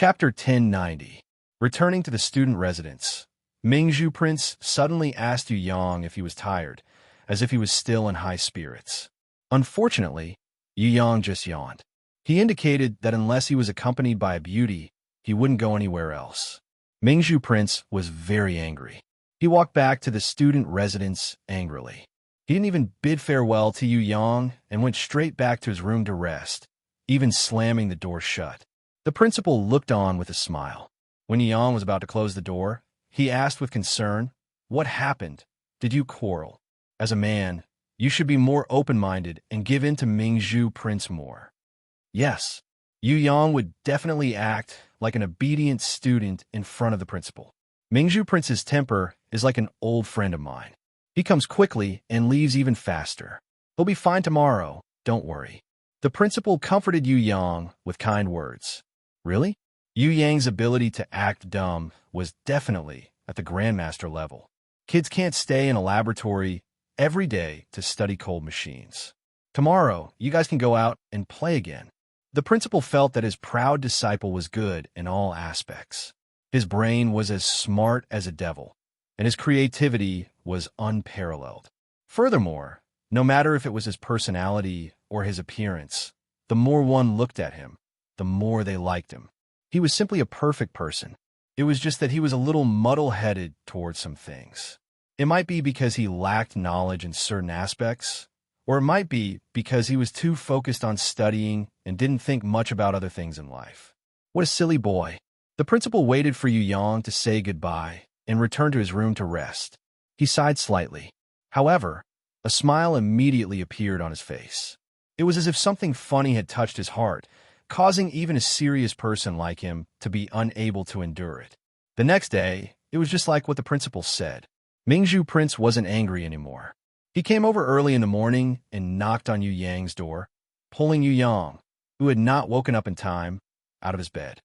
Chapter 1090. Returning to the student residence. Mingzhu Prince suddenly asked Yu Yang if he was tired, as if he was still in high spirits. Unfortunately, Yu Yang just yawned. He indicated that unless he was accompanied by a beauty, he wouldn't go anywhere else. Mingzhu Prince was very angry. He walked back to the student residence angrily. He didn't even bid farewell to Yu Yang and went straight back to his room to rest, even slamming the door shut. The principal looked on with a smile. When Yu Yang was about to close the door, he asked with concern, "What happened? Did you quarrel? As a man, you should be more open-minded and give in to Mingzhu Prince more." Yes, Yu Yang would definitely act like an obedient student in front of the principal. Mingzhu Prince's temper is like an old friend of mine. He comes quickly and leaves even faster. He'll be fine tomorrow, don't worry. The principal comforted Yu Yang with kind words. Really? Yu Yang's ability to act dumb was definitely at the grandmaster level. Kids can't stay in a laboratory every day to study cold machines. Tomorrow, you guys can go out and play again. The principal felt that his proud disciple was good in all aspects. His brain was as smart as a devil, and his creativity was unparalleled. Furthermore, no matter if it was his personality or his appearance, the more one looked at him, the more they liked him. He was simply a perfect person. It was just that he was a little muddle-headed towards some things. It might be because he lacked knowledge in certain aspects, or it might be because he was too focused on studying and didn't think much about other things in life. What a silly boy. The principal waited for Yu Yang to say goodbye and returned to his room to rest. He sighed slightly. However, a smile immediately appeared on his face. It was as if something funny had touched his heart, causing even a serious person like him to be unable to endure it. The next day, it was just like what the principal said. Mingzhu Prince wasn't angry anymore. He came over early in the morning and knocked on Yu Yang's door, pulling Yu Yang, who had not woken up in time, out of his bed.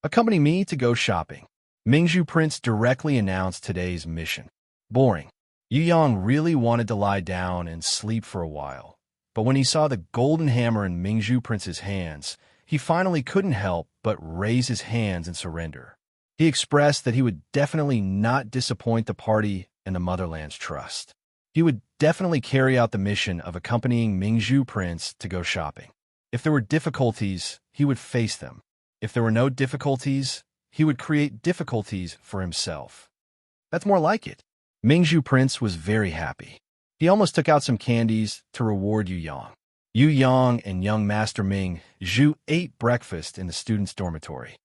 "Accompany me to go shopping." Mingzhu Prince directly announced today's mission. Boring. Yu Yang really wanted to lie down and sleep for a while, but when he saw the golden hammer in Mingzhu Prince's hands, he finally couldn't help but raise his hands in surrender. He expressed that he would definitely not disappoint the party and the motherland's trust. He would definitely carry out the mission of accompanying Mingzhu Prince to go shopping. If there were difficulties, he would face them. If there were no difficulties, he would create difficulties for himself. That's more like it. Mingzhu Prince was very happy. He almost took out some candies to reward Yu Yang. Yu Yang and young Master Ming Zhu ate breakfast in the students' dormitory.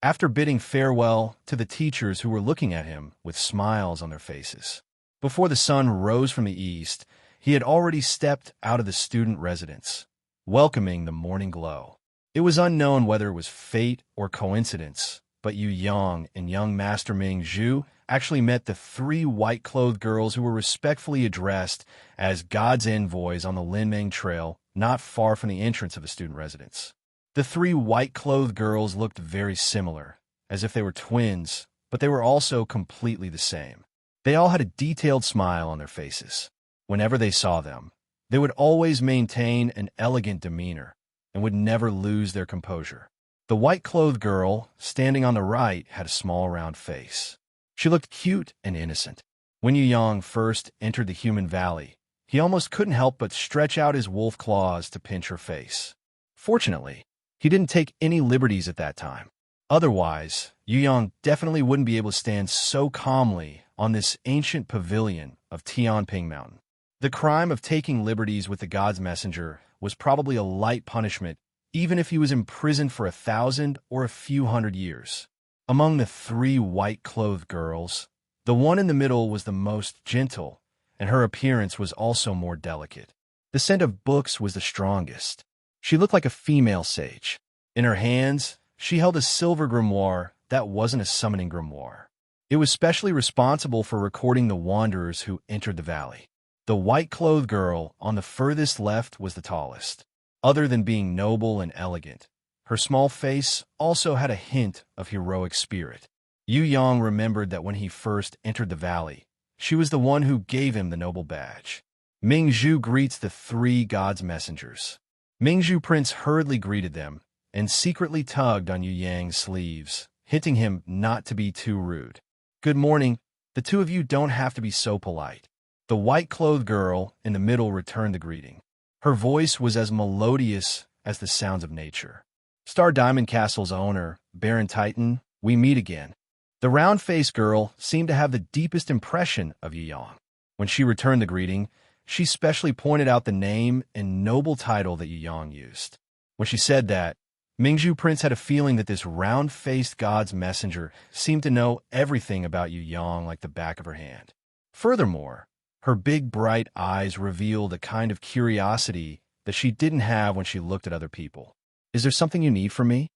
After bidding farewell to the teachers who were looking at him with smiles on their faces. Before the sun rose from the east, he had already stepped out of the student residence, welcoming the morning glow. It was unknown whether it was fate or coincidence, but Yu Yang and young Master Ming Zhu actually met the three white-clothed girls who were respectfully addressed as God's envoys on the Linmeng Trail, not far from the entrance of the student residence. The three white-clothed girls looked very similar, as if they were twins, but they were also completely the same. They all had a detailed smile on their faces. Whenever they saw them, they would always maintain an elegant demeanor and would never lose their composure. The white-clothed girl, standing on the right, had a small round face. She looked cute and innocent. When Yu Yang first entered the human valley, he almost couldn't help but stretch out his wolf claws to pinch her face. Fortunately, he didn't take any liberties at that time. Otherwise, Yu Yang definitely wouldn't be able to stand so calmly on this ancient pavilion of Tianping Mountain. The crime of taking liberties with the God's messenger was probably a light punishment, even if he was imprisoned for 1,000 or a few hundred years. Among the three white-clothed girls, the one in the middle was the most gentle, and her appearance was also more delicate. The scent of books was the strongest. She looked like a female sage. In her hands, she held a silver grimoire that wasn't a summoning grimoire. It was specially responsible for recording the wanderers who entered the valley. The white-clothed girl on the furthest left was the tallest. Other than being noble and elegant, her small face also had a hint of heroic spirit. Yu Yang remembered that when he first entered the valley, she was the one who gave him the noble badge. Ming Zhu greets the three God's messengers. Mingzhu Prince hurriedly greeted them and secretly tugged on Yu Yang's sleeves, hinting him not to be too rude. "Good morning. The two of you don't have to be so polite." The white-clothed girl in the middle returned the greeting. Her voice was as melodious as the sounds of nature. "Star Diamond Castle's owner, Baron Titan, we meet again." The round-faced girl seemed to have the deepest impression of Yu Yang. When she returned the greeting, she specially pointed out the name and noble title that Yu Yang used. When she said that, Mingzhu Prince had a feeling that this round-faced god's messenger seemed to know everything about Yu Yang like the back of her hand. Furthermore, her big, bright eyes revealed a kind of curiosity that she didn't have when she looked at other people. "Is there something you need from me?"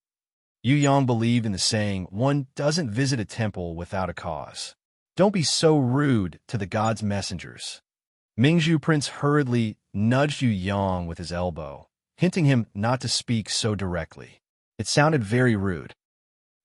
Yu Yang believed in the saying, "One doesn't visit a temple without a cause." Don't be so rude to the god's messengers. Mingzhu Prince hurriedly nudged Yu Yang with his elbow, hinting him not to speak so directly. It sounded very rude.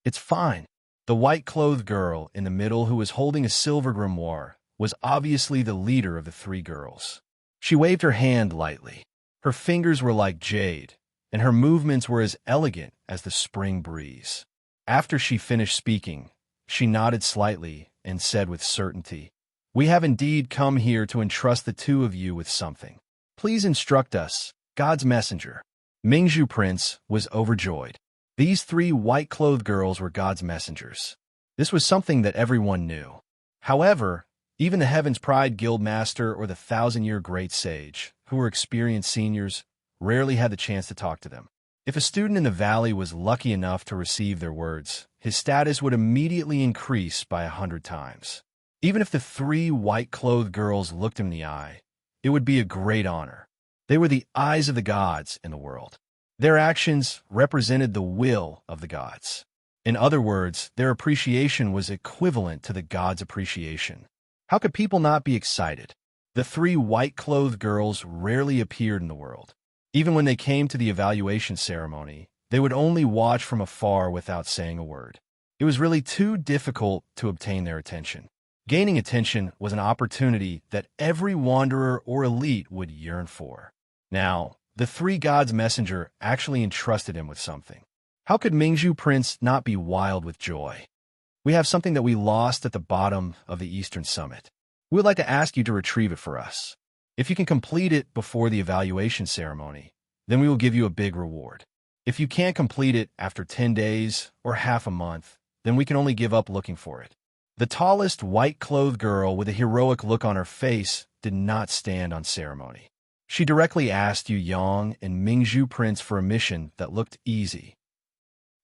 "It's fine." The white-clothed girl in the middle, who was holding a silver grimoire, was obviously the leader of the three girls. She waved her hand lightly. Her fingers were like jade, and her movements were as elegant as the spring breeze. After she finished speaking, she nodded slightly and said with certainty, "We have indeed come here to entrust the two of you with something. Please instruct us, God's messenger." Mingzhu Prince was overjoyed. These three white-clothed girls were God's messengers. This was something that everyone knew. However, even the Heaven's Pride Guild Master or the Thousand-Year Great Sage, who were experienced seniors, rarely had the chance to talk to them. If a student in the valley was lucky enough to receive their words, his status would immediately increase by 100 times. Even if the three white-clothed girls looked him in the eye, it would be a great honor. They were the eyes of the gods in the world. Their actions represented the will of the gods. In other words, their appreciation was equivalent to the gods' appreciation. How could people not be excited? The three white-clothed girls rarely appeared in the world. Even when they came to the evaluation ceremony, they would only watch from afar without saying a word. It was really too difficult to obtain their attention. Gaining attention was an opportunity that every wanderer or elite would yearn for. Now, the three gods' messenger actually entrusted him with something. How could Mingzhu Prince not be wild with joy? "We have something that we lost at the bottom of the Eastern Summit. We would like to ask you to retrieve it for us. If you can complete it before the evaluation ceremony, then we will give you a big reward. If you can't complete it after 10 days or half a month, then we can only give up looking for it." The tallest white-clothed girl with a heroic look on her face did not stand on ceremony. She directly asked Yu Yang and Mingzhu Prince for a mission that looked easy.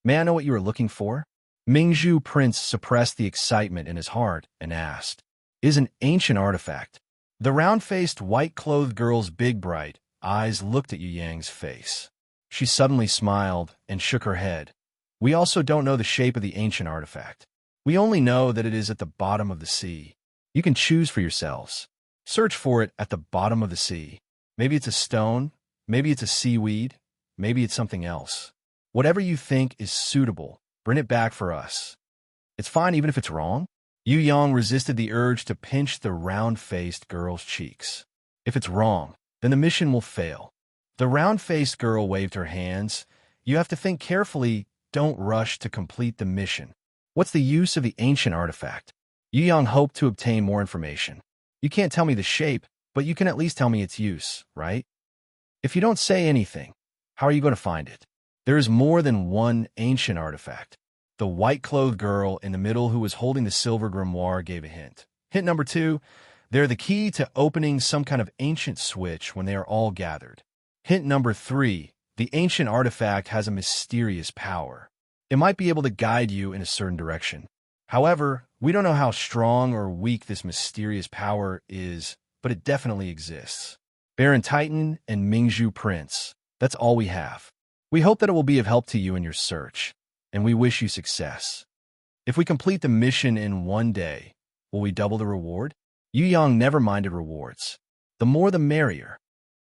"May I know what you are looking for?" Mingzhu Prince suppressed the excitement in his heart and asked, "Is an ancient artifact." The round-faced, white-clothed girl's big, bright eyes looked at Yu Yang's face. She suddenly smiled and shook her head. "We also don't know the shape of the ancient artifact. We only know that it is at the bottom of the sea. You can choose for yourselves. Search for it at the bottom of the sea. Maybe it's a stone, maybe it's a seaweed, maybe it's something else. Whatever you think is suitable, bring it back for us. It's fine even if it's wrong." Yu Yang resisted the urge to pinch the round-faced girl's cheeks. "If it's wrong, then the mission will fail." The round-faced girl waved her hands. "You have to think carefully. Don't rush to complete the mission. What's the use of the ancient artifact?" Yu Yang hoped to obtain more information. "You can't tell me the shape, but you can at least tell me its use, right? If you don't say anything, how are you going to find it? There is more than one ancient artifact." The white-clothed girl in the middle, who was holding the silver grimoire, gave a hint. Hint number 2, they're the key to opening some kind of ancient switch when they are all gathered. Hint number 3, the ancient artifact has a mysterious power. It might be able to guide you in a certain direction. However, we don't know how strong or weak this mysterious power is, but it definitely exists. Baron Titan and Mingzhu Prince, that's all we have. We hope that it will be of help to you in your search, and we wish you success. If we complete the mission in 1 day, will we double the reward? Yu Yang never minded rewards. The more the merrier.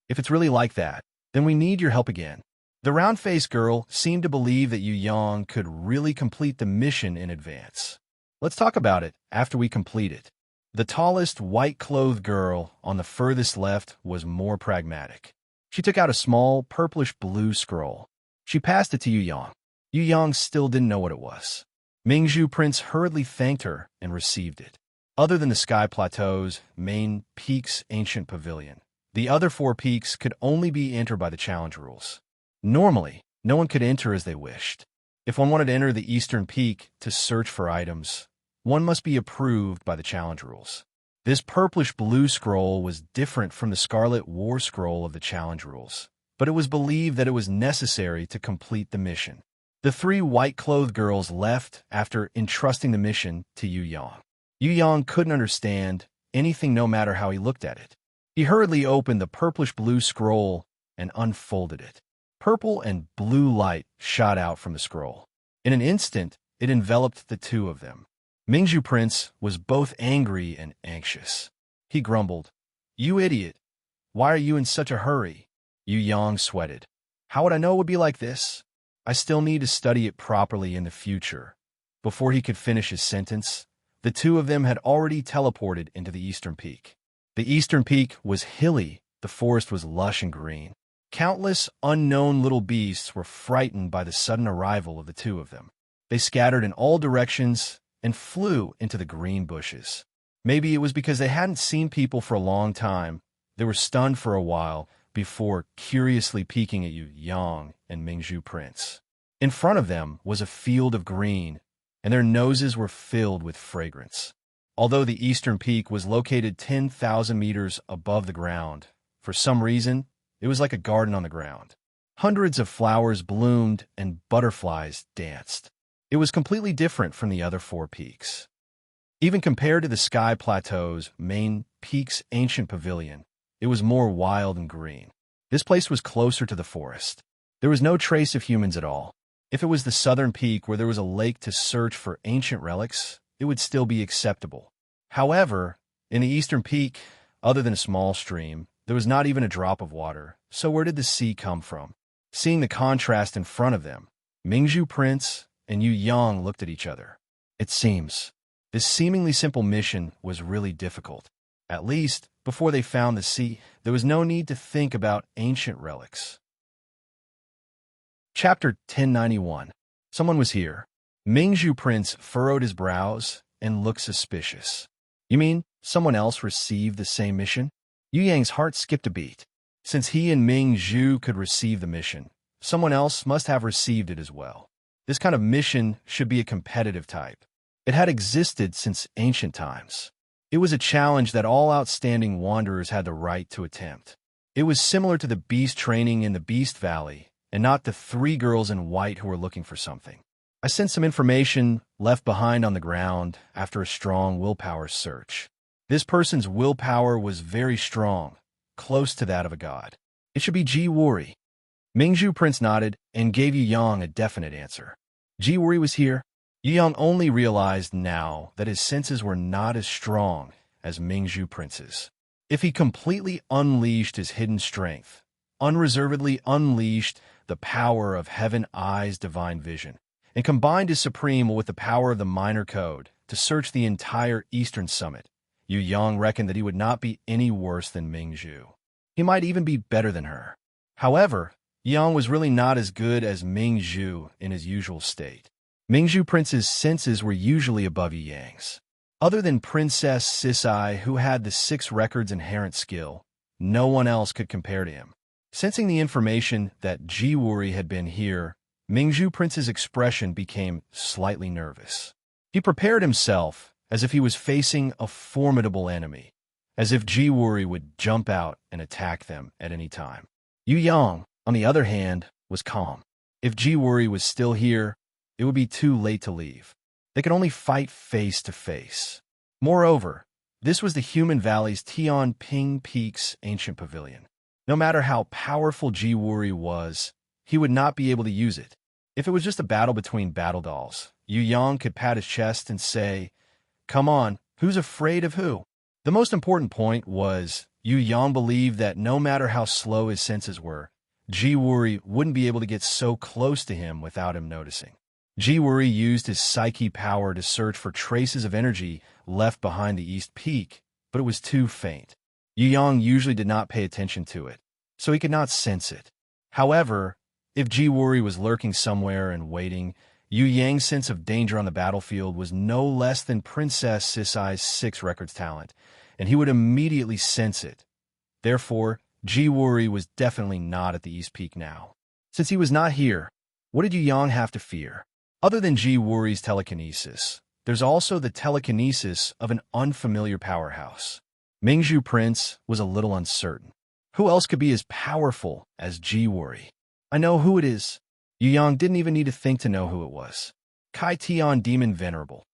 If it's really like that, then we need your help again. The round-faced girl seemed to believe that Yu Yang could really complete the mission in advance. "Let's talk about it after we complete it." The tallest white-clothed girl on the furthest left was more pragmatic. She took out a small purplish-blue scroll. She passed it to Yu Yang. Yu Yang still didn't know what it was. Mingzhu Prince hurriedly thanked her and received it. Other than the Sky Plateau's main peak's ancient pavilion, the other 4 peaks could only be entered by the challenge rules. Normally, no one could enter as they wished. If one wanted to enter the Eastern Peak to search for items, one must be approved by the challenge rules. This purplish-blue scroll was different from the Scarlet War Scroll of the challenge rules, but it was believed that it was necessary to complete the mission. The 3 white-clothed girls left after entrusting the mission to Yu Yang. Yu Yang couldn't understand anything no matter how he looked at it. He hurriedly opened the purplish-blue scroll and unfolded it. Purple and blue light shot out from the scroll. In an instant, it enveloped the 2 of them. Mingzhu Prince was both angry and anxious. He grumbled, "You idiot! Why are you in such a hurry?" Yu Yang sweated. "How would I know it would be like this? I still need to study it properly in the future." Before he could finish his sentence, the 2 of them had already teleported into the Eastern Peak. The Eastern Peak was hilly, the forest was lush and green. Countless unknown little beasts were frightened by the sudden arrival of the 2 of them. They scattered in all directions and flew into the green bushes. Maybe it was because they hadn't seen people for a long time. They were stunned for a while before curiously peeking at Yu Yang and Mingzhu Prince. In front of them was a field of green, and their noses were filled with fragrance. Although the Eastern Peak was located 10,000 meters above the ground, for some reason, it was like a garden on the ground. Hundreds of flowers bloomed and butterflies danced. It was completely different from the other 4 peaks. Even compared to the Sky Plateau's main peak's ancient pavilion, it was more wild and green. This place was closer to the forest. There was no trace of humans at all. If it was the southern peak where there was a lake to search for ancient relics, it would still be acceptable. However, in the Eastern Peak, other than a small stream, there was not even a drop of water. So where did the sea come from? Seeing the contrast in front of them, Mingzhu Prince and Yu Yang looked at each other. It seems this seemingly simple mission was really difficult. At least, before they found the sea, there was no need to think about ancient relics. Chapter 1091. Someone was here. Mingzhu Prince furrowed his brows and looked suspicious. You mean someone else received the same mission? Yu Yang's heart skipped a beat. Since he and Mingzhu could receive the mission, someone else must have received it as well. This kind of mission should be a competitive type. It had existed since ancient times. It was a challenge that all outstanding wanderers had the right to attempt. It was similar to the beast training in the Beast Valley, and not the 3 girls in white who were looking for something. I sent some information left behind on the ground after a strong willpower search. This person's willpower was very strong, close to that of a god. It should be Ji Wuri. Mingzhu Prince nodded and gave Yu Yang a definite answer. Ji Wuri was here. Yu Yang only realized now that his senses were not as strong as Mingzhu Prince's. If he completely unleashed his hidden strength, unreservedly unleashed the power of Heaven Eye's divine vision, and combined his supreme with the power of the minor code to search the entire Eastern Summit, Yu Yang reckoned that he would not be any worse than Mingzhu. He might even be better than her. However, Yu Yang was really not as good as Mingzhu in his usual state. Mingzhu Prince's senses were usually above Yu Yang's. Other than Princess Sisai, who had the 6 records inherent skill, no one else could compare to him. Sensing the information that Ji Wuri had been here, Mingzhu Prince's expression became slightly nervous. He prepared himself as if he was facing a formidable enemy, as if Ji Wuri would jump out and attack them at any time. Yu Yang, on the other hand, was calm. If Ji Wuri was still here, it would be too late to leave. They could only fight face to face. Moreover, this was the Human Valley's Tian Ping Peak's ancient pavilion. No matter how powerful Ji Wuri was, he would not be able to use it. If it was just a battle between battle dolls, Yu Yang could pat his chest and say, "Come on, who's afraid of who?" The most important point was, Yu Yang believed that no matter how slow his senses were, Ji Wuri wouldn't be able to get so close to him without him noticing. Ji Wuri used his psyche power to search for traces of energy left behind the East Peak, but it was too faint. Yu Yang usually did not pay attention to it, so he could not sense it. However, If Ji-Wuri was lurking somewhere and waiting, Yu Yang's sense of danger on the battlefield was no less than Princess Sisai's 6 records talent, and he would immediately sense it. Therefore, Ji-Wuri was definitely not at the East Peak now. Since he was not here, what did Yu Yang have to fear? Other than Ji-Wuri's telekinesis, there's also the telekinesis of an unfamiliar powerhouse. Mingzhu Prince was a little uncertain. Who else could be as powerful as Ji-Wuri? I know who it is. Yu Yang didn't even need to think to know who it was. Kai Tian Demon Venerable.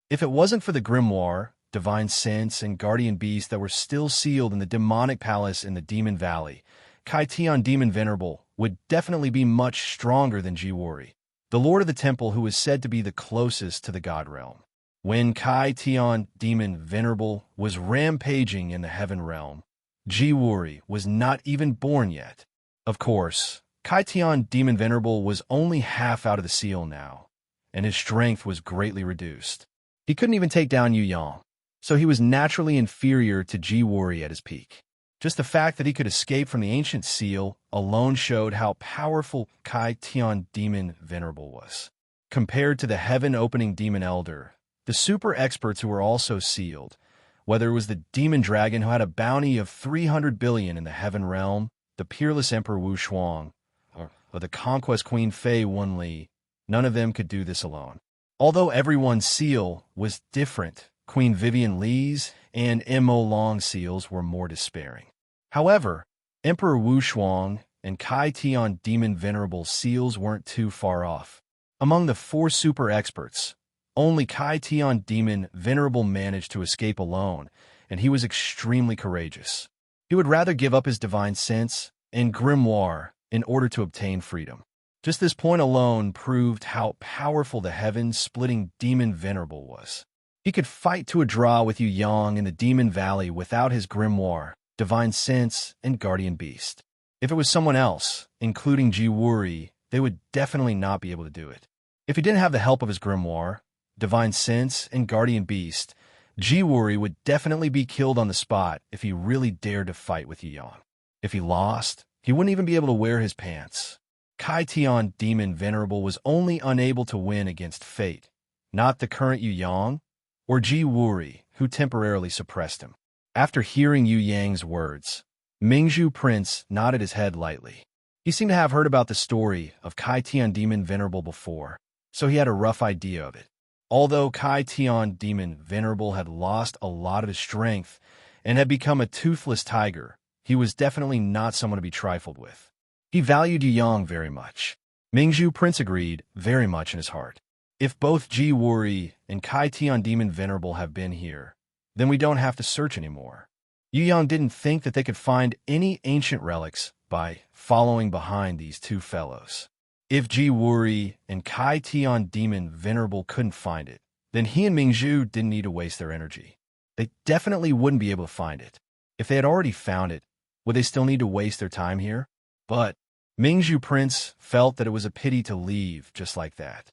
If it wasn't for the grimoire, divine sense, and guardian beast that were still sealed in the demonic palace in the Demon Valley, Kai Tian Demon Venerable would definitely be much stronger than Ji-Wuri, the lord of the temple who is said to be the closest to the god realm. When Kai Tian Demon Venerable was rampaging in the heaven realm, Ji-Wuri was not even born yet. Of course, Kai Tian Demon Venerable was only half out of the seal now, and his strength was greatly reduced. He couldn't even take down Yu Yang, so he was naturally inferior to Ji-Wuri at his peak. Just the fact that he could escape from the ancient seal alone showed how powerful Kai Tian Demon Venerable was. Compared to the heaven-opening Demon Elder, the super experts who were also sealed, whether it was the Demon Dragon who had a bounty of 300 billion in the heaven realm, the peerless Emperor Wu Shuang, or the Conquest Queen Fei Wenli, none of them could do this alone. Although everyone's seal was different, Queen Vivian Li's and Mo Long's seals were more despairing. However, Emperor Wu Shuang and Kai Tian Demon Venerable's seals weren't too far off. Among the 4 super experts, only Kai Tian Demon Venerable managed to escape alone, and he was extremely courageous. He would rather give up his divine sense and grimoire in order to obtain freedom. Just this point alone proved how powerful the heaven-splitting Demon Venerable was. He could fight to a draw with Yu Yang in the Demon Valley without his grimoire, divine sense, and guardian beast. If it was someone else, including Ji-Wuri, they would definitely not be able to do it. If he didn't have the help of his grimoire, divine sense, and guardian beast, Ji-Wuri would definitely be killed on the spot if he really dared to fight with Yu Yang. If he lost, he wouldn't even be able to wear his pants. Kai Tian Demon Venerable was only unable to win against fate, not the current Yu Yang, or Ji-Wuri, who temporarily suppressed him. After hearing Yu Yang's words, Mingzhu Prince nodded his head lightly. He seemed to have heard about the story of Kai Tian Demon Venerable before, so he had a rough idea of it. Although Kai Tian Demon Venerable had lost a lot of his strength and had become a toothless tiger, he was definitely not someone to be trifled with. He valued Yu Yang very much. Mingzhu Prince agreed very much in his heart. If both Ji-Wuri and Kai Tian Demon Venerable have been here, then we don't have to search anymore. Yu Yang didn't think that they could find any ancient relics by following behind these 2 fellows. If Ji-Wuri and Kai Tian Demon Venerable couldn't find it, then he and Mingzhu didn't need to waste their energy. They definitely wouldn't be able to find it. If they had already found it, would they still need to waste their time here? But Mingzhu Prince felt that it was a pity to leave just like that.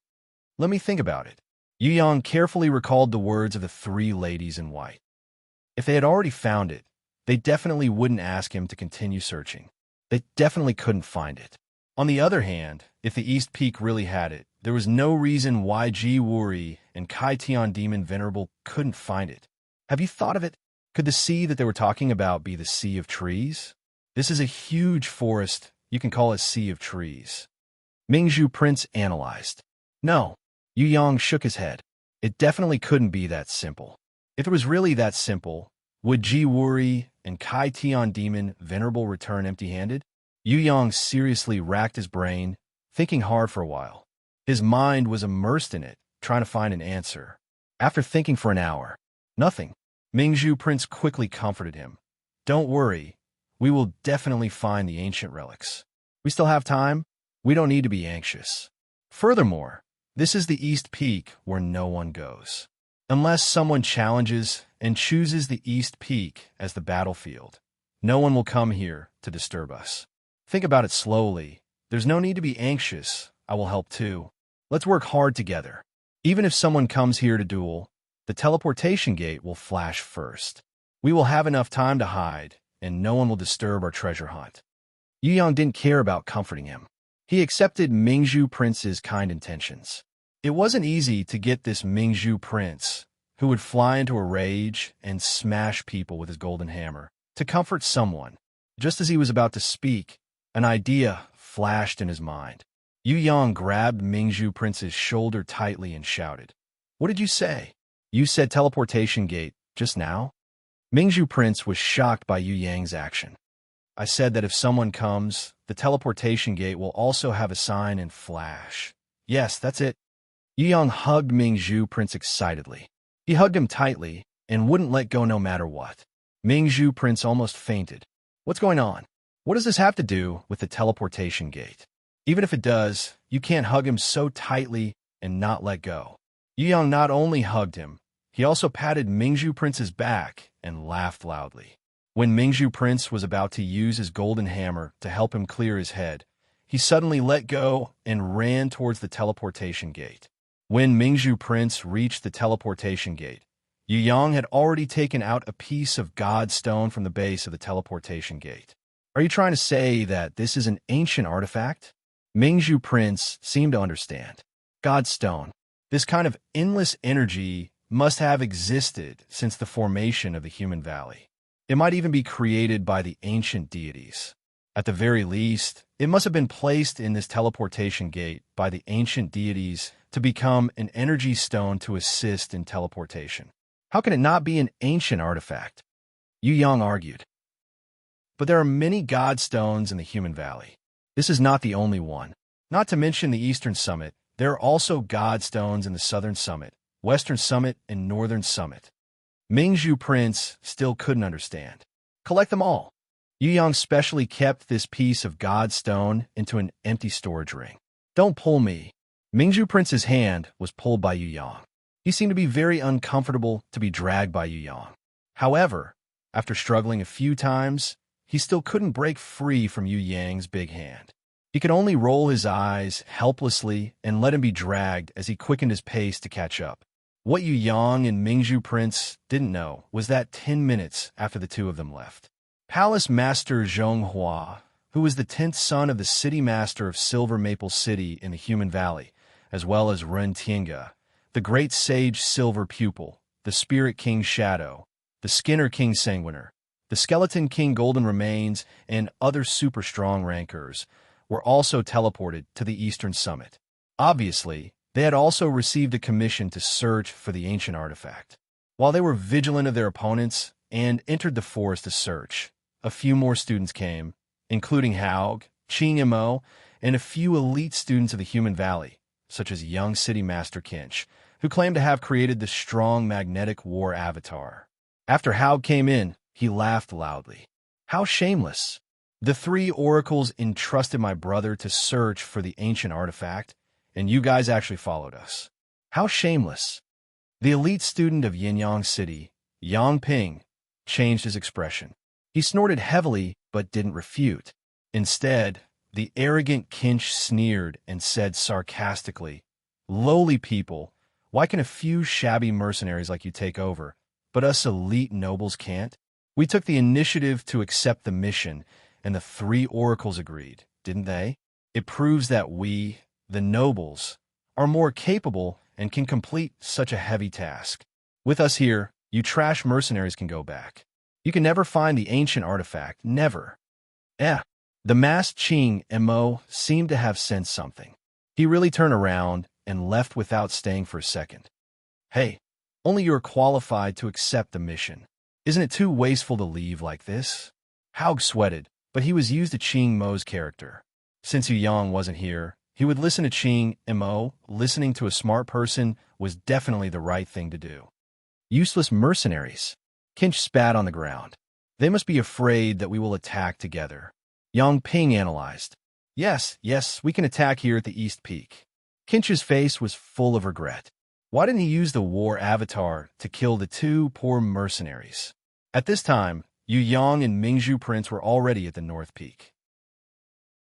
Let me think about it. Yu Yang carefully recalled the words of the 3 ladies in white. If they had already found it, they definitely wouldn't ask him to continue searching. They definitely couldn't find it. On the other hand, if the East Peak really had it, there was no reason why Ji-Wuri and Kai Tian Demon Venerable couldn't find it. Have you thought of it? Could the sea that they were talking about be the Sea of Trees? This is a huge forest. You can call it Sea of Trees. Mingzhu Prince analyzed. No. Yu Yang shook his head. It definitely couldn't be that simple. If it was really that simple, would Ji-Wuri and Kai Tian Demon Venerable return empty-handed? Yu Yang seriously racked his brain, thinking hard for a while. His mind was immersed in it, trying to find an answer. After thinking for an hour, nothing. Mingzhu Prince quickly comforted him. Don't worry. We will definitely find the ancient relics. We still have time. We don't need to be anxious. Furthermore, this is the East Peak where no one goes. Unless someone challenges and chooses the East Peak as the battlefield, no one will come here to disturb us. Think about it slowly. There's no need to be anxious. I will help too. Let's work hard together. Even if someone comes here to duel, the teleportation gate will flash first. We will have enough time to hide, and no one will disturb our treasure hunt. Yu Yang didn't care about comforting him. He accepted Mingzhu Prince's kind intentions. It wasn't easy to get this Mingzhu Prince, who would fly into a rage and smash people with his golden hammer, to comfort someone. Just as he was about to speak, an idea flashed in his mind. Yu Yang grabbed Mingzhu Prince's shoulder tightly and shouted, "What did you say? You said teleportation gate just now?" Mingzhu Prince was shocked by Yu Yang's action. "I said that if someone comes, the teleportation gate will also have a sign and flash." "Yes, that's it." Yu Yang hugged Mingzhu Prince excitedly. He hugged him tightly and wouldn't let go no matter what. Mingzhu Prince almost fainted. "What's going on? What does this have to do with the teleportation gate?" "Even if it does, you can't hug him so tightly and not let go." Yu Yang not only hugged him, he also patted Mingzhu Prince's back and laughed loudly. When Mingzhu Prince was about to use his golden hammer to help him clear his head, he suddenly let go and ran towards the teleportation gate. When Mingzhu Prince reached the teleportation gate, Yu Yang had already taken out a piece of God stone from the base of the teleportation gate. "Are you trying to say that this is an ancient artifact?" Mingzhu Prince seemed to understand. God stone. This kind of endless energy must have existed since the formation of the human valley. It might even be created by the ancient deities. At the very least, it must have been placed in this teleportation gate by the ancient deities to become an energy stone to assist in teleportation. How can it not be an ancient artifact? Yu Yang argued. But there are many god stones in the human valley. This is not the only one. Not to mention the eastern summit, there are also god stones in the southern summit, western summit, and northern summit. Mingzhu Prince still couldn't understand. Collect them all. Yu Yang specially kept this piece of god stone into an empty storage ring. "Don't pull me." Mingzhu Prince's hand was pulled by Yu Yang. He seemed to be very uncomfortable to be dragged by Yu Yang. However, after struggling a few times, he still couldn't break free from Yu Yang's big hand. He could only roll his eyes helplessly and let him be dragged as he quickened his pace to catch up. What Yu Yang and Mingzhu Prince didn't know was that 10 minutes after the two of them left, Palace Master Zhonghua, who was the 10th son of the city master of Silver Maple City in the Human Valley, as well as Ren Tiange, the great sage Silver Pupil, the Spirit King Shadow, the Skinner King Sanguiner, the Skeleton King Golden Remains, and other super strong rankers, were also teleported to the Eastern Summit. Obviously, they had also received a commission to search for the ancient artifact. While they were vigilant of their opponents and entered the forest to search, a few more students came, including Haug, Qing Mo, and a few elite students of the Human Valley, such as young City Master Kinch, who claimed to have created the strong magnetic war avatar. After Haug came in, he laughed loudly. "How shameless! The 3 oracles entrusted my brother to search for the ancient artifact, and you guys actually followed us. How shameless!" The elite student of Yinyang City, Yang Ping, changed his expression. He snorted heavily but didn't refute. Instead, the arrogant Kinch sneered and said sarcastically, "Lowly people, why can a few shabby mercenaries like you take over, but us elite nobles can't? We took the initiative to accept the mission, and the 3 oracles agreed, didn't they? It proves that we, the nobles, are more capable and can complete such a heavy task. With us here, you trash mercenaries can go back. You can never find the ancient artifact, never." The masked Qing Mo seemed to have sensed something. He really turned around and left without staying for a second. "Hey, only you're qualified to accept the mission. Isn't it too wasteful to leave like this?" Haug sweated, but he was used to Qing Mo's character. Since Yu Yang wasn't here, he would listen to Qing Mo. Listening to a smart person was definitely the right thing to do. "Useless mercenaries." Kinch spat on the ground. "They must be afraid that we will attack together." Yang Ping analyzed. Yes, we can attack here at the East Peak." Kinch's face was full of regret. Why didn't he use the war avatar to kill the 2 poor mercenaries? At this time, Yu Yang and Mingzhu Prince were already at the North Peak.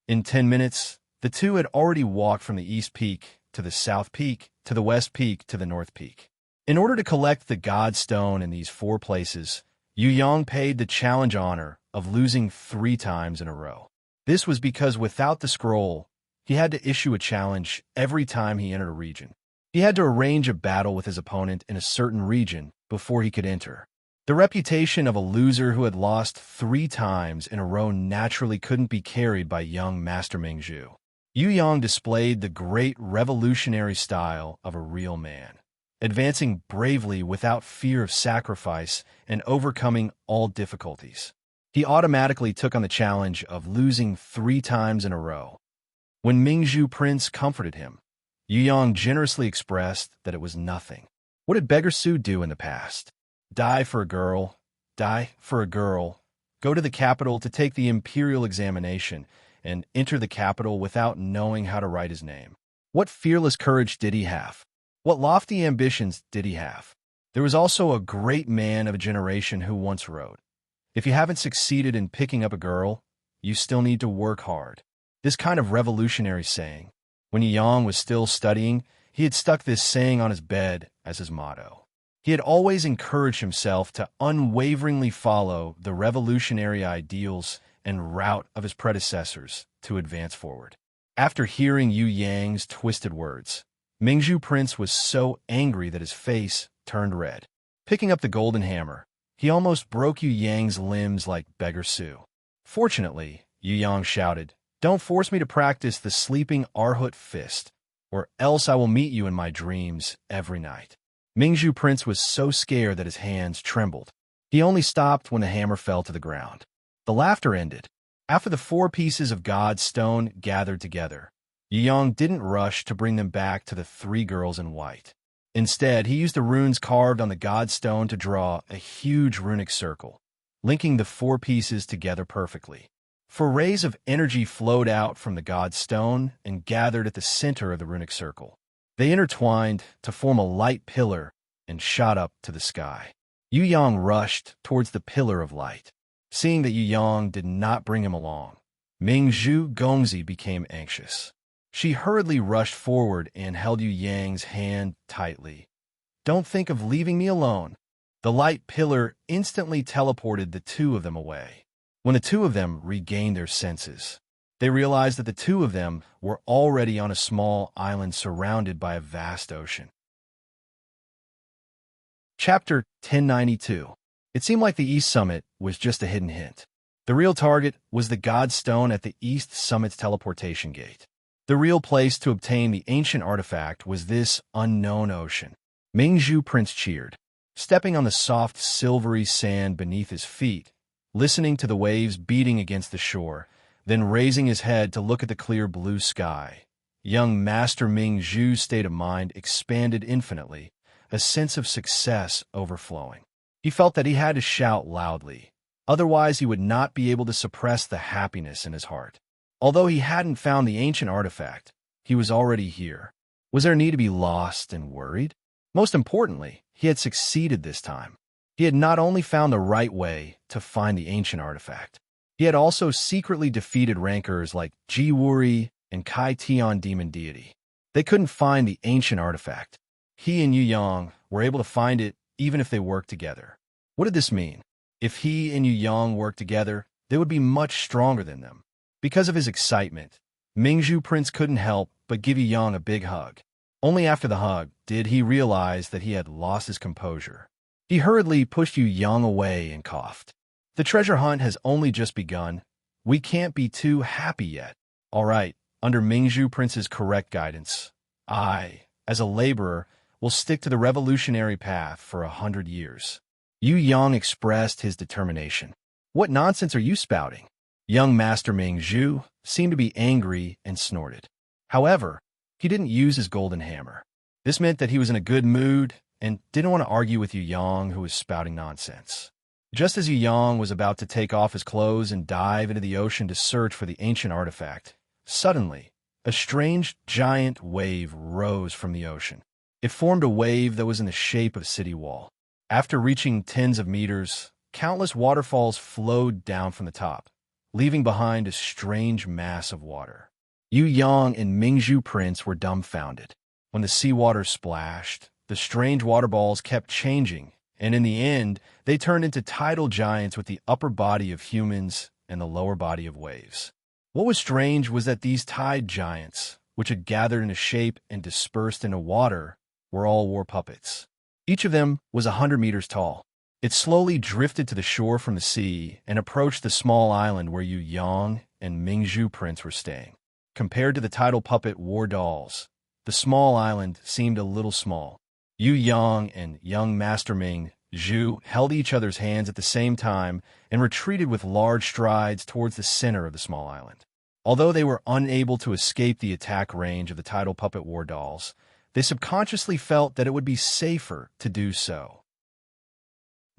In 10 minutes, the two had already walked from the East Peak to the South Peak to the West Peak to the North Peak. In order to collect the God Stone in these 4 places, Yu Yang paid the challenge honor of losing 3 times in a row. This was because without the scroll, he had to issue a challenge every time he entered a region. He had to arrange a battle with his opponent in a certain region before he could enter. The reputation of a loser who had lost 3 times in a row naturally couldn't be carried by young Master Mingzhu. Yu Yang displayed the great revolutionary style of a real man, advancing bravely without fear of sacrifice and overcoming all difficulties. He automatically took on the challenge of losing 3 times in a row. When Mingzhu Prince comforted him, Yu Yang generously expressed that it was nothing. What did Beggar Su do in the past? Die for a girl, go to the capital to take the imperial examination, and enter the capital without knowing how to write his name. What fearless courage did he have? What lofty ambitions did he have? There was also a great man of a generation who once wrote, "If you haven't succeeded in picking up a girl, you still need to work hard." This kind of revolutionary saying, when Yu Yang was still studying, he had stuck this saying on his bed as his motto. He had always encouraged himself to unwaveringly follow the revolutionary ideals and route of his predecessors to advance forward. After hearing Yu Yang's twisted words, Mingzhu Prince was so angry that his face turned red. Picking up the golden hammer, he almost broke Yu Yang's limbs like Beggar Su. Fortunately, Yu Yang shouted, "Don't force me to practice the sleeping Arhut fist, or else I will meet you in my dreams every night." Mingzhu Prince was so scared that his hands trembled. He only stopped when the hammer fell to the ground. The laughter ended. After the 4 pieces of God's stone gathered together, Yu Yang didn't rush to bring them back to the 3 girls in white. Instead, he used the runes carved on the God stone to draw a huge runic circle, linking the 4 pieces together perfectly. 4 rays of energy flowed out from the God stone and gathered at the center of the runic circle. They intertwined to form a light pillar and shot up to the sky. Yu Yang rushed towards the pillar of light. Seeing that Yu Yang did not bring him along, Mingzhu Gongzi became anxious. She hurriedly rushed forward and held Yu Yang's hand tightly. "Don't think of leaving me alone." The light pillar instantly teleported the 2 of them away. When the 2 of them regained their senses, they realized that the 2 of them were already on a small island surrounded by a vast ocean. Chapter 1092. It seemed like the East Summit was just a hidden hint. The real target was the God Stone at the East Summit's teleportation gate. The real place to obtain the ancient artifact was this unknown ocean. Mingzhu Prince cheered, stepping on the soft silvery sand beneath his feet, listening to the waves beating against the shore, then raising his head to look at the clear blue sky. Young Master Mingzhu's state of mind expanded infinitely, a sense of success overflowing. He felt that he had to shout loudly, otherwise he would not be able to suppress the happiness in his heart. Although he hadn't found the ancient artifact, he was already here. Was there need to be lost and worried? Most importantly, he had succeeded this time. He had not only found the right way to find the ancient artifact, he had also secretly defeated rankers like Ji Wuri and Kai Tian Demon Deity. They couldn't find the ancient artifact. He and Yu Yang were able to find it even if they worked together. What did this mean? If he and Yu Yang worked together, they would be much stronger than them. Because of his excitement, Mingzhu Prince couldn't help but give Yu Yang a big hug. Only after the hug did he realize that he had lost his composure. He hurriedly pushed Yu Yang away and coughed. "The treasure hunt has only just begun. We can't be too happy yet." "All right, under Mingzhu Prince's correct guidance, I, as a laborer, will stick to the revolutionary path for 100 years. Yu Yang expressed his determination. "What nonsense are you spouting?" Young Master Mingzhu seemed to be angry and snorted. However, he didn't use his golden hammer. This meant that he was in a good mood and didn't want to argue with Yu Yang, who was spouting nonsense. Just as Yu Yang was about to take off his clothes and dive into the ocean to search for the ancient artifact, suddenly, a strange giant wave rose from the ocean. It formed a wave that was in the shape of a city wall. After reaching tens of meters, countless waterfalls flowed down from the top, leaving behind a strange mass of water. Yu Yang and Mingzhu Prince were dumbfounded. When the seawater splashed, the strange water balls kept changing, and in the end, they turned into tidal giants with the upper body of humans and the lower body of waves. What was strange was that these tide giants, which had gathered into shape and dispersed into water, were all war puppets. Each of them was 100 meters tall. It slowly drifted to the shore from the sea and approached the small island where Yu Yang and Mingzhu Prince were staying. Compared to the tidal puppet war dolls, the small island seemed a little small. Yu Yang and young Master Ming Zhu held each other's hands at the same time and retreated with large strides towards the center of the small island. Although they were unable to escape the attack range of the tidal puppet war dolls, they subconsciously felt that it would be safer to do so.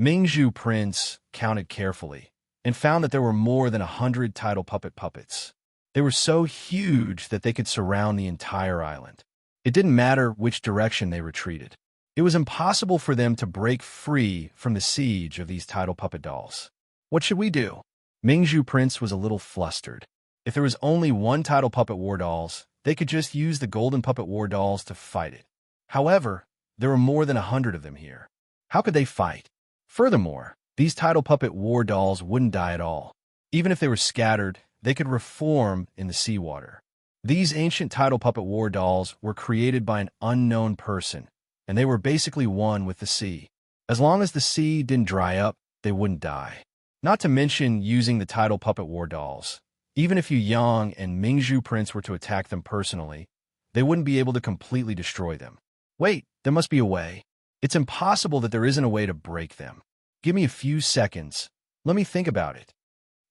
Mingzhu Prince counted carefully and found that there were more than 100 tidal puppets. They were so huge that they could surround the entire island. It didn't matter which direction they retreated. It was impossible for them to break free from the siege of these tidal puppet dolls. What should we do? Mingzhu Prince was a little flustered. If there was only one tidal puppet war dolls, they could just use the golden puppet war dolls to fight it. However, there were more than 100 of them here. How could they fight? Furthermore, these tidal puppet war dolls wouldn't die at all. Even if they were scattered, they could reform in the seawater. These ancient tidal puppet war dolls were created by an unknown person, and they were basically one with the sea. As long as the sea didn't dry up, they wouldn't die. Not to mention using the tidal puppet war dolls. Even if Yu Yang and Mingzhu Prince were to attack them personally, they wouldn't be able to completely destroy them. Wait, there must be a way. It's impossible that there isn't a way to break them. Give me a few seconds. Let me think about it.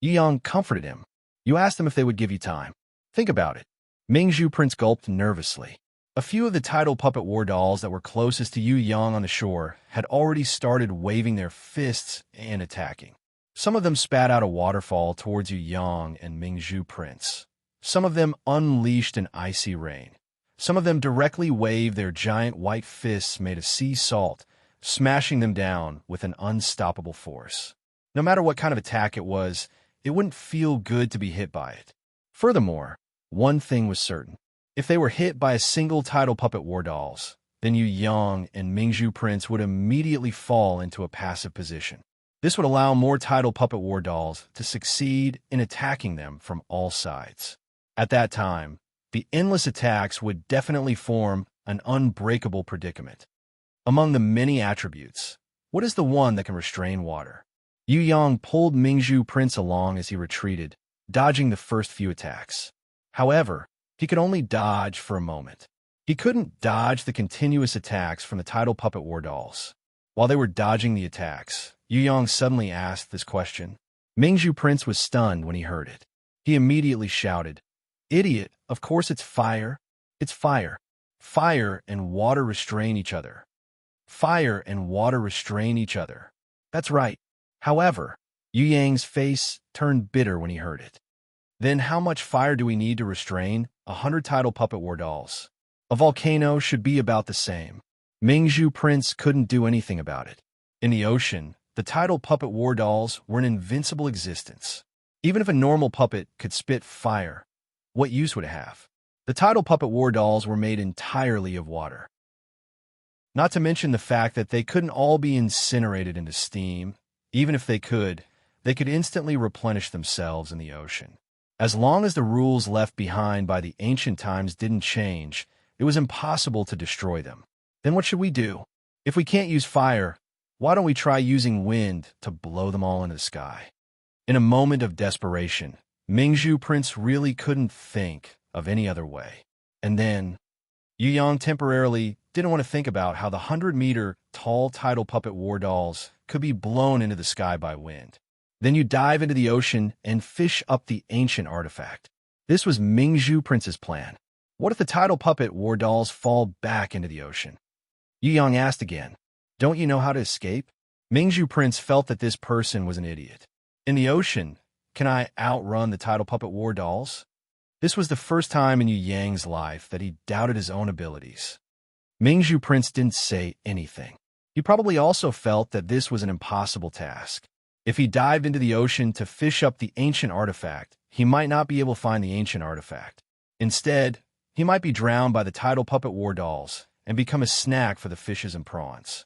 Yu Yang comforted him. You asked them if they would give you time. Think about it. Mingzhu Prince gulped nervously. A few of the tidal puppet war dolls that were closest to Yu Yang on the shore had already started waving their fists and attacking. Some of them spat out a waterfall towards Yu Yang and Mingzhu Prince. Some of them unleashed an icy rain. Some of them directly waved their giant white fists made of sea salt, smashing them down with an unstoppable force. No matter what kind of attack it was, it wouldn't feel good to be hit by it. Furthermore, one thing was certain. If they were hit by a single tidal puppet war dolls, then Yu Yang and Mingzhu Prince would immediately fall into a passive position. This would allow more tidal puppet war dolls to succeed in attacking them from all sides. At that time, the endless attacks would definitely form an unbreakable predicament. Among the many attributes, what is the one that can restrain water? Yu Yang pulled Mingzhu Prince along as he retreated, dodging the first few attacks. However, he could only dodge for a moment. He couldn't dodge the continuous attacks from the tidal puppet war dolls. While they were dodging the attacks, Yu Yang suddenly asked this question. Mingzhu Prince was stunned when he heard it. He immediately shouted, "Idiot, of course it's fire. It's fire. Fire and water restrain each other. Fire and water restrain each other." That's right. However, Yu Yang's face turned bitter when he heard it. Then how much fire do we need to restrain 100 tidal puppet war dolls? A volcano should be about the same. Mingzhu Prince couldn't do anything about it. In the ocean, the tidal puppet war dolls were an invincible existence. Even if a normal puppet could spit fire, what use would it have? The tidal puppet war dolls were made entirely of water. Not to mention the fact that they couldn't all be incinerated into steam. Even if they could instantly replenish themselves in the ocean. As long as the rules left behind by the ancient times didn't change, it was impossible to destroy them. Then what should we do? If we can't use fire, why don't we try using wind to blow them all into the sky? In a moment of desperation, Mingzhu Prince really couldn't think of any other way. And then, Yu Yang temporarily didn't want to think about how the 100-meter tall tidal puppet war dolls could be blown into the sky by wind. Then you dive into the ocean and fish up the ancient artifact. This was Mingzhu Prince's plan. What if the tidal puppet war dolls fall back into the ocean? Yu Yang asked again, "Don't you know how to escape?" Mingzhu Prince felt that this person was an idiot. In the ocean, can I outrun the tidal puppet war dolls? This was the first time in Yu Yang's life that he doubted his own abilities. Mingzhu Prince didn't say anything. He probably also felt that this was an impossible task. If he dived into the ocean to fish up the ancient artifact, he might not be able to find the ancient artifact. Instead, he might be drowned by the tidal puppet war dolls and become a snack for the fishes and prawns.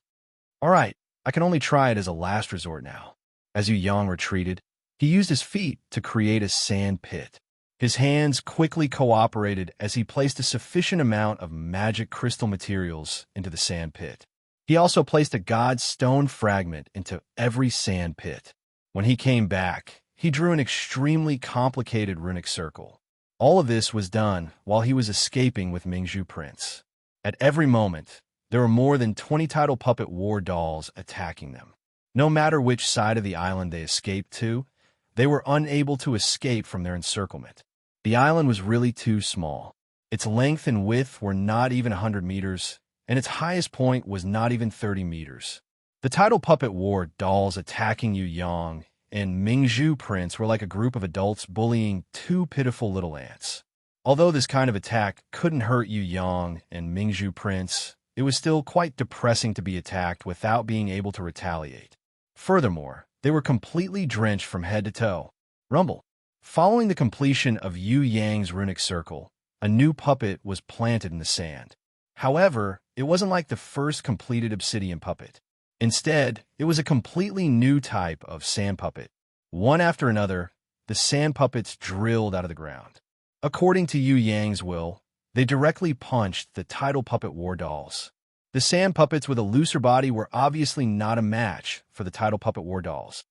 All right, I can only try it as a last resort now. As Yu Yang retreated, he used his feet to create a sand pit. His hands quickly cooperated as he placed a sufficient amount of magic crystal materials into the sand pit. He also placed a god stone fragment into every sand pit. When he came back, he drew an extremely complicated runic circle. All of this was done while he was escaping with Mingzhu Prince. At every moment, there were more than 20 tidal puppet war dolls attacking them. No matter which side of the island they escaped to, they were unable to escape from their encirclement. The island was really too small. Its length and width were not even 100 meters, and its highest point was not even 30 meters. The tidal puppet war dolls attacking Yu Yang and Mingzhu Prince were like a group of adults bullying two pitiful little ants. Although this kind of attack couldn't hurt Yu Yang and Mingzhu Prince, it was still quite depressing to be attacked without being able to retaliate. Furthermore, they were completely drenched from head to toe. Rumble. Following the completion of Yu Yang's runic circle, a new puppet was planted in the sand. However, it wasn't like the first completed obsidian puppet. Instead, it was a completely new type of sand puppet. One after another, the sand puppets drilled out of the ground. According to Yu Yang's will, they directly punched the tidal puppet war dolls. The sand puppets with a looser body were obviously not a match for the tidal puppet war dolls.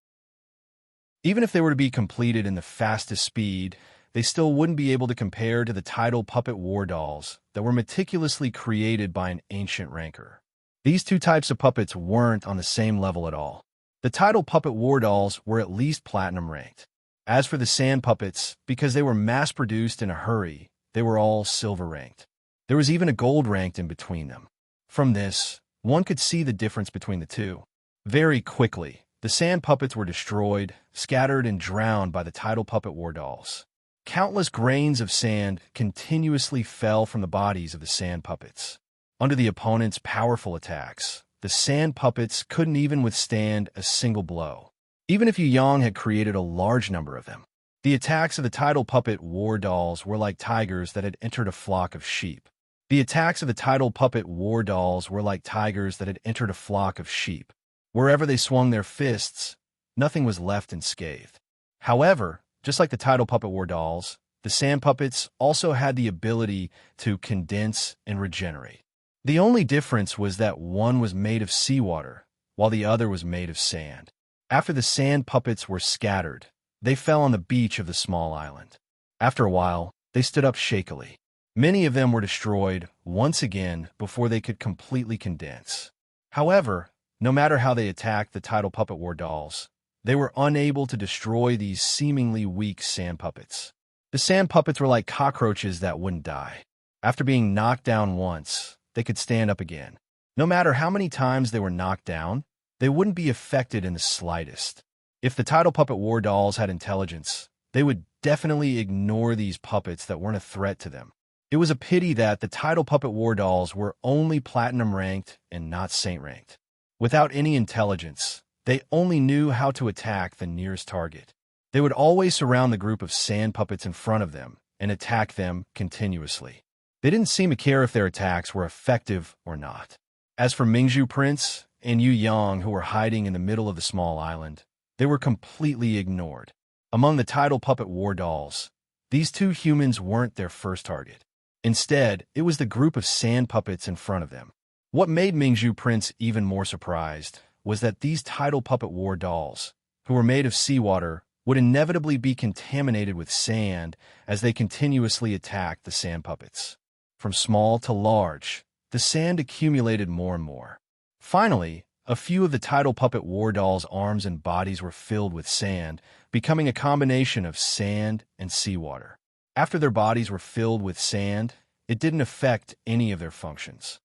Even if they were to be completed in the fastest speed, they still wouldn't be able to compare to the tidal puppet war dolls that were meticulously created by an ancient ranker. These two types of puppets weren't on the same level at all. The tidal puppet war dolls were at least platinum ranked. As for the sand puppets, because they were mass-produced in a hurry, they were all silver ranked. There was even a gold ranked in between them. From this, one could see the difference between the two. Very quickly, the sand puppets were destroyed, scattered, and drowned by the tidal puppet war dolls. Countless grains of sand continuously fell from the bodies of the sand puppets. Under the opponent's powerful attacks, the sand puppets couldn't even withstand a single blow, even if Yu Yang had created a large number of them. The attacks of the tidal puppet war dolls were like tigers that had entered a flock of sheep. The attacks of the tidal puppet war dolls were like tigers that had entered a flock of sheep. Wherever they swung their fists, nothing was left unscathed. However, just like the tidal puppet war dolls, the sand puppets also had the ability to condense and regenerate. The only difference was that one was made of seawater, while the other was made of sand. After the sand puppets were scattered, they fell on the beach of the small island. After a while, they stood up shakily. Many of them were destroyed once again before they could completely condense. However, no matter how they attacked the tidal puppet war dolls, they were unable to destroy these seemingly weak sand puppets. The sand puppets were like cockroaches that wouldn't die. After being knocked down once, they could stand up again. No matter how many times they were knocked down, they wouldn't be affected in the slightest. If the tidal puppet war dolls had intelligence, they would definitely ignore these puppets that weren't a threat to them. It was a pity that the tidal puppet war dolls were only platinum ranked and not saint ranked. Without any intelligence, they only knew how to attack the nearest target. They would always surround the group of sand puppets in front of them and attack them continuously. They didn't seem to care if their attacks were effective or not. As for Mingzhu Prince and Yu Yang, who were hiding in the middle of the small island, they were completely ignored. Among the tidal puppet war dolls, these two humans weren't their first target. Instead, it was the group of sand puppets in front of them. What made Mingzhu Prince even more surprised was that these tidal puppet war dolls, who were made of seawater, would inevitably be contaminated with sand as they continuously attacked the sand puppets. From small to large, the sand accumulated more and more. Finally, a few of the tidal puppet war dolls' arms and bodies were filled with sand, becoming a combination of sand and seawater. After their bodies were filled with sand, it didn't affect any of their functions.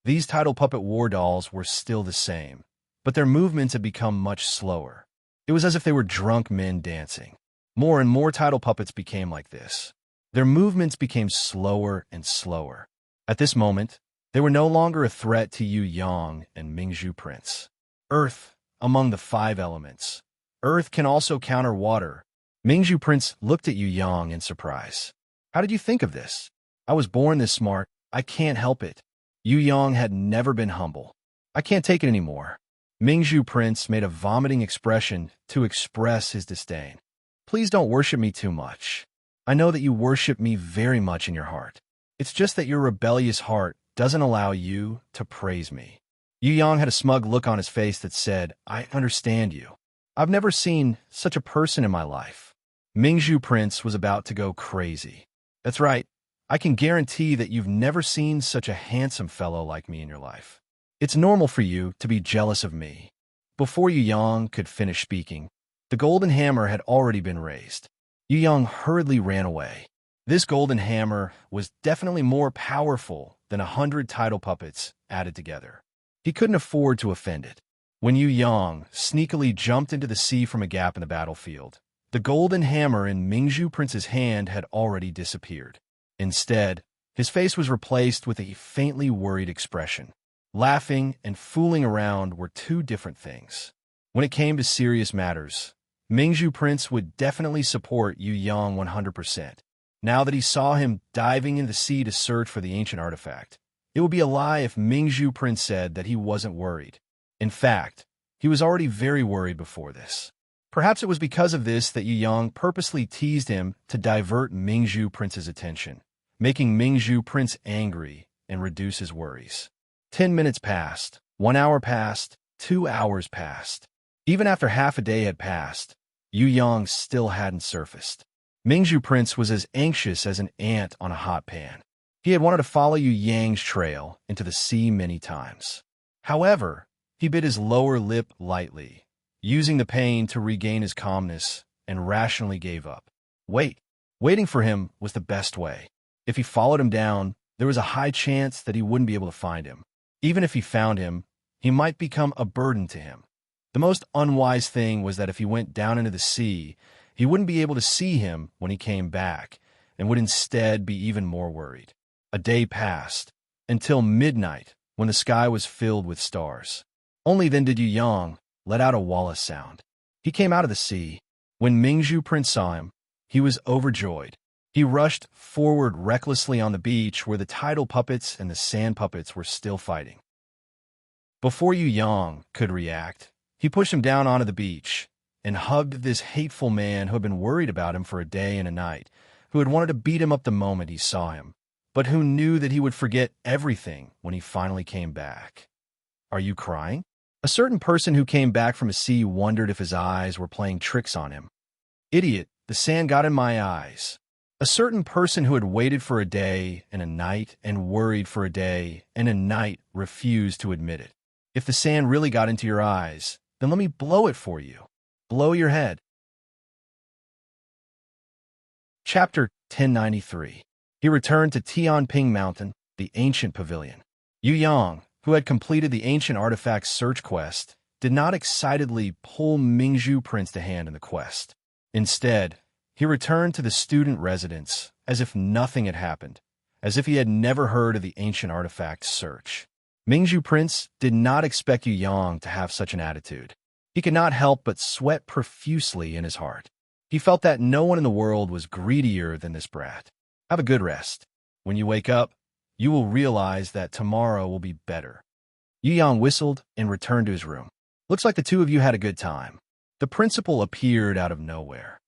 These tidal puppet war dolls were still the same, but their movements had become much slower. It was as if they were drunk men dancing. More and more tidal puppets became like this. Their movements became slower and slower. At this moment, they were no longer a threat to Yu Yang and Mingzhu Prince. Earth, among the 5 elements. Earth can also counter water. Mingzhu Prince looked at Yu Yang in surprise. How did you think of this? I was born this smart. I can't help it. Yu Yang had never been humble. I can't take it anymore. Mingzhu Prince made a vomiting expression to express his disdain. Please don't worship me too much. I know that you worship me very much in your heart. It's just that your rebellious heart doesn't allow you to praise me." Yu Yang had a smug look on his face that said, "I understand you. I've never seen such a person in my life." Mingzhu Prince was about to go crazy. "That's right. I can guarantee that you've never seen such a handsome fellow like me in your life. It's normal for you to be jealous of me." Before Yu Yang could finish speaking, the golden hammer had already been raised. Yu Yang hurriedly ran away. This golden hammer was definitely more powerful than 100 title puppets added together. He couldn't afford to offend it. When Yu Yang sneakily jumped into the sea from a gap in the battlefield, the golden hammer in Mingzhu Prince's hand had already disappeared. Instead, his face was replaced with a faintly worried expression. Laughing and fooling around were two different things. When it came to serious matters, Mingzhu Prince would definitely support Yu Yang 100%. Now that he saw him diving into the sea to search for the ancient artifact, it would be a lie if Mingzhu Prince said that he wasn't worried. In fact, he was already very worried before this. Perhaps it was because of this that Yu Yang purposely teased him to divert Mingzhu Prince's attention, making Mingzhu Prince angry and reduce his worries. 10 minutes passed, 1 hour passed, 2 hours passed. Even after half a day had passed, Yu Yang still hadn't surfaced. Mingzhu Prince was as anxious as an ant on a hot pan. He had wanted to follow Yu Yang's trail into the sea many times. However, he bit his lower lip lightly, using the pain to regain his calmness, and rationally gave up. Waiting for him was the best way. If he followed him down, there was a high chance that he wouldn't be able to find him. Even if he found him, he might become a burden to him. The most unwise thing was that if he went down into the sea, he wouldn't be able to see him when he came back, and would instead be even more worried. A day passed, until midnight, when the sky was filled with stars. Only then did Yu Yang let out a Wallace sound. He came out of the sea. When Mingzhu Prince saw him, he was overjoyed. He rushed forward recklessly on the beach where the tidal puppets and the sand puppets were still fighting. Before Yu Yang could react, he pushed him down onto the beach and hugged this hateful man who had been worried about him for a day and a night, who had wanted to beat him up the moment he saw him, but who knew that he would forget everything when he finally came back. "Are you crying?" A certain person who came back from the sea wondered if his eyes were playing tricks on him. "Idiot, the sand got in my eyes." A certain person who had waited for a day and a night and worried for a day and a night refused to admit it. "If the sand really got into your eyes, then let me blow it for you. Blow your head." Chapter 1093. He returned to Tianping Mountain, the ancient pavilion. Yu Yang, who had completed the ancient artifact search quest, did not excitedly pull Mingzhu Prince to hand in the quest. Instead, he returned to the student residence as if nothing had happened, as if he had never heard of the ancient artifact search. Mingzhu Prince did not expect Yu Yang to have such an attitude. He could not help but sweat profusely in his heart. He felt that no one in the world was greedier than this brat. Have a good rest. When you wake up, you will realize that tomorrow will be better. Yu Yang whistled and returned to his room. Looks like the two of you had a good time. The principal appeared out of nowhere.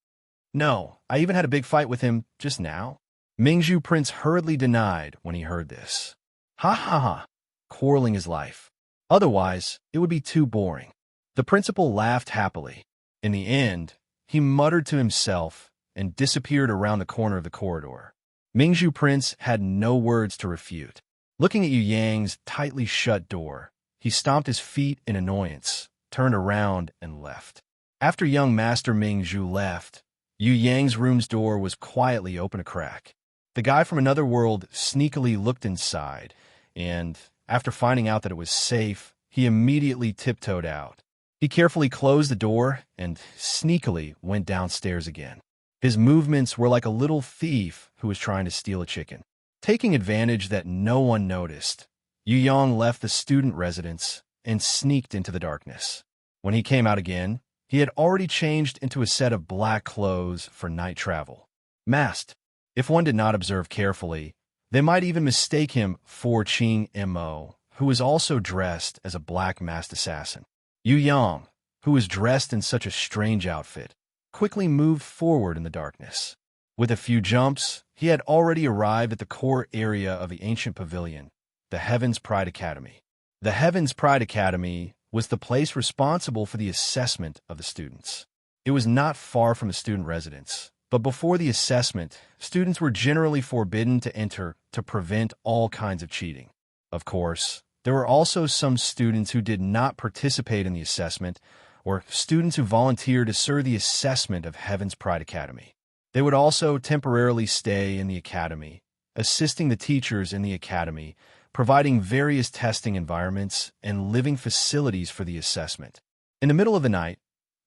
"No, I even had a big fight with him just now." Mingzhu Prince hurriedly denied when he heard this. "Ha ha ha, quarreling is life. Otherwise, it would be too boring." The principal laughed happily. In the end, he muttered to himself and disappeared around the corner of the corridor. Mingzhu Prince had no words to refute. Looking at Yu Yang's tightly shut door, he stomped his feet in annoyance, turned around, and left. After young Master Mingzhu left, Yu Yang's room's door was quietly open a crack. The guy from another world sneakily looked inside, and, after finding out that it was safe, he immediately tiptoed out. He carefully closed the door and sneakily went downstairs again. His movements were like a little thief who was trying to steal a chicken. Taking advantage that no one noticed, Yu Yang left the student residence and sneaked into the darkness. When he came out again, he had already changed into a set of black clothes for night travel. Masked. If one did not observe carefully, they might even mistake him for Qing Mo, who was also dressed as a black masked assassin. Yu Yang, who was dressed in such a strange outfit, quickly moved forward in the darkness. With a few jumps, he had already arrived at the core area of the ancient pavilion, the Heaven's Pride Academy. The Heaven's Pride Academy was the place responsible for the assessment of the students. It was not far from the student residence, but before the assessment, students were generally forbidden to enter to prevent all kinds of cheating. Of course, there were also some students who did not participate in the assessment, or students who volunteered to serve the assessment of Heaven's Pride Academy. They would also temporarily stay in the academy, assisting the teachers in the academy, providing various testing environments and living facilities for the assessment. In the middle of the night,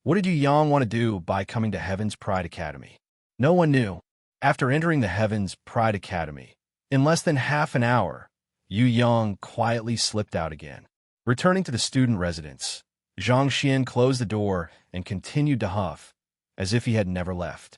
what did Yu Yang want to do by coming to Heaven's Pride Academy? No one knew. After entering the Heaven's Pride Academy, in less than half an hour, Yu Yang quietly slipped out again. Returning to the student residence, Zhang Xian closed the door and continued to huff, as if he had never left.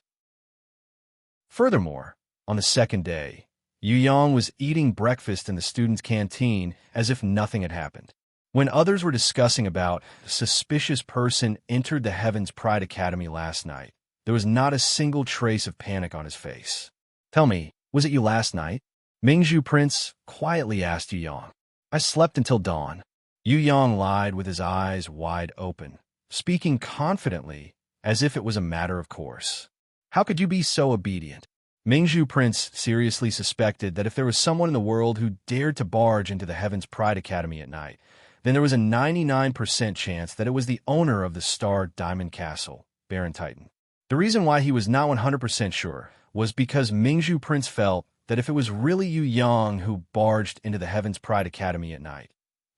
Furthermore, on the second day, Yu Yang was eating breakfast in the student's canteen as if nothing had happened. When others were discussing about a suspicious person entered the Heaven's Pride Academy last night, there was not a single trace of panic on his face. "Tell me, was it you last night?" Mingzhu Prince quietly asked Yu Yang. "I slept until dawn." Yu Yang lied with his eyes wide open, speaking confidently as if it was a matter of course. "How could you be so obedient?" Mingzhu Prince seriously suspected that if there was someone in the world who dared to barge into the Heaven's Pride Academy at night, then there was a 99% chance that it was the owner of the Star Diamond Castle, Baron Titan. The reason why he was not 100% sure was because Mingzhu Prince felt that if it was really Yu Yang who barged into the Heaven's Pride Academy at night,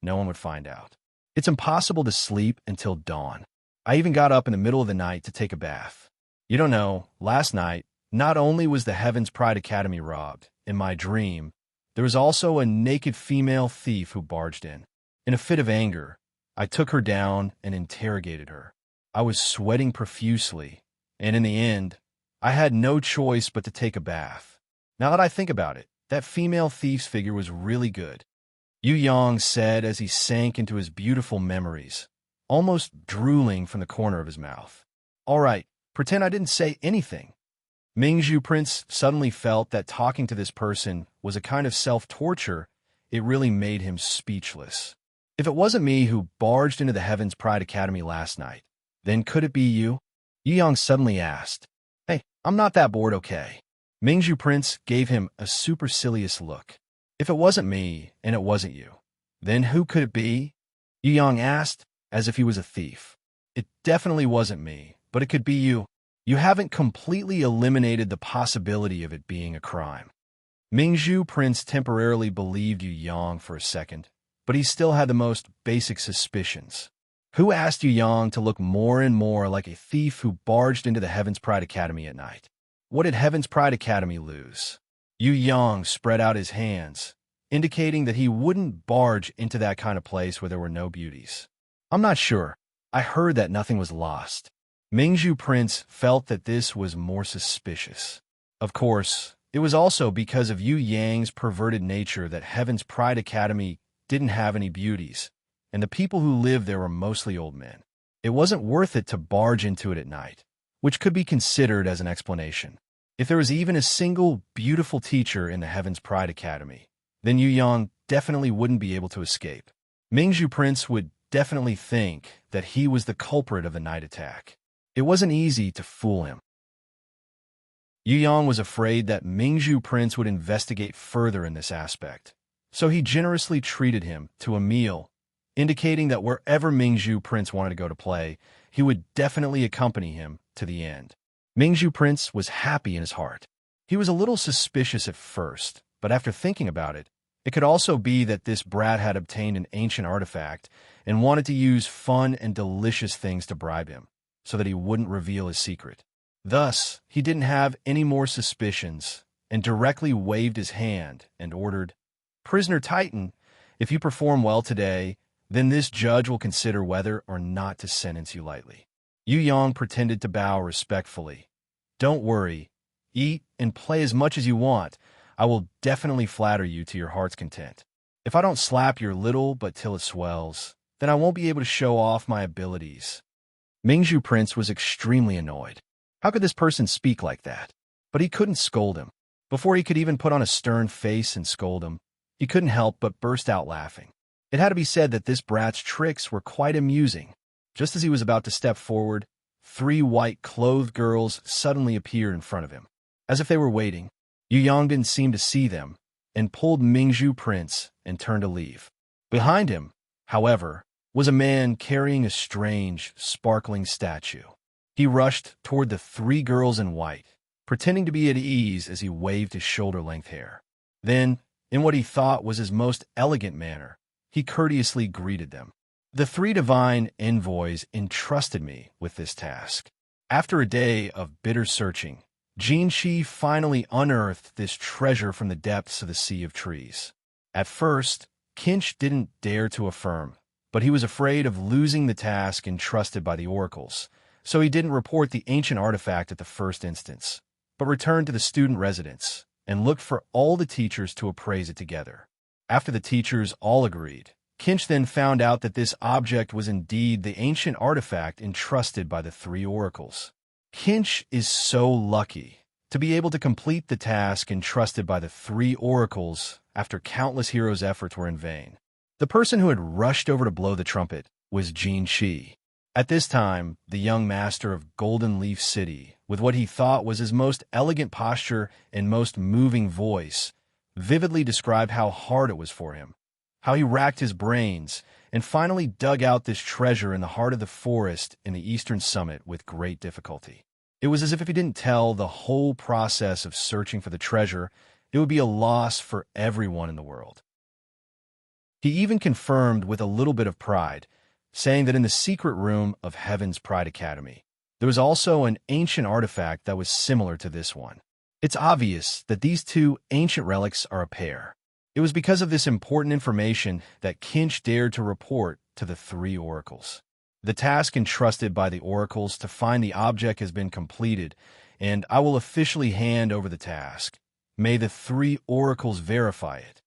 no one would find out. "It's impossible to sleep until dawn. I even got up in the middle of the night to take a bath. You don't know, last night, not only was the Heaven's Pride Academy robbed, in my dream, there was also a naked female thief who barged in. In a fit of anger, I took her down and interrogated her. I was sweating profusely, and in the end, I had no choice but to take a bath. Now that I think about it, that female thief's figure was really good," Yu Yang said as he sank into his beautiful memories, almost drooling from the corner of his mouth. "All right, pretend I didn't say anything." Mingzhu Prince suddenly felt that talking to this person was a kind of self-torture. It really made him speechless. "If it wasn't me who barged into the Heaven's Pride Academy last night, then could it be you?" Yu Yang suddenly asked. "Hey, I'm not that bored, okay?" Mingzhu Prince gave him a supercilious look. "If it wasn't me, and it wasn't you, then who could it be?" Yu Yang asked, as if he was a thief. "It definitely wasn't me, but it could be you. You haven't completely eliminated the possibility of it being a crime." Mingzhu Prince temporarily believed Yu Yang for a second, but he still had the most basic suspicions. Who asked Yu Yang to look more and more like a thief who barged into the Heaven's Pride Academy at night? What did Heaven's Pride Academy lose? Yu Yang spread out his hands, indicating that he wouldn't barge into that kind of place where there were no beauties. "I'm not sure. I heard that nothing was lost." Mingzhu Prince felt that this was more suspicious. Of course, it was also because of Yu Yang's perverted nature that Heaven's Pride Academy didn't have any beauties, and the people who lived there were mostly old men. It wasn't worth it to barge into it at night, which could be considered as an explanation. If there was even a single beautiful teacher in the Heaven's Pride Academy, then Yu Yang definitely wouldn't be able to escape. Mingzhu Prince would definitely think that he was the culprit of the night attack. It wasn't easy to fool him. Yu Yang was afraid that Mingzhu Prince would investigate further in this aspect, so he generously treated him to a meal, indicating that wherever Mingzhu Prince wanted to go to play, he would definitely accompany him to the end. Mingzhu Prince was happy in his heart. He was a little suspicious at first, but after thinking about it, it could also be that this brat had obtained an ancient artifact and wanted to use fun and delicious things to bribe him, so that he wouldn't reveal his secret. Thus, he didn't have any more suspicions and directly waved his hand and ordered, "Prisoner Titan, if you perform well today, then this judge will consider whether or not to sentence you lightly." Yu Yang pretended to bow respectfully. "Don't worry. Eat and play as much as you want. I will definitely flatter you to your heart's content. If I don't slap your little but till it swells, then I won't be able to show off my abilities." Mingzhu Prince was extremely annoyed. How could this person speak like that? But he couldn't scold him. Before he could even put on a stern face and scold him, he couldn't help but burst out laughing. It had to be said that this brat's tricks were quite amusing. Just as he was about to step forward, 3 white-clothed girls suddenly appeared in front of him. As if they were waiting, Yu Yang didn't seem to see them, and pulled Mingzhu Prince and turned to leave. Behind him, however, was a man carrying a strange, sparkling statue. He rushed toward the 3 girls in white, pretending to be at ease as he waved his shoulder-length hair. Then, in what he thought was his most elegant manner, he courteously greeted them. The 3 divine envoys entrusted me with this task. After a day of bitter searching, Jin Shi finally unearthed this treasure from the depths of the Sea of Trees. At first, Kinch didn't dare to affirm, but he was afraid of losing the task entrusted by the oracles, so he didn't report the ancient artifact at the first instance, but returned to the student residence and looked for all the teachers to appraise it together. After the teachers all agreed, Kinch then found out that this object was indeed the ancient artifact entrusted by the 3 oracles. Kinch is so lucky to be able to complete the task entrusted by the 3 oracles after countless heroes' efforts were in vain. The person who had rushed over to blow the trumpet was Jin Shi. At this time, the young master of Golden Leaf City, with what he thought was his most elegant posture and most moving voice, vividly described how hard it was for him, how he racked his brains, and finally dug out this treasure in the heart of the forest in the eastern summit with great difficulty. It was as if he didn't tell the whole process of searching for the treasure, it would be a loss for everyone in the world. He even confirmed with a little bit of pride, saying that in the secret room of Heaven's Pride Academy, there was also an ancient artifact that was similar to this one. It's obvious that these 2 ancient relics are a pair. It was because of this important information that Kinch dared to report to the 3 oracles. The task entrusted by the oracles to find the object has been completed, and I will officially hand over the task. May the 3 oracles verify it.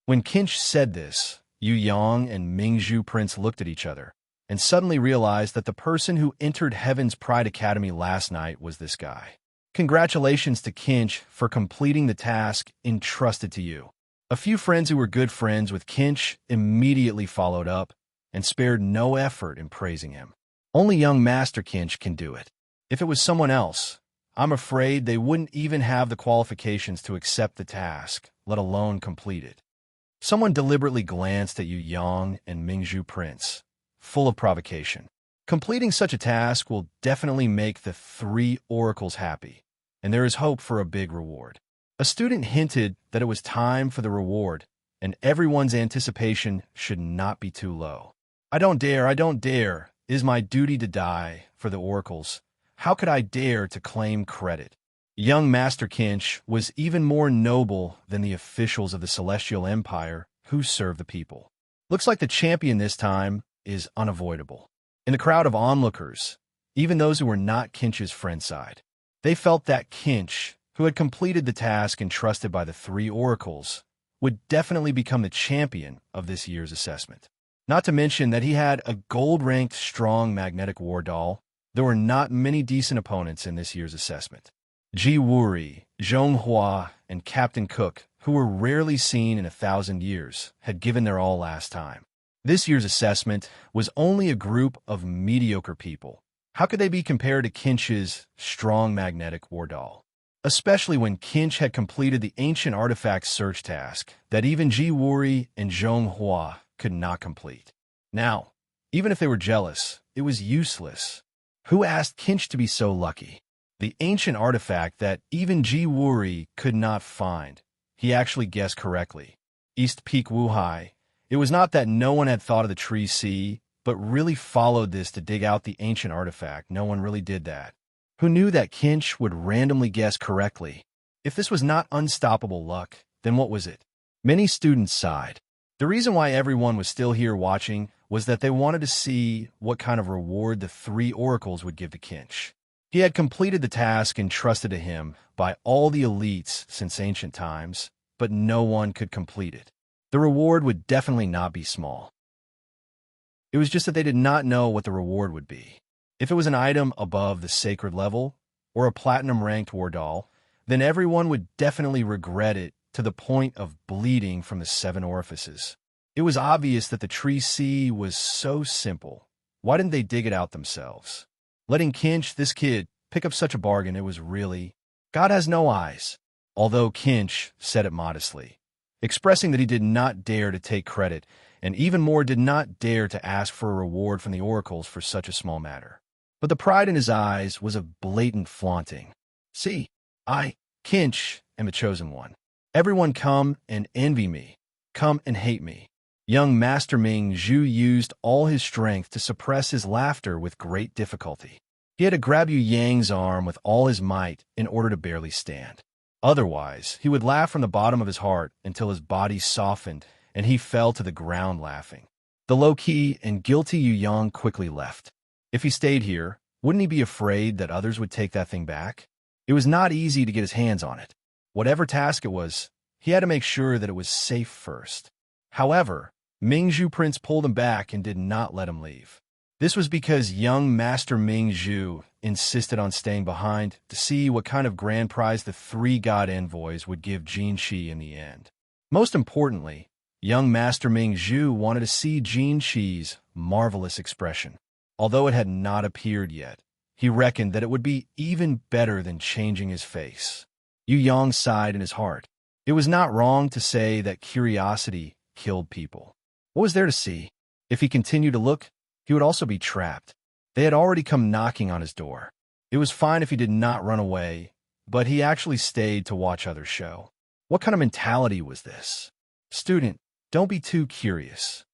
When Kinch said this, Yu Yang and Mingzhu Prince looked at each other, and suddenly realized that the person who entered Heaven's Pride Academy last night was this guy. Congratulations to Kinch for completing the task entrusted to you. A few friends who were good friends with Kinch immediately followed up and spared no effort in praising him. Only young Master Kinch can do it. If it was someone else, I'm afraid they wouldn't even have the qualifications to accept the task, let alone complete it. Someone deliberately glanced at Yu Yang and Mingzhu Prince, full of provocation. Completing such a task will definitely make the 3 oracles happy, and there is hope for a big reward. A student hinted that it was time for the reward, and everyone's anticipation should not be too low. I don't dare, it is my duty to die for the oracles. How could I dare to claim credit? Young Master Kinch was even more noble than the officials of the Celestial Empire who serve the people. Looks like the champion this time is unavoidable. In the crowd of onlookers, even those who were not Kinch's friend side, they felt that Kinch, who had completed the task entrusted by the 3 oracles, would definitely become the champion of this year's assessment. Not to mention that he had a gold-ranked strong magnetic war doll. There were not many decent opponents in this year's assessment. Ji Wuri, Zhong Hua, and Captain Cook, who were rarely seen in 1,000 years, had given their all last time. This year's assessment was only a group of mediocre people. How could they be compared to Kinch's strong magnetic war doll? Especially when Kinch had completed the ancient artifact search task that even Ji Wuri and Zhong Hua could not complete. Now, even if they were jealous, it was useless. Who asked Kinch to be so lucky? The ancient artifact that even Ji Wuri could not find. He actually guessed correctly. East Peak Wuhai. It was not that no one had thought of the Tree Sea, but really followed this to dig out the ancient artifact. No one really did that. Who knew that Kinch would randomly guess correctly? If this was not unstoppable luck, then what was it? Many students sighed. The reason why everyone was still here watching was that they wanted to see what kind of reward the 3 oracles would give to Kinch. He had completed the task entrusted to him by all the elites since ancient times, but no one could complete it. The reward would definitely not be small. It was just that they did not know what the reward would be. If it was an item above the sacred level, or a platinum-ranked war doll, then everyone would definitely regret it to the point of bleeding from the 7 orifices. It was obvious that the tree C was so simple. Why didn't they dig it out themselves? Letting Kinch, this kid, pick up such a bargain, it was really... God has no eyes. Although Kinch said it modestly, expressing that he did not dare to take credit, and even more did not dare to ask for a reward from the oracles for such a small matter. But the pride in his eyes was a blatant flaunting. See, I, Kinch, am a chosen one. Everyone come and envy me, come and hate me. Young Master Ming Zhu used all his strength to suppress his laughter with great difficulty. He had to grab Yu Yang's arm with all his might in order to barely stand. Otherwise, he would laugh from the bottom of his heart until his body softened and he fell to the ground laughing. The low-key and guilty Yu Yang quickly left. If he stayed here, wouldn't he be afraid that others would take that thing back? It was not easy to get his hands on it. Whatever task it was, he had to make sure that it was safe first. However, Ming Zhu Prince pulled him back and did not let him leave. This was because young Master Ming Zhu insisted on staying behind to see what kind of grand prize the 3 god envoys would give Jin Shi in the end. Most importantly, young Master Ming Zhu wanted to see Jin Shi's marvelous expression. Although it had not appeared yet, he reckoned that it would be even better than changing his face. Yu Yang sighed in his heart. It was not wrong to say that curiosity killed people. What was there to see? If he continued to look, he would also be trapped. They had already come knocking on his door. It was fine if he did not run away, but he actually stayed to watch others show. What kind of mentality was this? Student, don't be too curious.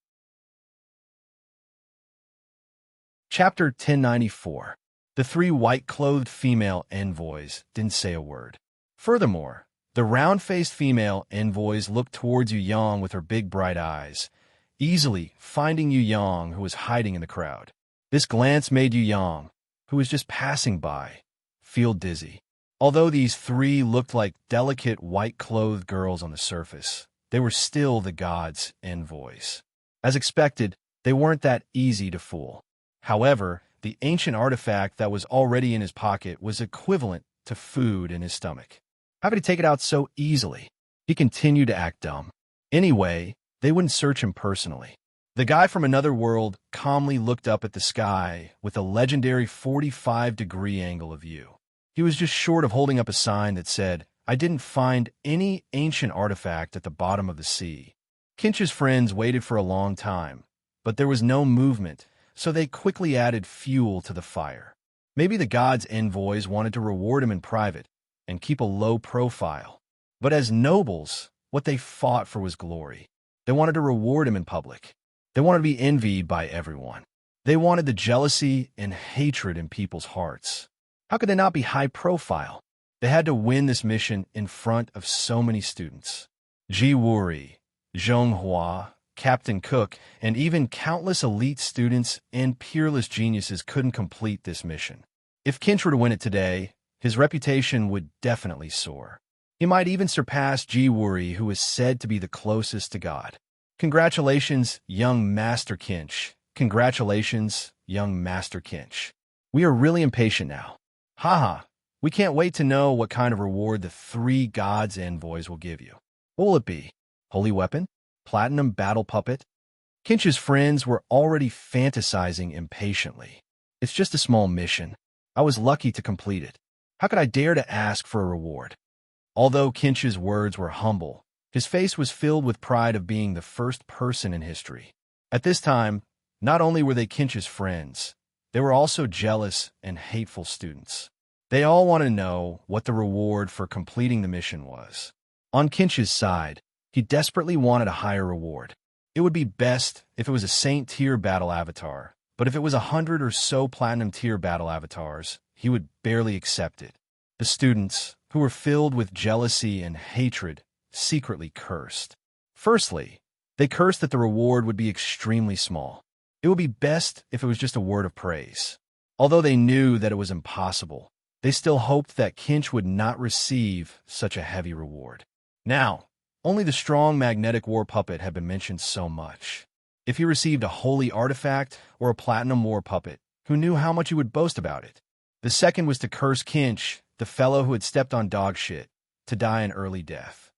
Chapter 1094. The 3 white-clothed female envoys didn't say a word. Furthermore, the round-faced female envoys looked towards Yu Yang with her big bright eyes, easily finding Yu Yang, who was hiding in the crowd. This glance made Yu Yang, who was just passing by, feel dizzy. Although these 3 looked like delicate white-clothed girls on the surface, they were still the gods' envoys. As expected, they weren't that easy to fool. However, the ancient artifact that was already in his pocket was equivalent to food in his stomach. How could he take it out so easily? He continued to act dumb. Anyway, they wouldn't search him personally. The guy from another world calmly looked up at the sky with a legendary 45-degree angle of view. He was just short of holding up a sign that said, "I didn't find any ancient artifact at the bottom of the sea." Kinch's friends waited for a long time, but there was no movement, so they quickly added fuel to the fire. Maybe the gods' envoys wanted to reward him in private and keep a low profile. But as nobles, what they fought for was glory. They wanted to reward him in public. They wanted to be envied by everyone. They wanted the jealousy and hatred in people's hearts. How could they not be high profile? They had to win this mission in front of so many students. Ji Wuri, Zhong Hua, Captain Cook, and even countless elite students and peerless geniuses couldn't complete this mission. If Kinch were to win it today, his reputation would definitely soar. He might even surpass Ji Wuri, who is said to be the closest to God. Congratulations, young Master Kinch. Congratulations, young Master Kinch. We are really impatient now. Haha, we can't wait to know what kind of reward the 3 gods' envoys will give you. What will it be? Holy weapon? Platinum battle puppet? Kinch's friends were already fantasizing impatiently. It's just a small mission. I was lucky to complete it. How could I dare to ask for a reward? Although Kinch's words were humble, his face was filled with pride of being the first person in history. At this time, not only were they Kinch's friends, they were also jealous and hateful students. They all wanted to know what the reward for completing the mission was. On Kinch's side, he desperately wanted a higher reward. It would be best if it was a Saint-tier battle avatar, but if it was 100 or so Platinum-tier battle avatars, he would barely accept it. The students, who were filled with jealousy and hatred, secretly cursed. Firstly, they cursed that the reward would be extremely small. It would be best if it was just a word of praise. Although they knew that it was impossible, they still hoped that Kinch would not receive such a heavy reward. Now, only the strong magnetic war puppet had been mentioned so much. If he received a holy artifact or a platinum war puppet, who knew how much he would boast about it? The second was to curse Kinch, the fellow who had stepped on dog shit, to die an early death.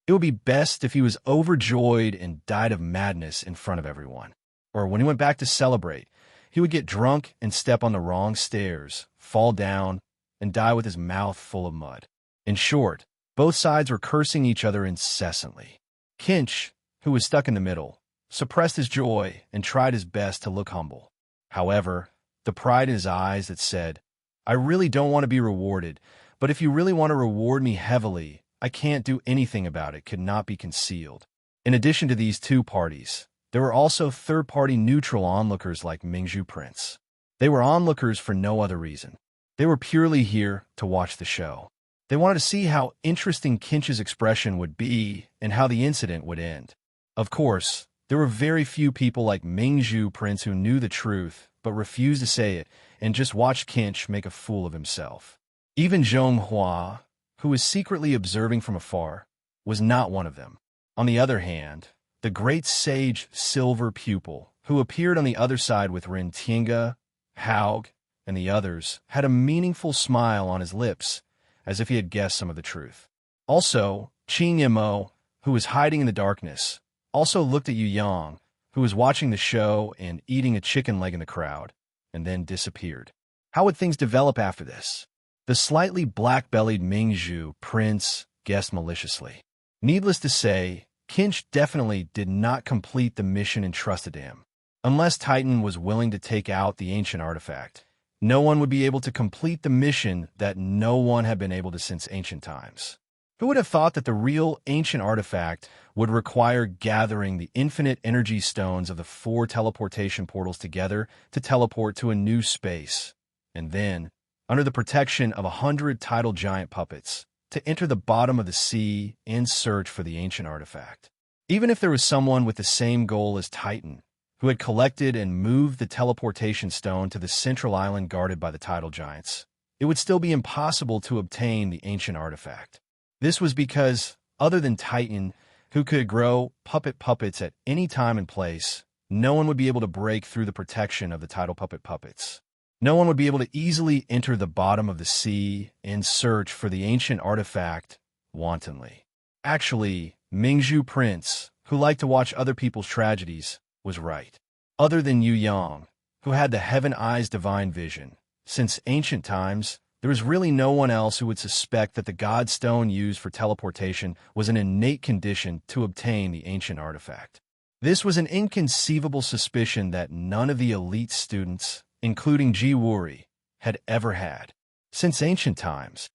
It would be best if he was overjoyed and died of madness in front of everyone. Or when he went back to celebrate, he would get drunk and step on the wrong stairs, fall down, and die with his mouth full of mud. In short, both sides were cursing each other incessantly. Kinch, who was stuck in the middle, suppressed his joy and tried his best to look humble. However, the pride in his eyes that said, "I really don't want to be rewarded, but if you really want to reward me heavily, I can't do anything about it," could not be concealed. In addition to these two parties, there were also third-party neutral onlookers like Mingzhu Prince. They were onlookers for no other reason. They were purely here to watch the show. They wanted to see how interesting Kinch's expression would be and how the incident would end. Of course, there were very few people like Mingzhu Prince who knew the truth but refused to say it and just watched Kinch make a fool of himself. Even Zhong Hua, who was secretly observing from afar, was not one of them. On the other hand, the great sage Silver Pupil, who appeared on the other side with Ren Tiange, Haug, and the others, had a meaningful smile on his lips, as if he had guessed some of the truth. Also, Qin Yimo, who was hiding in the darkness, also looked at Yu Yang, who was watching the show and eating a chicken leg in the crowd, and then disappeared. How would things develop after this? The slightly black-bellied Mingzhu Prince guessed maliciously. Needless to say, Kinch definitely did not complete the mission entrusted to him. Unless Titan was willing to take out the ancient artifact, no one would be able to complete the mission that no one had been able to since ancient times. Who would have thought that the real ancient artifact would require gathering the infinite energy stones of the 4 teleportation portals together to teleport to a new space, and then, under the protection of 100 tidal giant puppets, to enter the bottom of the sea and search for the ancient artifact? Even if there was someone with the same goal as Titan, who had collected and moved the teleportation stone to the central island guarded by the tidal giants, it would still be impossible to obtain the ancient artifact. This was because, other than Titan, who could grow puppets at any time and place, no one would be able to break through the protection of the tidal puppets. No one would be able to easily enter the bottom of the sea and search for the ancient artifact wantonly. Actually, Mingzhu Prince, who liked to watch other people's tragedies, was right. Other than Yu Yang, who had the Heaven Eyes divine vision, since ancient times, there was really no one else who would suspect that the God Stone used for teleportation was an innate condition to obtain the ancient artifact. This was an inconceivable suspicion that none of the elite students, including Ji Wuri, had ever had. Since ancient times,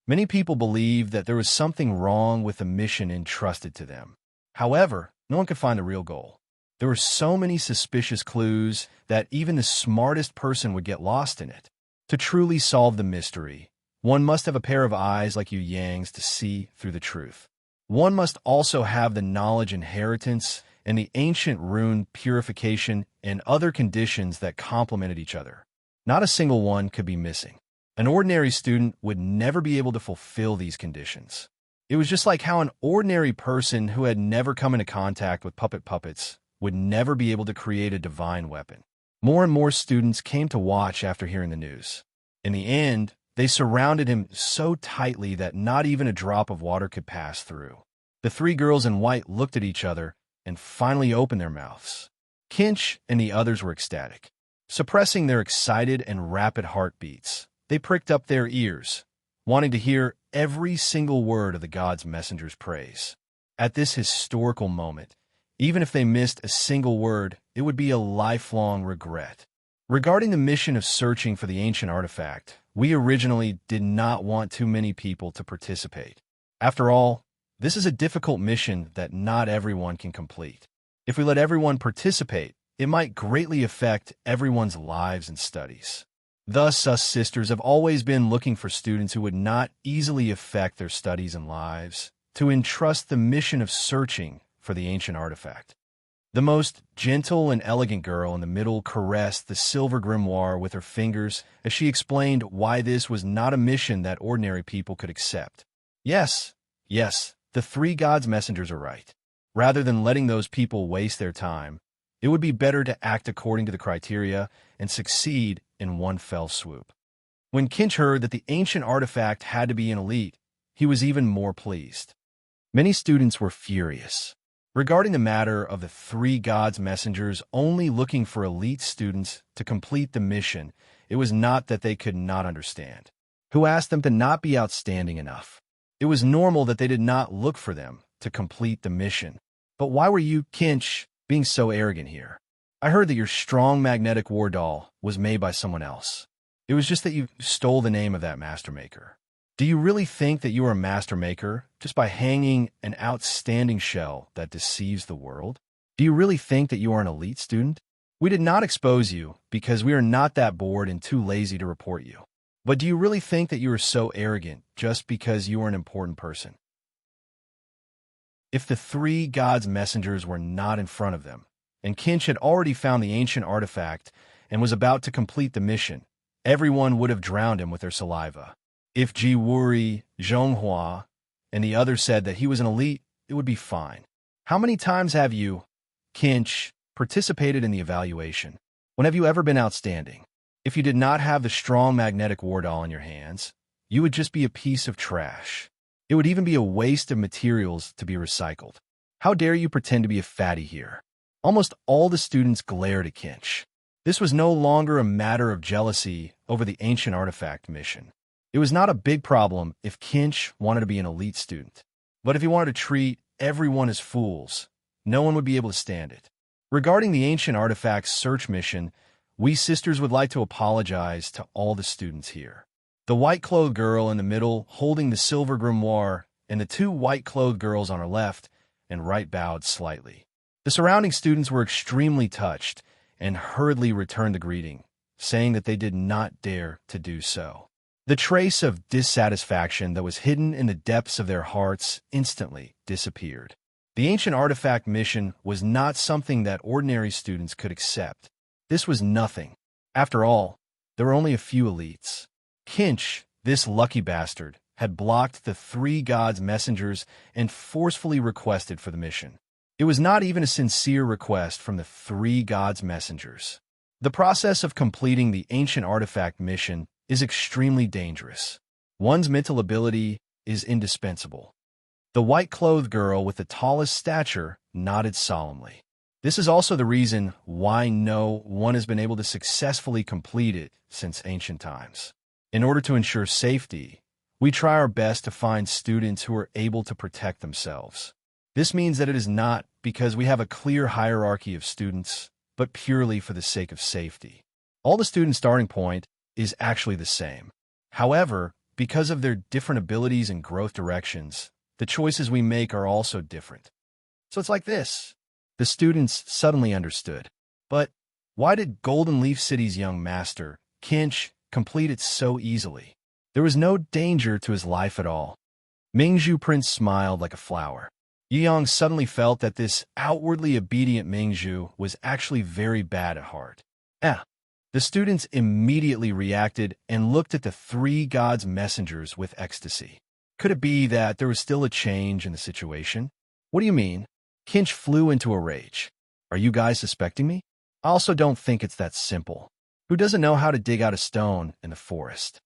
many people believed that there was something wrong with the mission entrusted to them. However, no one could find the real goal. There were so many suspicious clues that even the smartest person would get lost in it. To truly solve the mystery, one must have a pair of eyes like Yu Yang's to see through the truth. One must also have the knowledge inheritance and the ancient rune purification and other conditions that complemented each other. Not a single one could be missing. An ordinary student would never be able to fulfill these conditions. It was just like how an ordinary person who had never come into contact with puppets would never be able to create a divine weapon. More and more students came to watch after hearing the news. In the end, they surrounded him so tightly that not even a drop of water could pass through. The 3 girls in white looked at each other and finally opened their mouths. Kinch and the others were ecstatic. Suppressing their excited and rapid heartbeats, they pricked up their ears, wanting to hear every single word of the God's messenger's praise. At this historical moment, even if they missed a single word, it would be a lifelong regret. Regarding the mission of searching for the ancient artifact, we originally did not want too many people to participate. After all, this is a difficult mission that not everyone can complete. If we let everyone participate, it might greatly affect everyone's lives and studies. Thus, us sisters have always been looking for students who would not easily affect their studies and lives, to entrust the mission of searching for the ancient artifact. The most gentle and elegant girl in the middle caressed the silver grimoire with her fingers as she explained why this was not a mission that ordinary people could accept. Yes, the 3 gods' messengers are right. Rather than letting those people waste their time, It would be better to act according to the criteria and succeed in one fell swoop. When Kinch heard that the ancient artifact had to be an elite, he was even more pleased. Many students were furious. Regarding the matter of the three gods' messengers only looking for elite students to complete the mission, it was not that they could not understand. Who asked them to not be outstanding enough? It was normal that they did not look for them to complete the mission. But why were you, Kinch, being so arrogant here? I heard that your strong magnetic war doll was made by someone else. It was just that you stole the name of that master maker. Do you really think that you are a master maker just by hanging an outstanding shell that deceives the world? Do you really think that you are an elite student? We did not expose you because we are not that bored and too lazy to report you. But do you really think that you are so arrogant just because you are an important person? If the three gods' messengers were not in front of them, and Kinch had already found the ancient artifact and was about to complete the mission, everyone would have drowned him with their saliva. If Ji Wuri, Zhonghua, and the others said that he was an elite, it would be fine. How many times have you, Kinch, participated in the evaluation? When have you ever been outstanding? If you did not have the strong magnetic war doll in your hands, you would just be a piece of trash. It would even be a waste of materials to be recycled. How dare you pretend to be a fatty here? Almost all the students glared at Kinch. This was no longer a matter of jealousy over the ancient artifact mission. It was not a big problem if Kinch wanted to be an elite student. But if he wanted to treat everyone as fools, no one would be able to stand it. Regarding the ancient artifact's search mission, we sisters would like to apologize to all the students here. The white-clothed girl in the middle holding the silver grimoire and the two white-clothed girls on her left and right bowed slightly. The surrounding students were extremely touched and hurriedly returned the greeting, saying that they did not dare to do so. The trace of dissatisfaction that was hidden in the depths of their hearts instantly disappeared. The ancient artifact mission was not something that ordinary students could accept. This was nothing. After all, there were only a few elites. Kinch, this lucky bastard, had blocked the three gods' messengers and forcefully requested for the mission. It was not even a sincere request from the three gods' messengers. The process of completing the ancient artifact mission is extremely dangerous. One's mental ability is indispensable. The white-clothed girl with the tallest stature nodded solemnly. This is also the reason why no one has been able to successfully complete it since ancient times. In order to ensure safety, we try our best to find students who are able to protect themselves. This means that it is not because we have a clear hierarchy of students, but purely for the sake of safety. All the student starting point is actually the same. However, because of their different abilities and growth directions, the choices we make are also different. So it's like this. The students suddenly understood. But why did Golden Leaf City's young master, Kinch, complete it so easily? There was no danger to his life at all. Mingzhu Prince smiled like a flower. Yuyang suddenly felt that this outwardly obedient Mingzhu was actually very bad at heart. The students immediately reacted and looked at the three gods' messengers with ecstasy. Could it be that there was still a change in the situation? What do you mean? Kinch flew into a rage. Are you guys suspecting me? I also don't think it's that simple. Who doesn't know how to dig out a stone in the forest?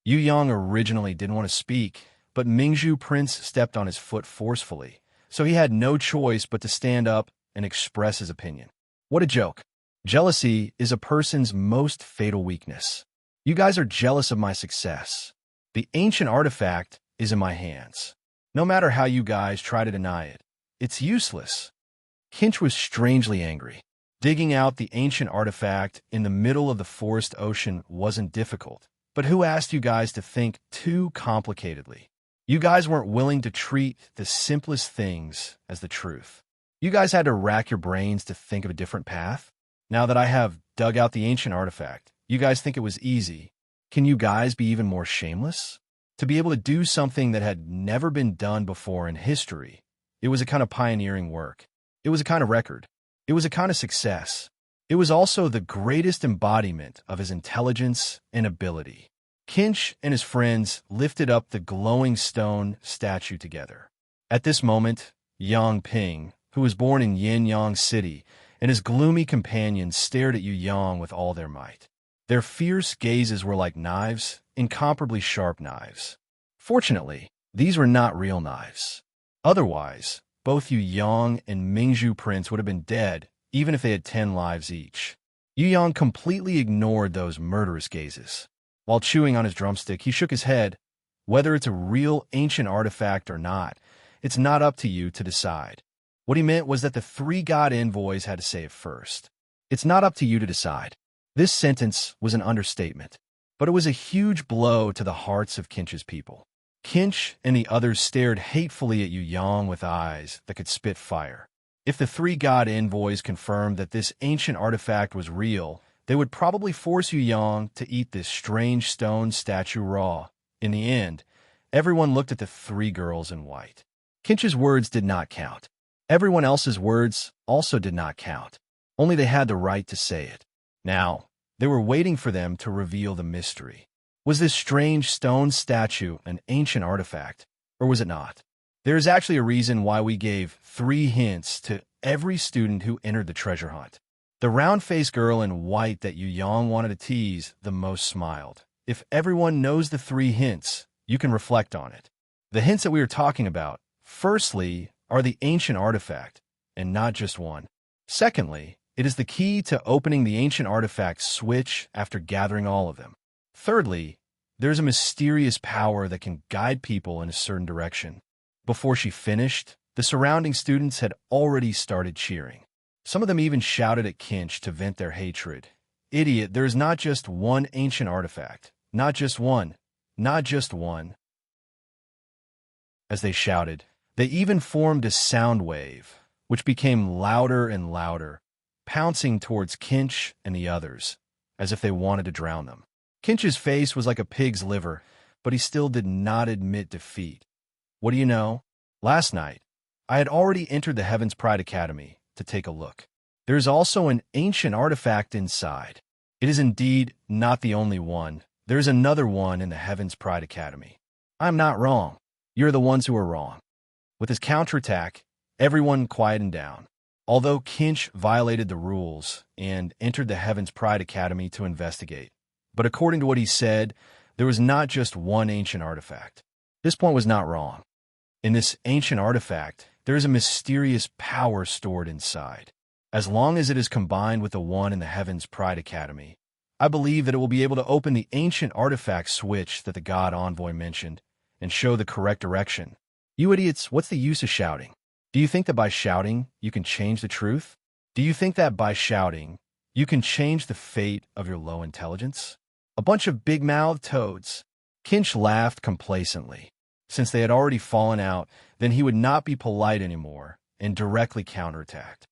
Yuyang originally didn't want to speak, but Mingzhu Prince stepped on his foot forcefully, so he had no choice but to stand up and express his opinion. What a joke. Jealousy is a person's most fatal weakness. You guys are jealous of my success. The ancient artifact is in my hands. No matter how you guys try to deny it, it's useless. Kinch was strangely angry. Digging out the ancient artifact in the middle of the forest ocean wasn't difficult. But who asked you guys to think too complicatedly? You guys weren't willing to treat the simplest things as the truth. You guys had to rack your brains to think of a different path. Now that I have dug out the ancient artifact, you guys think it was easy. Can you guys be even more shameless? To be able to do something that had never been done before in history, it was a kind of pioneering work. It was a kind of record. It was a kind of success. It was also the greatest embodiment of his intelligence and ability. Kinch and his friends lifted up the glowing stone statue together. At this moment, Yang Ping, who who was born in Yin-Yang City, and his gloomy companions stared at Yu Yang with all their might. Their fierce gazes were like knives, incomparably sharp knives. Fortunately, these were not real knives. Otherwise, both Yu Yang and Mingzhu Prince would have been dead, even if they had 10 lives each. Yu Yang completely ignored those murderous gazes. While chewing on his drumstick, he shook his head. Whether it's a real ancient artifact or not, it's not up to you to decide. What he meant was that the 3 god envoys had to say it first. It's not up to you to decide. This sentence was an understatement, but it was a huge blow to the hearts of Kinch's people. Kinch and the others stared hatefully at Yu Yang with eyes that could spit fire. If the 3 god envoys confirmed that this ancient artifact was real, they would probably force Yu Yang to eat this strange stone statue raw. In the end, everyone looked at the 3 girls in white. Kinch's words did not count. Everyone else's words also did not count. Only they had the right to say it. Now, they were waiting for them to reveal the mystery. Was this strange stone statue an ancient artifact, or was it not? There is actually a reason why we gave 3 hints to every student who entered the treasure hunt. The round-faced girl in white that Yu Yang wanted to tease the most smiled. If everyone knows the 3 hints, you can reflect on it. The hints that we are talking about, firstly, are the ancient artifact, and not just one. Secondly, it is the key to opening the ancient artifact switch after gathering all of them. Thirdly, there is a mysterious power that can guide people in a certain direction. Before she finished, the surrounding students had already started cheering. Some of them even shouted at Kinch to vent their hatred. Idiot, there is not just one ancient artifact. Not just one. Not just one. As they shouted, they even formed a sound wave, which became louder and louder, pouncing towards Kinch and the others, as if they wanted to drown them. Kinch's face was like a pig's liver, but he still did not admit defeat. What do you know? Last night, I had already entered the Heaven's Pride Academy to take a look. There is also an ancient artifact inside. It is indeed not the only one. There is another one in the Heaven's Pride Academy. I'm not wrong. You're the ones who are wrong. With his counterattack, everyone quieted down. Although Kinch violated the rules and entered the Heaven's Pride Academy to investigate, but according to what he said, there was not just one ancient artifact. This point was not wrong. In this ancient artifact, there is a mysterious power stored inside. As long as it is combined with the one in the Heaven's Pride Academy, I believe that it will be able to open the ancient artifact switch that the God Envoy mentioned and show the correct direction. You idiots, what's the use of shouting? Do you think that by shouting, you can change the truth? Do you think that by shouting, you can change the fate of your low intelligence? A bunch of big-mouthed toads. Kinch laughed complacently. Since they had already fallen out, then he would not be polite anymore and directly counterattacked.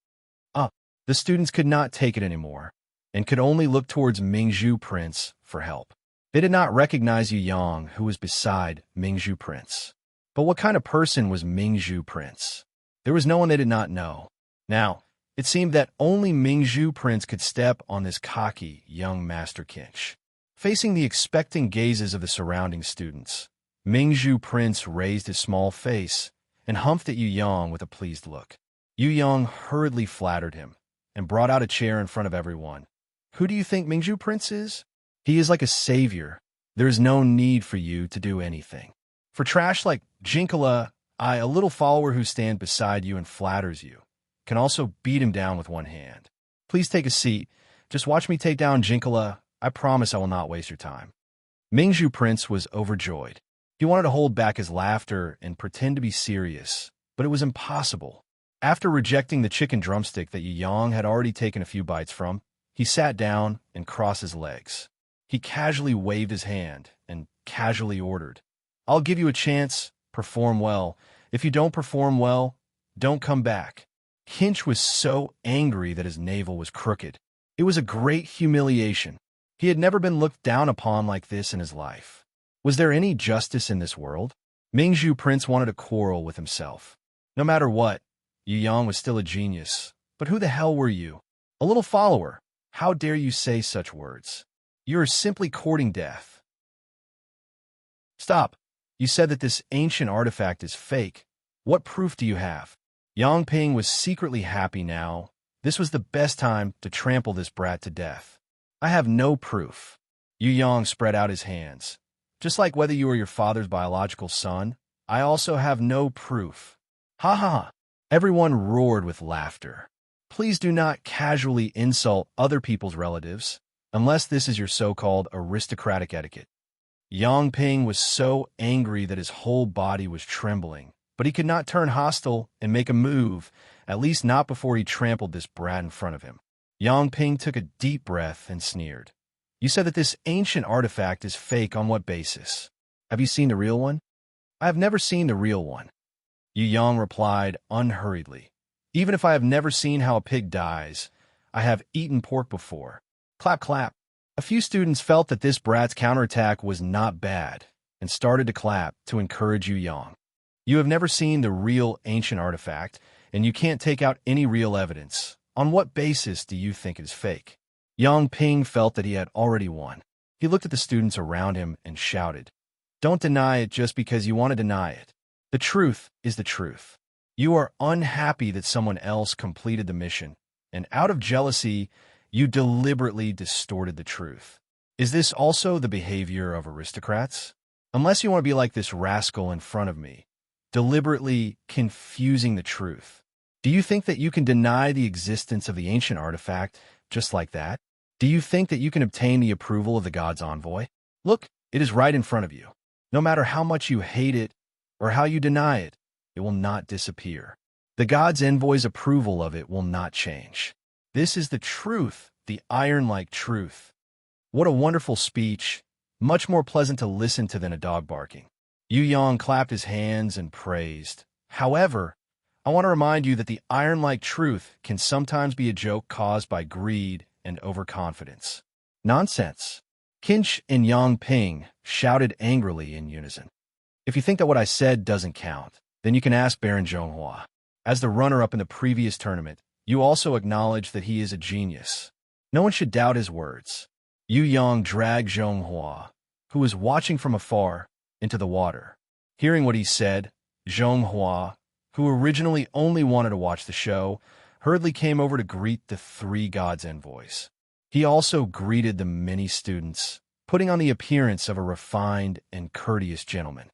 The students could not take it anymore and could only look towards Mingzhu Prince for help. They did not recognize Yu Yang, who was beside Mingzhu Prince. But what kind of person was Mingzhu Prince? There was no one they did not know. Now, it seemed that only Mingzhu Prince could step on this cocky young Master Kinch. Facing the expectant gazes of the surrounding students, Mingzhu Prince raised his small face and humphed at Yu Yang with a pleased look. Yu Yang hurriedly flattered him and brought out a chair in front of everyone. Who do you think Mingzhu Prince is? He is like a savior. There is no need for you to do anything. For trash like Jinkala, a little follower who stands beside you and flatters you, can also beat him down with one hand. Please take a seat. Just watch me take down Jinkala. I promise I will not waste your time. Mingzhu Prince was overjoyed. He wanted to hold back his laughter and pretend to be serious, but it was impossible. After rejecting the chicken drumstick that Yu Yang had already taken a few bites from, he sat down and crossed his legs. He casually waved his hand and casually ordered, "I'll give you a chance. Perform well. If you don't perform well, don't come back." Kinch was so angry that his navel was crooked. It was a great humiliation. He had never been looked down upon like this in his life. Was there any justice in this world? Mingzhu Prince wanted to quarrel with himself. No matter what, Yu Yang was still a genius. But who the hell were you? A little follower. How dare you say such words? You are simply courting death. Stop. You said that this ancient artifact is fake. What proof do you have? Ping was secretly happy now. This was the best time to trample this brat to death. I have no proof. Yang spread out his hands. Just like whether you are your father's biological son, I also have no proof. Ha ha ha. Everyone roared with laughter. Please do not casually insult other people's relatives, unless this is your so-called aristocratic etiquette. Ping was so angry that his whole body was trembling, but he could not turn hostile and make a move, at least not before he trampled this brat in front of him. Ping took a deep breath and sneered. You said that this ancient artifact is fake on what basis? Have you seen the real one? I have never seen the real one. Yang replied unhurriedly. Even if I have never seen how a pig dies, I have eaten pork before. Clap, clap. A few students felt that this brat's counterattack was not bad and started to clap to encourage Yang. You have never seen the real ancient artifact, and you can't take out any real evidence. On what basis do you think it is fake? Ping felt that he had already won. He looked at the students around him and shouted, Don't deny it just because you want to deny it. The truth is the truth. You are unhappy that someone else completed the mission, and out of jealousy, you deliberately distorted the truth. Is this also the behavior of aristocrats? Unless you want to be like this rascal in front of me, deliberately confusing the truth. Do you think that you can deny the existence of the ancient artifact just like that? Do you think that you can obtain the approval of the god's envoy? Look, it is right in front of you. No matter how much you hate it or how you deny it, it will not disappear. The god's envoy's approval of it will not change. This is the truth, the iron-like truth. What a wonderful speech, much more pleasant to listen to than a dog barking. Yang clapped his hands and praised. However, I want to remind you that the iron-like truth can sometimes be a joke caused by greed and overconfidence. Nonsense. Kinch and Ping shouted angrily in unison. If you think that what I said doesn't count, then you can ask Baron Zhonghua. As the runner-up in the previous tournament, you also acknowledge that he is a genius. No one should doubt his words. Yang dragged Zhonghua, who was watching from afar, into the water. Hearing what he said, Zhonghua, who originally only wanted to watch the show, hurriedly came over to greet the three gods' envoys. He also greeted the many students, putting on the appearance of a refined and courteous gentleman.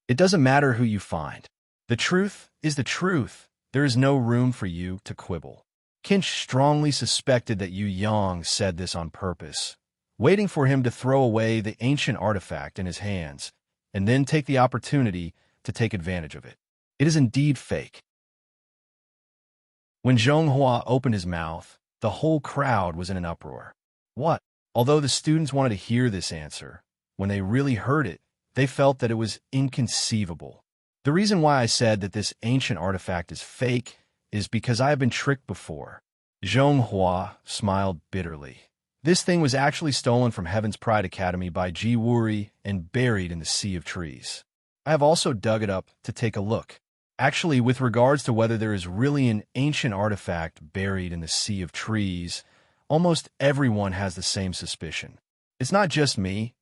It doesn't matter who you find. The truth is the truth. There is no room for you to quibble. Kinch strongly suspected that Yang said this on purpose, waiting for him to throw away the ancient artifact in his hands, and then take the opportunity to take advantage of it. It is indeed fake. When Zhonghua opened his mouth, the whole crowd was in an uproar. What? Although the students wanted to hear this answer, when they really heard it, they felt that it was inconceivable. The reason why I said that this ancient artifact is fake is because I have been tricked before. Zhonghua smiled bitterly. This thing was actually stolen from Heaven's Pride Academy by Ji Wuri and buried in the Sea of Trees. I have also dug it up to take a look. Actually, with regards to whether there is really an ancient artifact buried in the Sea of Trees, almost everyone has the same suspicion. It's not just me.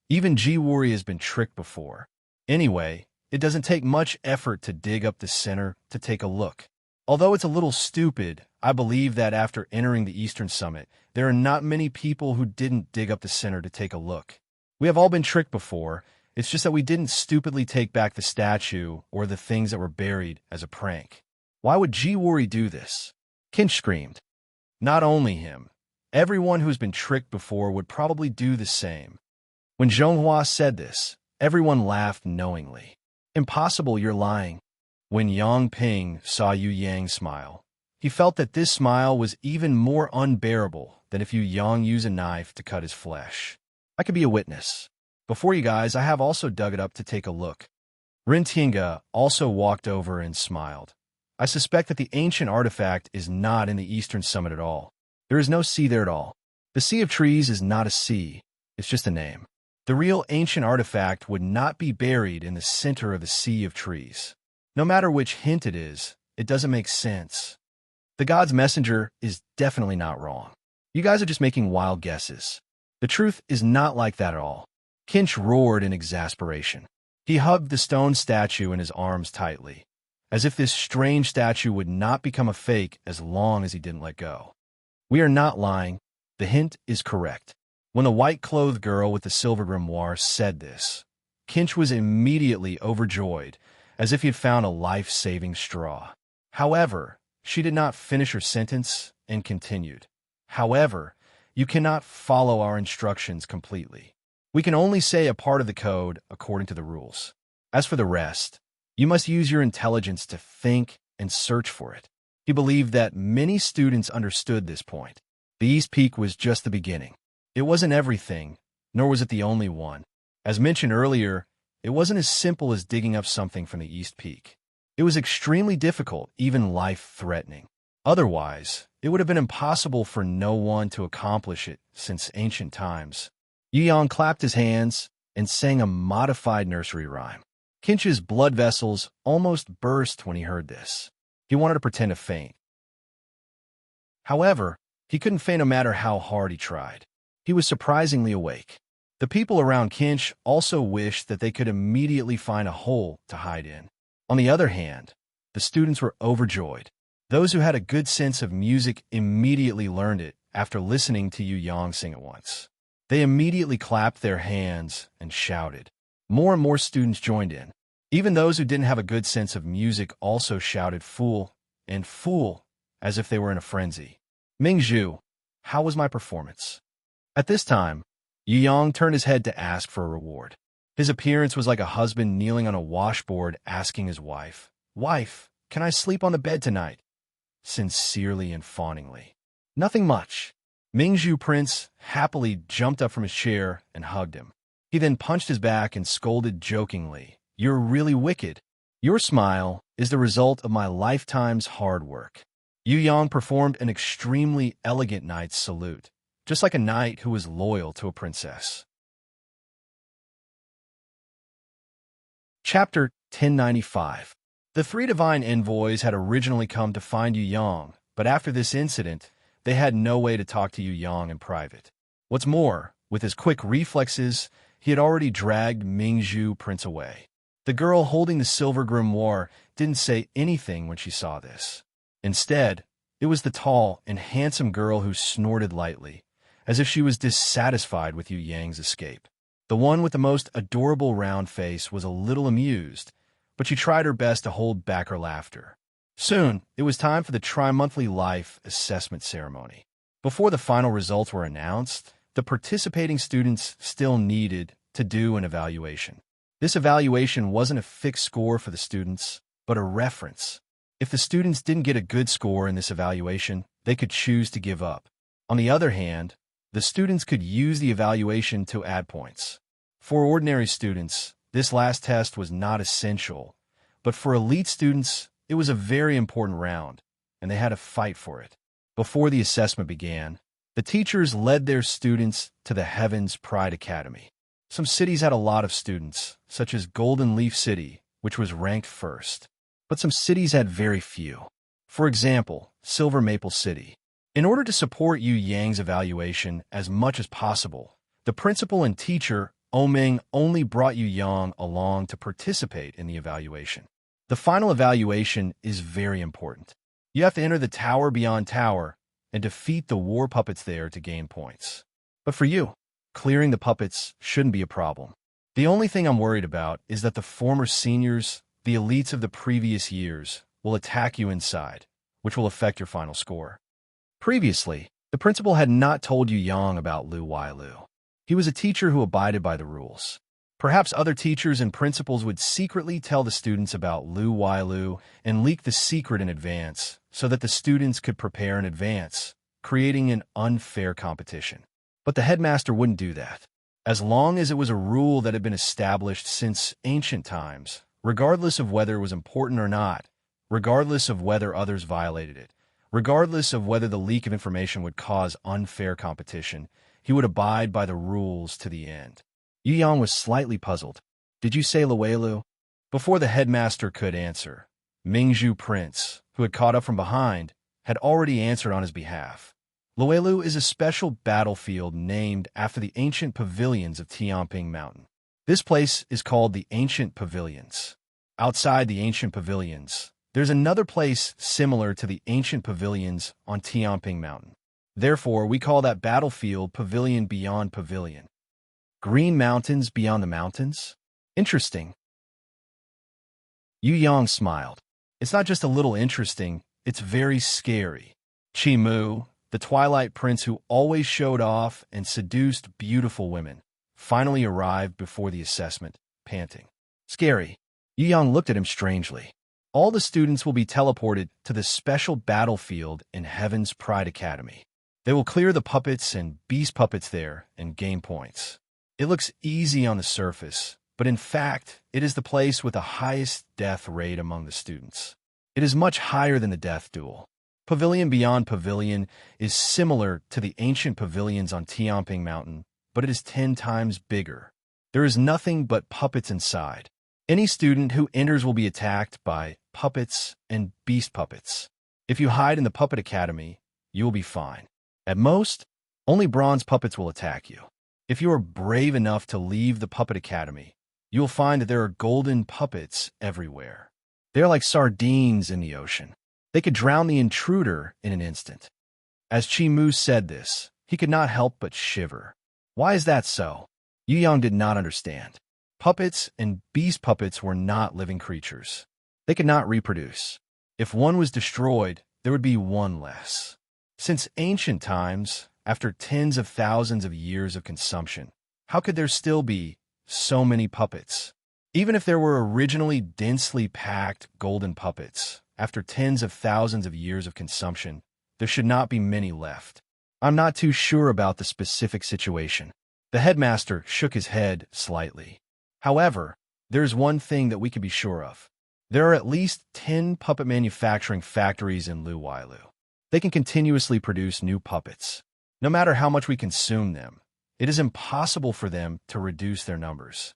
Even Ji Wuri has been tricked before. Anyway, it doesn't take much effort to dig up the center to take a look. Although it's a little stupid, I believe that after entering the Eastern Summit, there are not many people who didn't dig up the center to take a look. We have all been tricked before. It's just that we didn't stupidly take back the statue or the things that were buried as a prank. Why would Ji Wuri do this? Kinch screamed. Not only him. Everyone who's been tricked before would probably do the same. When Zhonghua said this, everyone laughed knowingly. Impossible, you're lying. When Ping saw Yang smile, he felt that this smile was even more unbearable than if Yang used a knife to cut his flesh. I could be a witness. Before you guys, I have also dug it up to take a look. Rintinga also walked over and smiled. I suspect that the ancient artifact is not in the Eastern Summit at all. There is no sea there at all. The Sea of Trees is not a sea. It's just a name. The real ancient artifact would not be buried in the center of the Sea of Trees. No matter which hint it is, it doesn't make sense. The God's messenger is definitely not wrong. You guys are just making wild guesses. The truth is not like that at all. Kinch roared in exasperation. He hugged the stone statue in his arms tightly. as if this strange statue would not become a fake as long as he didn't let go. We are not lying. The hint is correct. When the white-clothed girl with the silver grimoire said this, Kinch was immediately overjoyed, as if he had found a life-saving straw. However, she did not finish her sentence and continued. However, you cannot follow our instructions completely. We can only say a part of the code according to the rules. As for the rest, you must use your intelligence to think and search for it. He believed that many students understood this point. The East Peak was just the beginning. It wasn't everything, nor was it the only one. As mentioned earlier, it wasn't as simple as digging up something from the East Peak. It was extremely difficult, even life-threatening. Otherwise, it would have been impossible for no one to accomplish it since ancient times. Yuyang clapped his hands and sang a modified nursery rhyme. Kinch's blood vessels almost burst when he heard this. He wanted to pretend to faint. However, he couldn't faint no matter how hard he tried. He was surprisingly awake. The people around Kinch also wished that they could immediately find a hole to hide in. On the other hand, the students were overjoyed. Those who had a good sense of music immediately learned it after listening to Yuyang sing it once. They immediately clapped their hands and shouted. More and more students joined in. Even those who didn't have a good sense of music also shouted fool and fool as if they were in a frenzy. Mingzhu, how was my performance? At this time, Yuyang turned his head to ask for a reward. His appearance was like a husband kneeling on a washboard asking his wife, "Wife, can I sleep on the bed tonight?" Sincerely and fawningly. Nothing much. Mingzhu Prince happily jumped up from his chair and hugged him. He then punched his back and scolded jokingly, "You're really wicked. Your smile is the result of my lifetime's hard work." Yuyang performed an extremely elegant knight's salute, just like a knight who was loyal to a princess. Chapter 1095. The three divine envoys had originally come to find Yuyang, but after this incident, they had no way to talk to Yuyang in private. What's more, with his quick reflexes, he had already dragged Mingzhu Prince away. The girl holding the silver grimoire didn't say anything when she saw this. Instead, it was the tall and handsome girl who snorted lightly, as if she was dissatisfied with Yuyang's escape. The one with the most adorable round face was a little amused, but she tried her best to hold back her laughter. Soon, it was time for the tri-monthly life assessment ceremony. Before the final results were announced, the participating students still needed to do an evaluation. This evaluation wasn't a fixed score for the students, but a reference. If the students didn't get a good score in this evaluation, they could choose to give up. On the other hand, the students could use the evaluation to add points. For ordinary students, this last test was not essential, but for elite students, it was a very important round, and they had to fight for it. Before the assessment began, the teachers led their students to the Heaven's Pride Academy. Some cities had a lot of students, such as Golden Leaf City, which was ranked first. But some cities had very few. For example, Silver Maple City. In order to support Yuyang's evaluation as much as possible, the principal and teacher, Omeng, only brought Yuyang along to participate in the evaluation. The final evaluation is very important. You have to enter the tower beyond tower and defeat the war puppets there to gain points. But for you, clearing the puppets shouldn't be a problem. The only thing I'm worried about is that the former seniors, the elites of the previous years, will attack you inside, which will affect your final score. Previously, the principal had not told Yuyang about Lu Wailu. He was a teacher who abided by the rules. Perhaps other teachers and principals would secretly tell the students about Lu Wailu and leak the secret in advance so that the students could prepare in advance, creating an unfair competition. But the headmaster wouldn't do that. As long as it was a rule that had been established since ancient times, regardless of whether it was important or not, regardless of whether others violated it, regardless of whether the leak of information would cause unfair competition, he would abide by the rules to the end. Yuyang was slightly puzzled. "Did you say Luelu?" Before the headmaster could answer, Mingzhu Prince, who had caught up from behind, had already answered on his behalf. Luelu is a special battlefield named after the ancient pavilions of Tianping Mountain. This place is called the Ancient Pavilions. Outside the Ancient Pavilions, There's another place similar to the ancient pavilions on Tianping Mountain. Therefore, we call that battlefield Pavilion Beyond Pavilion. Green mountains beyond the mountains? Interesting. Yu Yang smiled. It's not just a little interesting, it's very scary. Chi Mu, the Twilight Prince who always showed off and seduced beautiful women, finally arrived before the assessment, panting. Scary. Yu Yang looked at him strangely. All the students will be teleported to the special battlefield in Heaven's Pride Academy. They will clear the puppets and beast puppets there and gain points. It looks easy on the surface, but in fact, it is the place with the highest death rate among the students. It is much higher than the death duel. Pavilion Beyond Pavilion is similar to the ancient pavilions on Tianping Mountain, but it is 10 times bigger. There is nothing but puppets inside. Any student who enters will be attacked by puppets and beast puppets. If you hide in the Puppet Academy, you will be fine. At most, only bronze puppets will attack you. If you are brave enough to leave the Puppet Academy, you will find that there are golden puppets everywhere. They are like sardines in the ocean. They could drown the intruder in an instant. As Chi Mu said this, he could not help but shiver. Why is that so? Yu Yang did not understand. Puppets and beast puppets were not living creatures. They could not reproduce. If one was destroyed, there would be one less. Since ancient times, after tens of thousands of years of consumption, how could there still be so many puppets? Even if there were originally densely packed golden puppets, after tens of thousands of years of consumption, there should not be many left. I'm not too sure about the specific situation. The headmaster shook his head slightly. However, there is one thing that we can be sure of. There are at least 10 puppet manufacturing factories in Luwailu. They can continuously produce new puppets. No matter how much we consume them, it is impossible for them to reduce their numbers.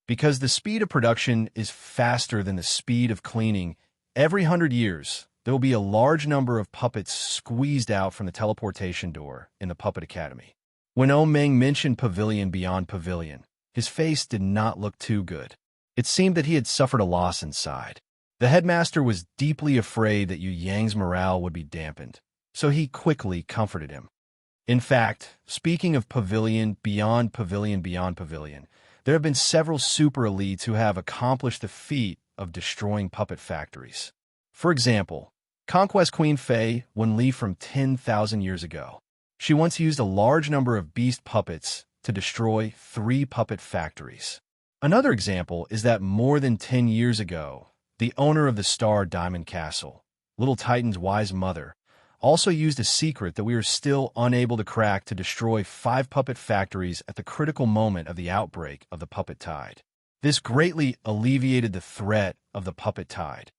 Because the speed of production is faster than the speed of cleaning, every 100 years, there will be a large number of puppets squeezed out from the teleportation door in the Puppet Academy. When Meng mentioned Pavilion Beyond Pavilion, his face did not look too good. It seemed that he had suffered a loss inside. The headmaster was deeply afraid that Yu Yang's morale would be dampened, so he quickly comforted him. In fact, speaking of Pavilion Beyond Pavilion Beyond Pavilion, there have been several super elites who have accomplished the feat of destroying puppet factories. For example, Conquest Queen Fei Wenli from 10,000 years ago. She once used a large number of beast puppets to destroy 3 puppet factories. Another example is that more than 10 years ago, the owner of the Star Diamond Castle, Little Titan's wise mother, also used a secret that we are still unable to crack to destroy 5 puppet factories at the critical moment of the outbreak of the puppet tide. This greatly alleviated the threat of the puppet tide.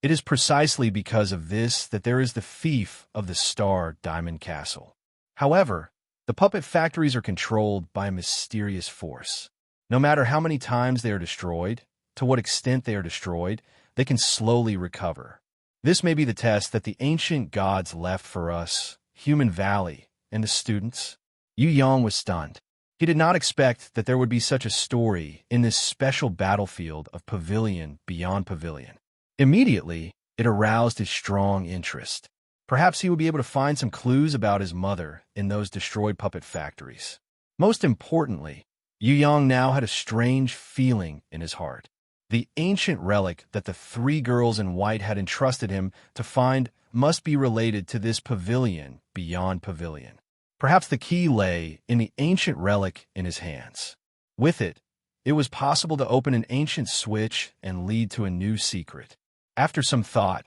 It is precisely because of this that there is the fief of the Star Diamond Castle. However, the puppet factories are controlled by a mysterious force. No matter how many times they are destroyed, to what extent they are destroyed, they can slowly recover. This may be the test that the ancient gods left for us, Human Valley, and the students. Yu Yang was stunned. He did not expect that there would be such a story in this special battlefield of Pavilion Beyond Pavilion. Immediately, it aroused his strong interest. Perhaps he would be able to find some clues about his mother in those destroyed puppet factories. Most importantly, Yu Yang now had a strange feeling in his heart. The ancient relic that the 3 girls in white had entrusted him to find must be related to this Pavilion Beyond Pavilion. Perhaps the key lay in the ancient relic in his hands. With it, it was possible to open an ancient switch and lead to a new secret. After some thought,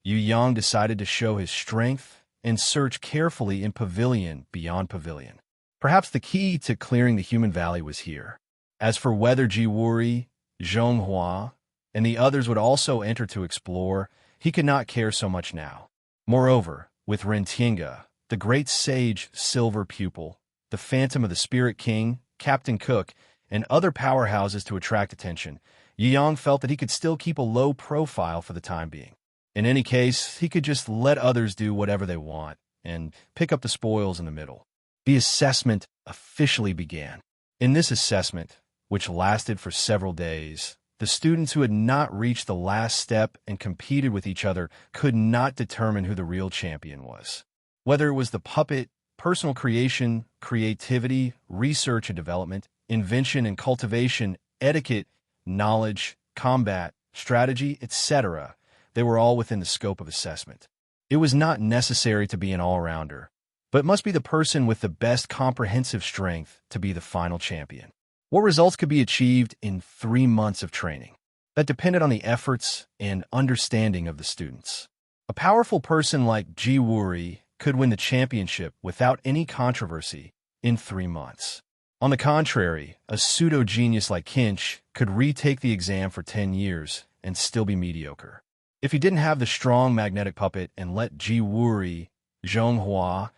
Yu Yang decided to show his strength and search carefully in Pavilion Beyond Pavilion. Perhaps the key to clearing the Human Valley was here. As for whether Jiwuri, Zhonghua, and the others would also enter to explore, he could not care so much now. Moreover, with Rentinga, the great sage silver pupil, the phantom of the Spirit King, Captain Cook, and other powerhouses to attract attention, Yu Yang felt that he could still keep a low profile for the time being. In any case, he could just let others do whatever they want and pick up the spoils in the middle. The assessment officially began. In this assessment, which lasted for several days, the students who had not reached the last step and competed with each other could not determine who the real champion was. Whether it was the puppet, personal creation, creativity, research and development, invention and cultivation, etiquette, knowledge, combat, strategy, etc., they were all within the scope of assessment. It was not necessary to be an all-rounder, but must be the person with the best comprehensive strength to be the final champion. What results could be achieved in 3 months of training? That depended on the efforts and understanding of the students. A powerful person like Ji Wuri could win the championship without any controversy in 3 months. On the contrary, a pseudo-genius like Kinch could retake the exam for 10 years and still be mediocre. If he didn't have the strong magnetic puppet and let Ji Wuri, Zhong Hua,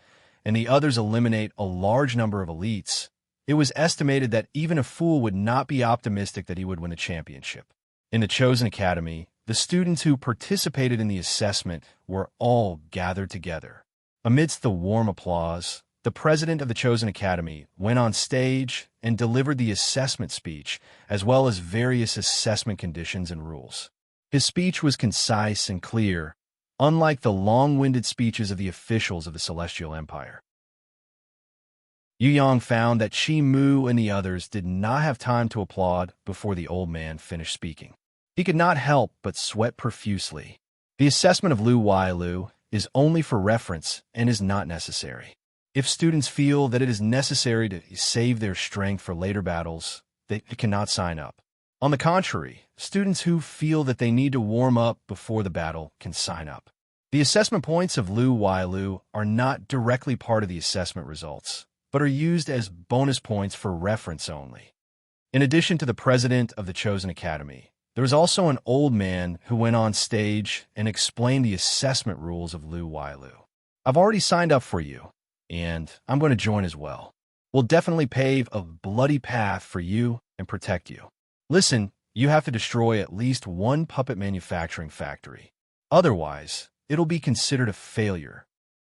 and the others eliminate a large number of elites, it was estimated that even a fool would not be optimistic that he would win a championship. In the Chosen Academy, the students who participated in the assessment were all gathered together. Amidst the warm applause, the president of the Chosen Academy went on stage and delivered the assessment speech, as well as various assessment conditions and rules. His speech was concise and clear, unlike the long-winded speeches of the officials of the Celestial Empire. Yu Yang found that Qi Mu and the others did not have time to applaud before the old man finished speaking. He could not help but sweat profusely. The assessment of Lu Wailu is only for reference and is not necessary. If students feel that it is necessary to save their strength for later battles, they cannot sign up. On the contrary, students who feel that they need to warm up before the battle can sign up. The assessment points of Lu Wailu are not directly part of the assessment results, but are used as bonus points for reference only. In addition to the president of the Chosen Academy, there was also an old man who went on stage and explained the assessment rules of Lu Wailu. I've already signed up for you, and I'm going to join as well. We'll definitely pave a bloody path for you and protect you. Listen, you have to destroy at least one puppet manufacturing factory. Otherwise, it'll be considered a failure.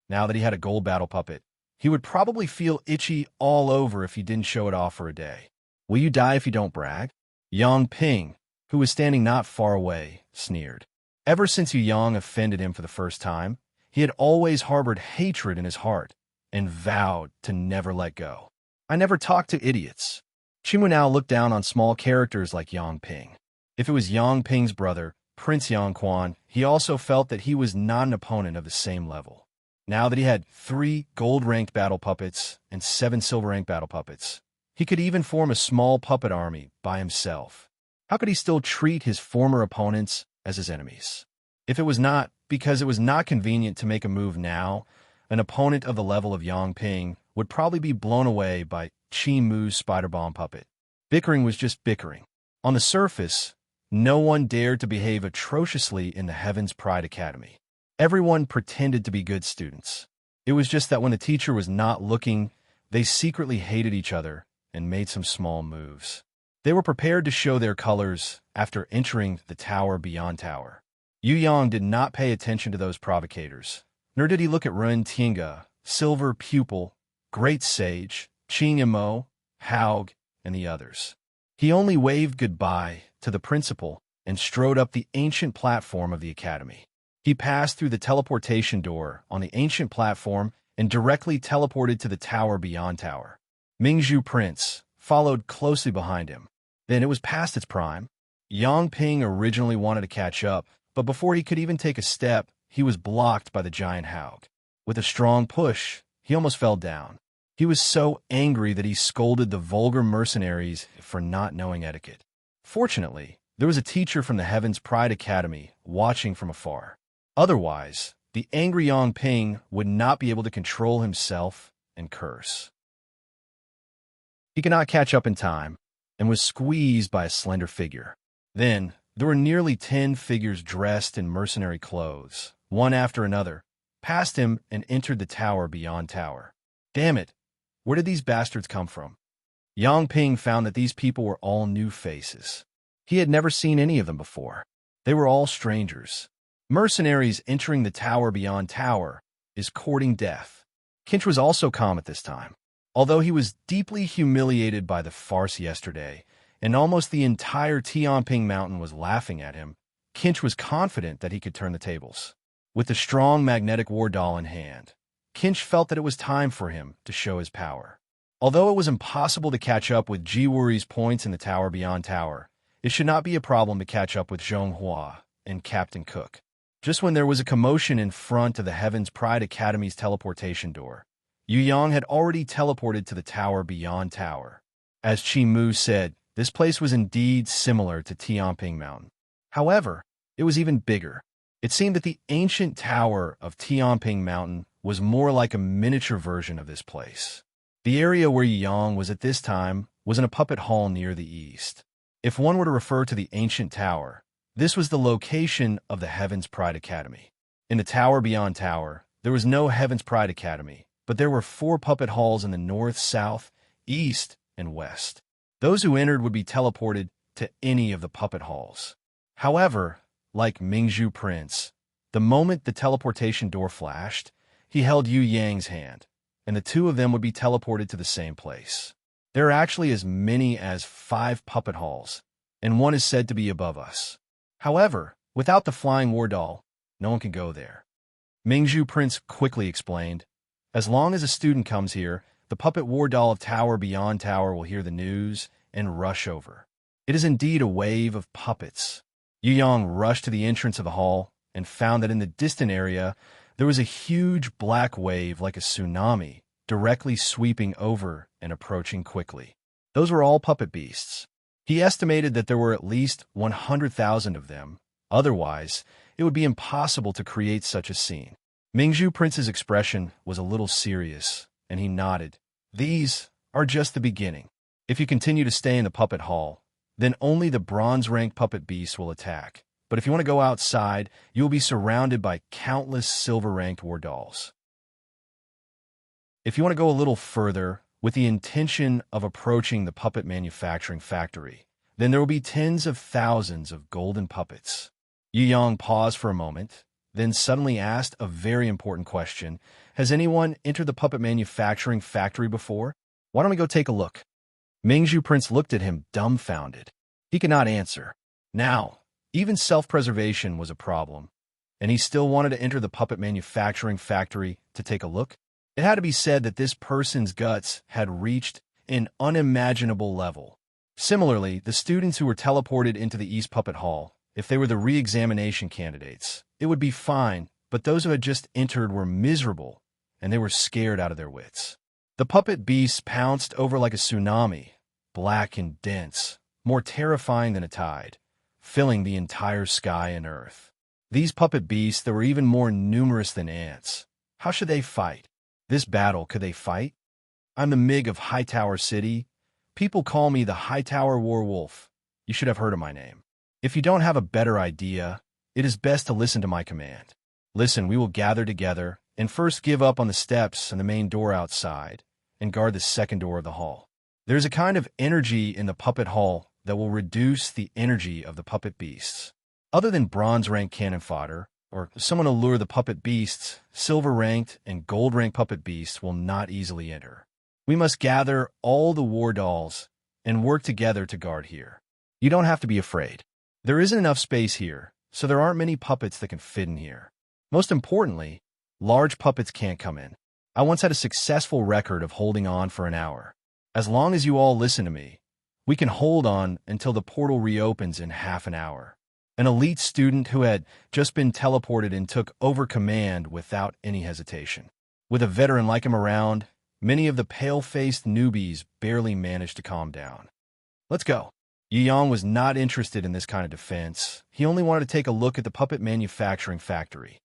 Now that he had a gold battle puppet, he would probably feel itchy all over if he didn't show it off for a day. Will you die if you don't brag? Yang Ping, who was standing not far away, sneered. Ever since Yu Yang offended him for the first time, he had always harbored hatred in his heart and vowed to never let go. I never talk to idiots. Chimu now looked down on small characters like Yang Ping. If it was Yang Ping's brother, Prince Yang Quan, he also felt that he was not an opponent of the same level. Now that he had 3 gold-ranked battle puppets and 7 silver-ranked battle puppets, he could even form a small puppet army by himself. How could he still treat his former opponents as his enemies? If it was not because it was not convenient to make a move now, an opponent of the level of Yang Ping would probably be blown away by Qi Mu's spider bomb puppet. Bickering was just bickering. On the surface, no one dared to behave atrociously in the Heaven's Pride Academy. Everyone pretended to be good students. It was just that when the teacher was not looking, they secretly hated each other and made some small moves. They were prepared to show their colors after entering the tower beyond tower. Yu Yang did not pay attention to those provocators, nor did he look at Ren Tinga, Silver Pupil, Great Sage, Qing Imo, Haug, and the others. He only waved goodbye to the principal and strode up the ancient platform of the academy. He passed through the teleportation door on the ancient platform and directly teleported to the tower beyond tower. Mingzhu Prince followed closely behind him. Then it was past its prime. Yang Ping originally wanted to catch up, but before he could even take a step, he was blocked by the giant Haug. With a strong push, he almost fell down. He was so angry that he scolded the vulgar mercenaries for not knowing etiquette. Fortunately, there was a teacher from the Heaven's Pride Academy watching from afar. Otherwise, the angry Yang Ping would not be able to control himself and curse. He could not catch up in time and was squeezed by a slender figure. Then, there were nearly 10 figures dressed in mercenary clothes, one after another, passed him and entered the tower beyond tower. Damn it! Where did these bastards come from? Yang Ping found that these people were all new faces. He had never seen any of them before. They were all strangers. Mercenaries entering the tower beyond tower is courting death. Kinch was also calm at this time. Although he was deeply humiliated by the farce yesterday and almost the entire Tianping Mountain was laughing at him, Kinch was confident that he could turn the tables. With the strong magnetic war doll in hand, Kinch felt that it was time for him to show his power. Although it was impossible to catch up with Jiwuri's points in the tower beyond tower, it should not be a problem to catch up with Zhonghua and Captain Cook. Just when there was a commotion in front of the Heaven's Pride Academy's teleportation door, Yu Yang had already teleported to the tower beyond tower. As Chi Mu said, this place was indeed similar to Tianping Mountain. However, it was even bigger. It seemed that the ancient tower of Tianping Mountain was more like a miniature version of this place. The area where Yu Yang was at this time was in a puppet hall near the east. If one were to refer to the ancient tower, this was the location of the Heaven's Pride Academy. In the tower beyond tower, there was no Heaven's Pride Academy, but there were 4 puppet halls in the north, south, east, and west. Those who entered would be teleported to any of the puppet halls. However, like Mingzhu Prince, the moment the teleportation door flashed, he held Yu Yang's hand, and the two of them would be teleported to the same place. There are actually as many as 5 puppet halls, and one is said to be above us. However, without the flying war doll, no one can go there. Mingzhu Prince quickly explained, as long as a student comes here, the puppet war doll of Tower Beyond Tower will hear the news and rush over. It is indeed a wave of puppets. Yu Yang rushed to the entrance of the hall and found that in the distant area, there was a huge black wave like a tsunami, directly sweeping over and approaching quickly. Those were all puppet beasts. He estimated that there were at least 100,000 of them. Otherwise, it would be impossible to create such a scene. Mingzhu Prince's expression was a little serious, and he nodded. These are just the beginning. If you continue to stay in the puppet hall, then only the bronze-ranked puppet beasts will attack. But if you want to go outside, you will be surrounded by countless silver-ranked war dolls. If you want to go a little further, with the intention of approaching the puppet manufacturing factory, then there will be tens of thousands of golden puppets. Yu Yang paused for a moment, then suddenly asked a very important question. Has anyone entered the puppet manufacturing factory before? Why don't we go take a look? Mingzhu Prince looked at him dumbfounded. He could not answer. Now, even self-preservation was a problem, and he still wanted to enter the puppet manufacturing factory to take a look. It had to be said that this person's guts had reached an unimaginable level. Similarly, the students who were teleported into the East Puppet Hall, if they were the re-examination candidates, it would be fine, but those who had just entered were miserable, and they were scared out of their wits. The puppet beasts pounced over like a tsunami, black and dense, more terrifying than a tide, filling the entire sky and earth. These puppet beasts that were even more numerous than ants. How should they fight? This battle, could they fight? I'm the Mig of Hightower City. People call me the Hightower Warwolf. You should have heard of my name. If you don't have a better idea, it is best to listen to my command. Listen, we will gather together and first give up on the steps and the main door outside and guard the second door of the hall. There's a kind of energy in the puppet hall that will reduce the energy of the puppet beasts. Other than bronze-ranked cannon fodder, or someone to lure the puppet beasts, silver-ranked and gold-ranked puppet beasts will not easily enter. We must gather all the war dolls and work together to guard here. You don't have to be afraid. There isn't enough space here, so there aren't many puppets that can fit in here. Most importantly, large puppets can't come in. I once had a successful record of holding on for an hour. As long as you all listen to me, we can hold on until the portal reopens in half an hour. An elite student who had just been teleported and took over command without any hesitation. With a veteran like him around, many of the pale-faced newbies barely managed to calm down. Let's go. Yu Yang was not interested in this kind of defense. He only wanted to take a look at the puppet manufacturing factory.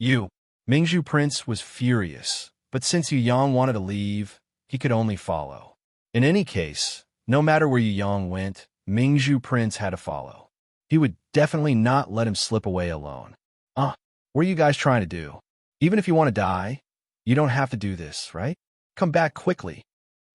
Mingzhu Prince was furious, but since Yu Yang wanted to leave, he could only follow. In any case, no matter where Yu Yang went, Mingzhu Prince had to follow. He would definitely not let him slip away alone. What are you guys trying to do? Even if you want to die, you don't have to do this, right? Come back quickly.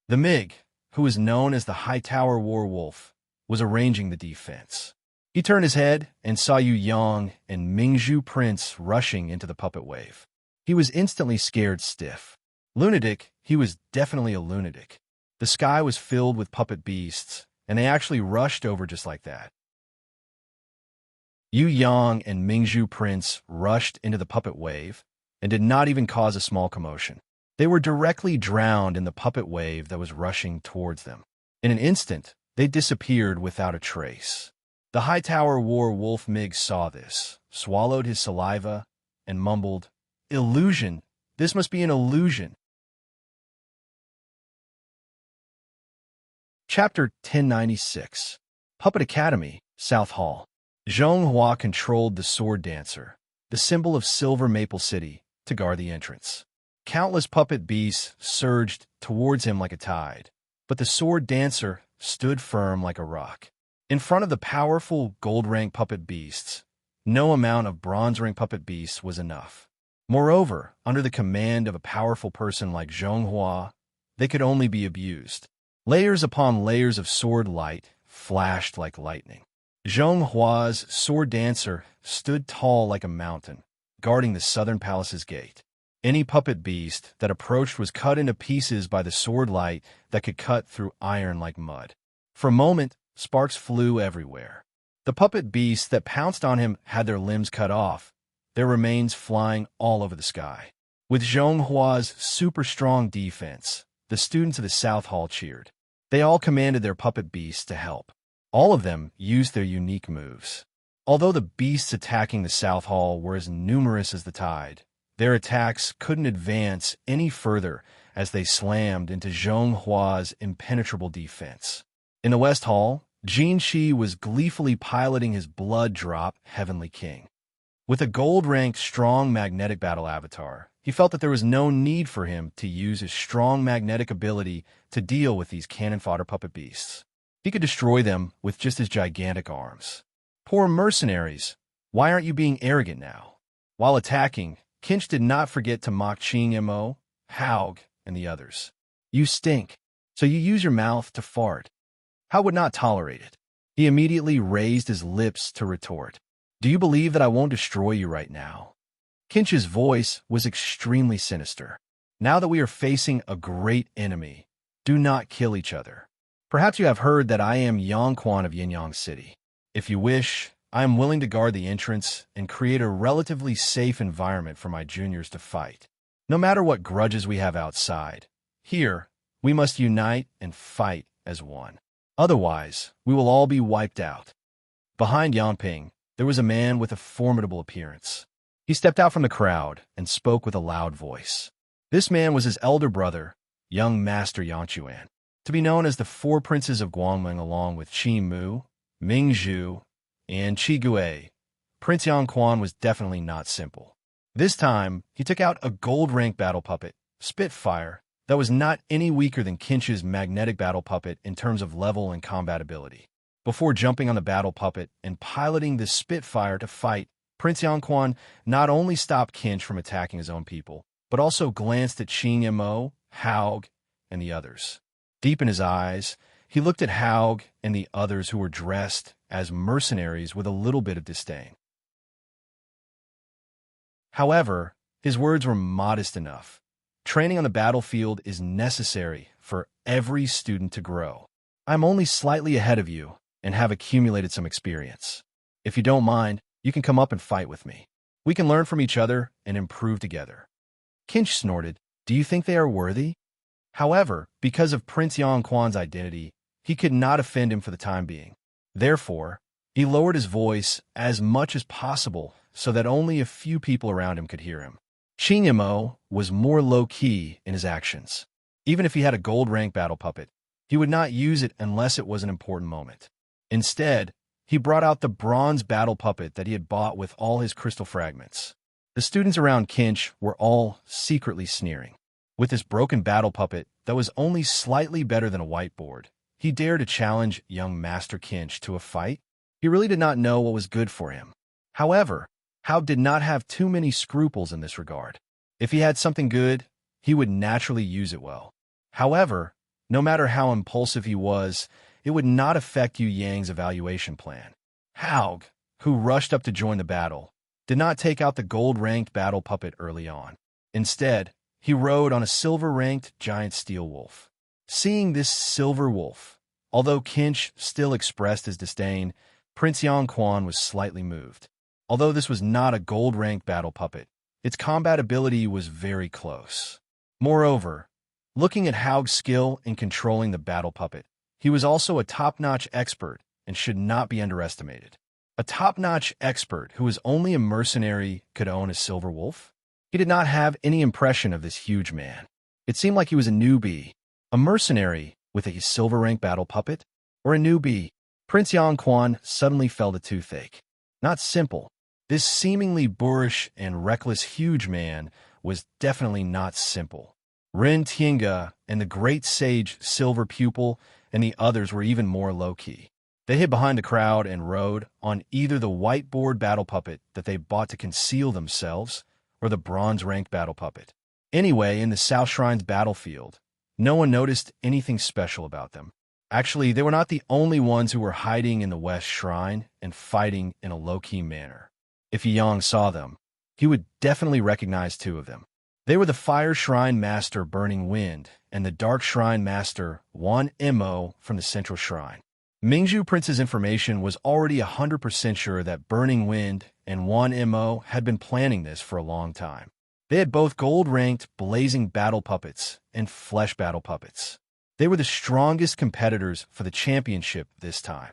The Mig, who was known as the Hightower Warwolf, was arranging the defense. He turned his head and saw Yu Yang and Mingzhu Prince rushing into the puppet wave. He was instantly scared stiff. Lunatic, he was definitely a lunatic. The sky was filled with puppet beasts, and they actually rushed over just like that. Yu Yang and Mingzhu Prince rushed into the puppet wave and did not even cause a small commotion. They were directly drowned in the puppet wave that was rushing towards them. In an instant, they disappeared without a trace. The Hightower War Wolf Mig saw this, swallowed his saliva, and mumbled, "Illusion! This must be an illusion." Chapter 1096. Puppet Academy, South Hall. Zhong Hua controlled the sword dancer, the symbol of Silver Maple City, to guard the entrance. Countless puppet beasts surged towards him like a tide, but the sword dancer stood firm like a rock. In front of the powerful gold-rank puppet beasts, no amount of bronze-rank puppet beasts was enough. Moreover, under the command of a powerful person like Zhong Hua, they could only be abused. Layers upon layers of sword light flashed like lightning. Zhong Hua's sword dancer stood tall like a mountain, guarding the southern palace's gate. Any puppet beast that approached was cut into pieces by the sword light that could cut through iron like mud. For a moment, sparks flew everywhere. The puppet beasts that pounced on him had their limbs cut off, their remains flying all over the sky. With Zhong Hua's super-strong defense, the students of the South Hall cheered. They all commanded their puppet beasts to help. All of them used their unique moves. Although the beasts attacking the South Hall were as numerous as the tide, their attacks couldn't advance any further as they slammed into Zhong Hua's impenetrable defense. In the West Hall, Jin Shi was gleefully piloting his blood-drop Heavenly King. With a gold-ranked strong magnetic battle avatar, he felt that there was no need for him to use his strong magnetic ability to deal with these cannon fodder puppet beasts. He could destroy them with just his gigantic arms. Poor mercenaries, why aren't you being arrogant now? While attacking, Kinch did not forget to mock Qing Mo, Haug, and the others. You stink, so you use your mouth to fart. Hao would not tolerate it. He immediately raised his lips to retort. Do you believe that I won't destroy you right now? Kinch's voice was extremely sinister. Now that we are facing a great enemy, do not kill each other. Perhaps you have heard that I am Yang Quan of Yinyang City. If you wish, I am willing to guard the entrance and create a relatively safe environment for my juniors to fight. No matter what grudges we have outside, here, we must unite and fight as one. Otherwise, we will all be wiped out. Behind Yanping, there was a man with a formidable appearance. He stepped out from the crowd and spoke with a loud voice. This man was his elder brother, young Master Yanchuan, to be known as the Four Princes of Guangming along with Qi Mu, Ming Zhu, and Qi Gui. Prince Yang Quan was definitely not simple. This time, he took out a gold-rank battle puppet, Spitfire, that was not any weaker than Kinch's magnetic battle puppet in terms of level and combat ability. Before jumping on the battle puppet and piloting this Spitfire to fight, Prince Yang Quan not only stopped Kinch from attacking his own people, but also glanced at Qing Mo, Haug, and the others. Deep in his eyes, he looked at Haug and the others who were dressed as mercenaries with a little bit of disdain. However, his words were modest enough. Training on the battlefield is necessary for every student to grow. I'm only slightly ahead of you and have accumulated some experience. If you don't mind, you can come up and fight with me. We can learn from each other and improve together. Kinch snorted, Do you think they are worthy? However, because of Prince Yang Quan's identity, he could not offend him for the time being. Therefore, he lowered his voice as much as possible so that only a few people around him could hear him. Qing Mo was more low-key in his actions. Even if he had a gold-rank battle puppet, he would not use it unless it was an important moment. Instead, he brought out the bronze battle puppet that he had bought with all his crystal fragments. The students around Kinch were all secretly sneering. With this broken battle puppet that was only slightly better than a whiteboard, he dared to challenge young Master Kinch to a fight? He really did not know what was good for him. However, Hao did not have too many scruples in this regard. If he had something good, he would naturally use it well. However, no matter how impulsive he was, it would not affect Yu Yang's evaluation plan. Haug, who rushed up to join the battle, did not take out the gold-ranked battle puppet early on. Instead, he rode on a silver-ranked giant steel wolf. Seeing this silver wolf, Although Kinch still expressed his disdain, Prince Yongquan was slightly moved. Although this was not a gold-ranked battle puppet, its combat ability was very close. Moreover, looking at Haug's skill in controlling the battle puppet, he was also a top-notch expert and should not be underestimated. A top-notch expert who was only a mercenary could own a silver wolf? He did not have any impression of this huge man. It seemed like he was a newbie, a mercenary with a silver-rank battle puppet, or a newbie. Prince Yongquan suddenly felt a toothache. Not simple. This seemingly boorish and reckless huge man was definitely not simple. Ren Tiange and the great sage Silver Pupil and the others were even more low-key. They hid behind the crowd and rode on either the whiteboard battle puppet that they bought to conceal themselves or the bronze-ranked battle puppet. Anyway, in the South Shrine's battlefield, no one noticed anything special about them. Actually, they were not the only ones who were hiding in the West Shrine and fighting in a low-key manner. If Yang saw them, he would definitely recognize two of them. They were the Fire Shrine Master Burning Wind and the Dark Shrine Master Wan Mo from the Central Shrine. Mingzhu Prince's information was already 100% sure that Burning Wind and Wan Mo had been planning this for a long time. They had both gold-ranked blazing battle puppets and flesh battle puppets. They were the strongest competitors for the championship this time.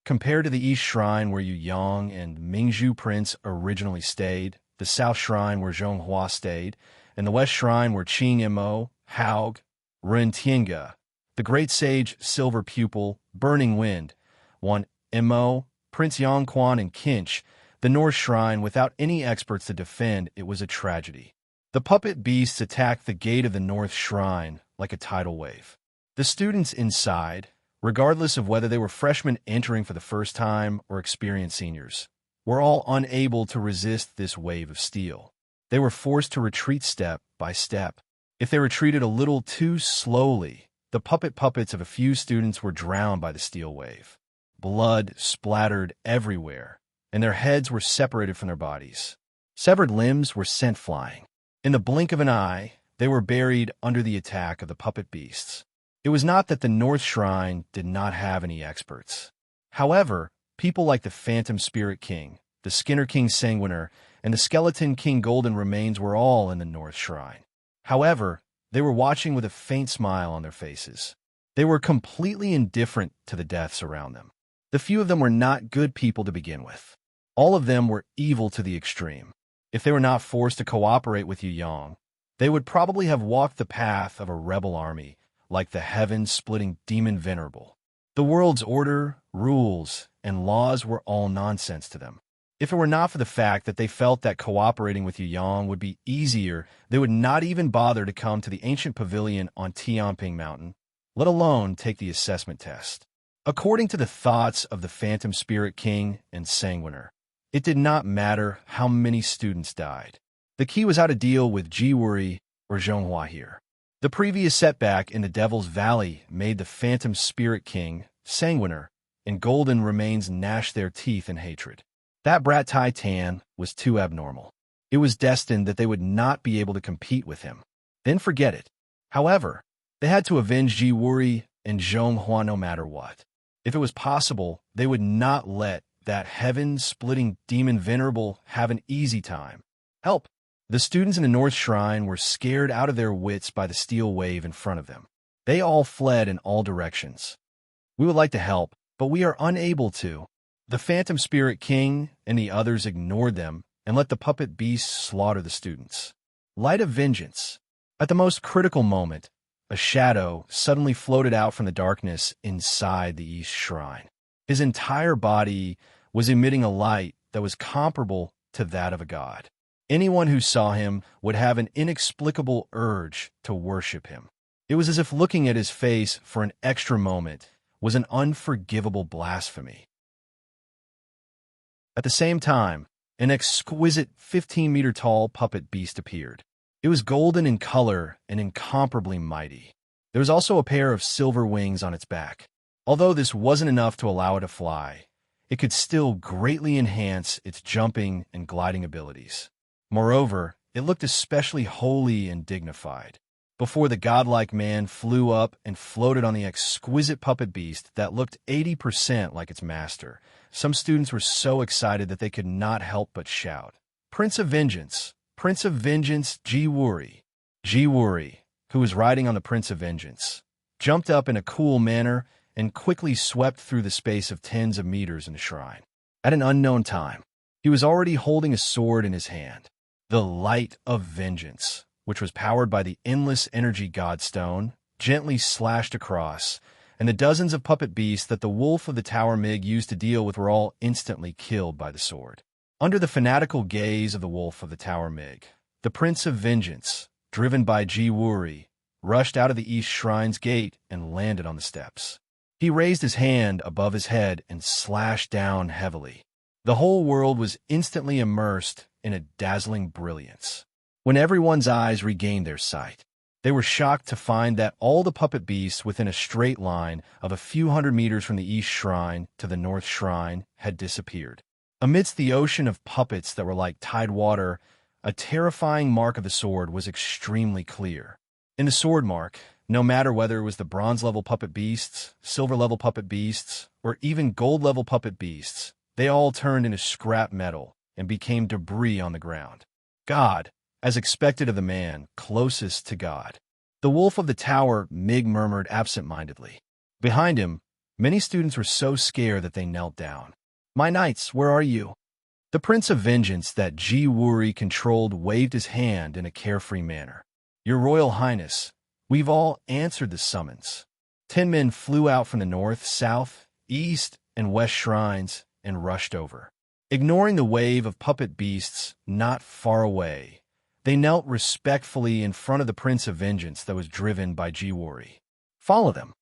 Compared to the East Shrine where Yu Yang and Mingzhu Prince originally stayed, the South Shrine where Zhonghua stayed, and the West Shrine where Qing Mo, Haug, Ren Tiange, the Great Sage Silver Pupil, Burning Wind, Wan Mo, Prince Yongquan, and Kinch, the North Shrine without any experts to defend, it was a tragedy. The puppet beasts attacked the gate of the North Shrine like a tidal wave. The students inside, regardless of whether they were freshmen entering for the first time or experienced seniors, were all unable to resist this wave of steel. They were forced to retreat step by step. If they retreated a little too slowly, the puppets of a few students were drowned by the steel wave. Blood splattered everywhere, and their heads were separated from their bodies. Severed limbs were sent flying. In the blink of an eye, they were buried under the attack of the puppet beasts. It was not that the North Shrine did not have any experts. However, people like the Phantom Spirit King, the Skinner King Sanguiner, and the Skeleton King Golden Remains were all in the North Shrine. However, they were watching with a faint smile on their faces. They were completely indifferent to the deaths around them. The few of them were not good people to begin with. All of them were evil to the extreme. If they were not forced to cooperate with Yu Yang, they would probably have walked the path of a rebel army, like the heaven-splitting demon Venerable. The world's order, rules, and laws were all nonsense to them. If it were not for the fact that they felt that cooperating with Yu Yang would be easier, they would not even bother to come to the ancient pavilion on Tianping Mountain, let alone take the assessment test. According to the thoughts of the Phantom Spirit King and Sanguiner, it did not matter how many students died. The key was how to deal with Jiwuri or Zhonghua here. The previous setback in the Devil's Valley made the Phantom Spirit King, Sanguiner, and Golden Remains gnash their teeth in hatred. That brat Tai Tan was too abnormal. It was destined that they would not be able to compete with him. Then forget it. However, they had to avenge Jiwuri and Zhonghua no matter what. If it was possible, they would not let that heaven-splitting demon Venerable have an easy time. Help! The students in the North Shrine were scared out of their wits by the steel wave in front of them. They all fled in all directions. We would like to help, but we are unable to. The Phantom Spirit King and the others ignored them and let the puppet beasts slaughter the students. Light of vengeance. At the most critical moment, a shadow suddenly floated out from the darkness inside the East Shrine. His entire body was emitting a light that was comparable to that of a god. Anyone who saw him would have an inexplicable urge to worship him. It was as if looking at his face for an extra moment was an unforgivable blasphemy. At the same time, an exquisite 15-meter-tall puppet beast appeared. It was golden in color and incomparably mighty. There was also a pair of silver wings on its back. Although this wasn't enough to allow it to fly, it could still greatly enhance its jumping and gliding abilities. Moreover, it looked especially holy and dignified. before the godlike man flew up and floated on the exquisite puppet beast that looked 80% like its master. Some students were so excited that they could not help but shout, "Prince of Vengeance! Prince of Vengeance, Ji-Wuri!" Ji-Wuri, who was riding on the Prince of Vengeance, jumped up in a cool manner and quickly swept through the space of tens of meters in the shrine. At an unknown time, he was already holding a sword in his hand, the Light of Vengeance, which was powered by the endless energy godstone, gently slashed across, and the dozens of puppet beasts that the wolf of the Tower Mig used to deal with were all instantly killed by the sword. Under the fanatical gaze of the wolf of the Tower Mig, the Prince of Vengeance, driven by Ji-Wuri, rushed out of the East Shrine's gate and landed on the steps. He raised his hand above his head and slashed down heavily. The whole world was instantly immersed in a dazzling brilliance. When everyone's eyes regained their sight, they were shocked to find that all the puppet beasts within a straight line of a few hundred meters from the East Shrine to the North Shrine had disappeared. Amidst the ocean of puppets that were like tide water, a terrifying mark of the sword was extremely clear. In the sword mark, no matter whether it was the bronze-level puppet beasts, silver-level puppet beasts, or even gold-level puppet beasts, they all turned into scrap metal and became debris on the ground. God, as expected of the man closest to God. The wolf of the Tower Mig murmured absent-mindedly. Behind him, many students were so scared that they knelt down. "My knights, where are you?" The Prince of Vengeance that Ji-Wuri controlled waved his hand in a carefree manner. "Your Royal Highness, we've all answered the summons." 10 men flew out from the north, south, east, and west shrines and rushed over. Ignoring the wave of puppet beasts not far away, they knelt respectfully in front of the Prince of Vengeance that was driven by Ji-Wuri. "Follow them."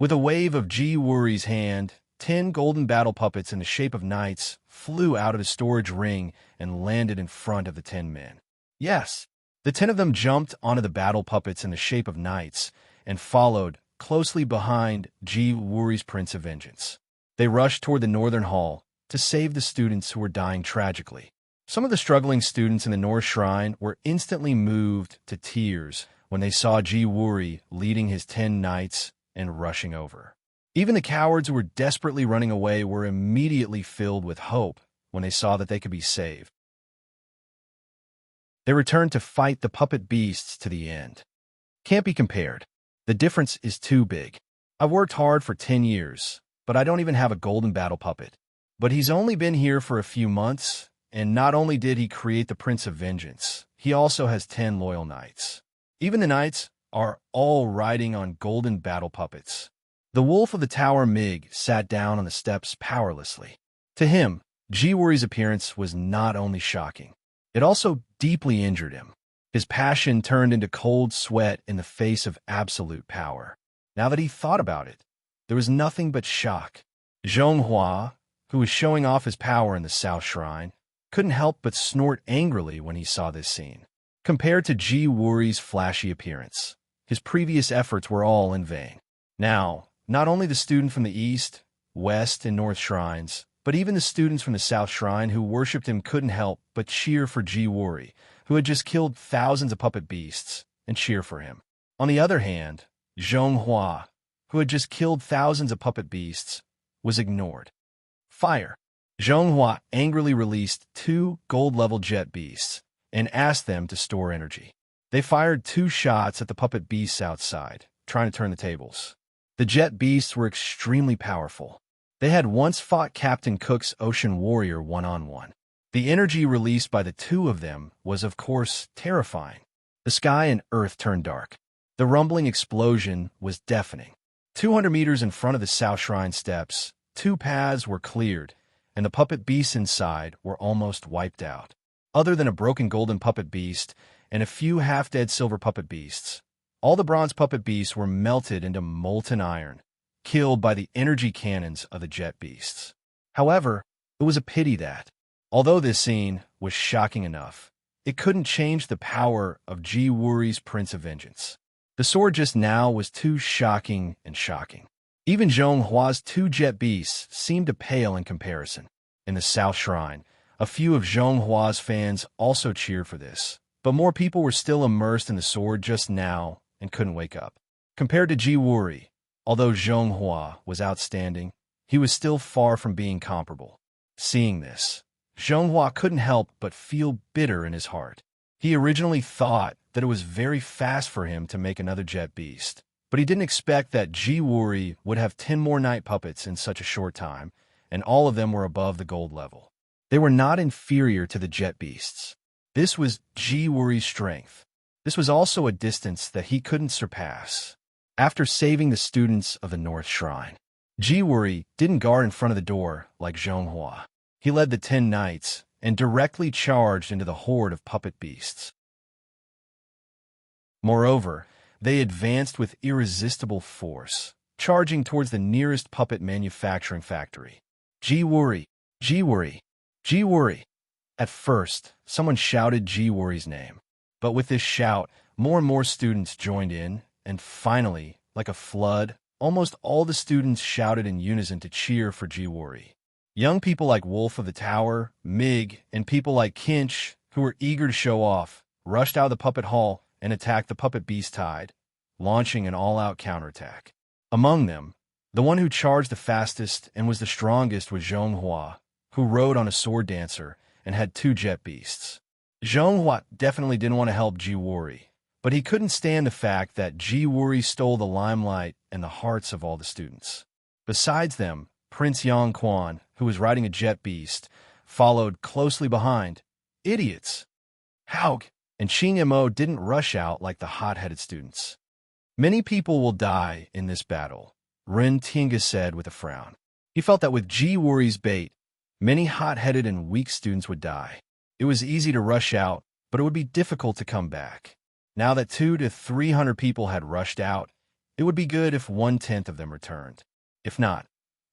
With a wave of Ji-Wuri's hand, 10 golden battle puppets in the shape of knights flew out of the storage ring and landed in front of the 10 men. Yes, the 10 of them jumped onto the battle puppets in the shape of knights and followed closely behind Ji-Wuri's Prince of Vengeance. They rushed toward the northern hall to save the students who were dying tragically. Some of the struggling students in the North Shrine were instantly moved to tears when they saw Ji-Wuri leading his 10 knights and rushing over. Even the cowards who were desperately running away were immediately filled with hope when they saw that they could be saved. They returned to fight the puppet beasts to the end. Can't be compared. The difference is too big. I've worked hard for 10 years, but I don't even have a golden battle puppet. But he's only been here for a few months, and not only did he create the Prince of Vengeance, he also has 10 loyal knights. Even the knights are all riding on golden battle puppets. The wolf of the Tower Mig sat down on the steps powerlessly. To him, Ji-Wuri's appearance was not only shocking, it also deeply injured him. His passion turned into cold sweat in the face of absolute power. Now that he thought about it, there was nothing but shock. Zhonghua, who was showing off his power in the South Shrine, couldn't help but snort angrily when he saw this scene. Compared to Ji-Wuri's flashy appearance, his previous efforts were all in vain. Now, not only the student from the East, West, and North Shrines, but even the students from the South Shrine who worshipped him couldn't help but cheer for Ji-Wuri, who had just killed thousands of puppet beasts, and cheer for him. On the other hand, Zhonghua, who had just killed thousands of puppet beasts, was ignored. Fire. Zhonghua angrily released 2 gold-level jet beasts and asked them to store energy. They fired 2 shots at the puppet beasts outside, trying to turn the tables. The jet beasts were extremely powerful. They had once fought Captain Cook's Ocean Warrior one-on-one. The energy released by the 2 of them was, of course, terrifying. The sky and earth turned dark. The rumbling explosion was deafening. 200 meters in front of the South Shrine steps, 2 paths were cleared, and the puppet beasts inside were almost wiped out. Other than a broken golden puppet beast and a few half-dead silver puppet beasts, all the bronze puppet beasts were melted into molten iron, killed by the energy cannons of the jet beasts. However, it was a pity that, although this scene was shocking enough, it couldn't change the power of Ji-Wuri's Prince of Vengeance. The sword just now was too shocking and shocking. Even Zhonghua's 2 jet beasts seemed to pale in comparison. In the South Shrine, a few of Zhonghua's fans also cheered for this, but more people were still immersed in the sword just now and couldn't wake up. Compared to Ji Wuri, although Zhonghua was outstanding, he was still far from being comparable. Seeing this, Zhonghua couldn't help but feel bitter in his heart. He originally thought that it was very fast for him to make another jet beast, but he didn't expect that Ji Wuri would have 10 more night puppets in such a short time, and all of them were above the gold level. They were not inferior to the jet beasts. This was Ji Wuri's strength. This was also a distance that he couldn't surpass. After saving the students of the North Shrine, Ji Wuri didn't guard in front of the door like Zhonghua. He led the 10 knights and directly charged into the horde of puppet beasts. Moreover, they advanced with irresistible force, charging towards the nearest puppet manufacturing factory. Ji Wuri! Ji Wuri! Ji Wuri! At first, someone shouted Ji Wuri's name. But with this shout, more and more students joined in, and finally, like a flood, almost all the students shouted in unison to cheer for Ji Wuri. Young people like Wolf of the Tower, Mig, and people like Kinch, who were eager to show off, rushed out of the puppet hall and attacked the puppet beast tide, launching an all-out counterattack. Among them, the one who charged the fastest and was the strongest was Zhonghua, who rode on a sword dancer and had 2 jet beasts. Zhonghua definitely didn't want to help Ji Wuri, but he couldn't stand the fact that Ji Wuri stole the limelight and the hearts of all the students. Besides them, Prince Yang Quan, who was riding a jet beast, followed closely behind. Idiots! Haug and Qing Mo didn't rush out like the hot-headed students. Many people will die in this battle, Ren Tinga said with a frown. He felt that with Ji Wuri's bait, many hot-headed and weak students would die. It was easy to rush out, but it would be difficult to come back. Now that 200 to 300 people had rushed out, it would be good if 1/10 of them returned. If not,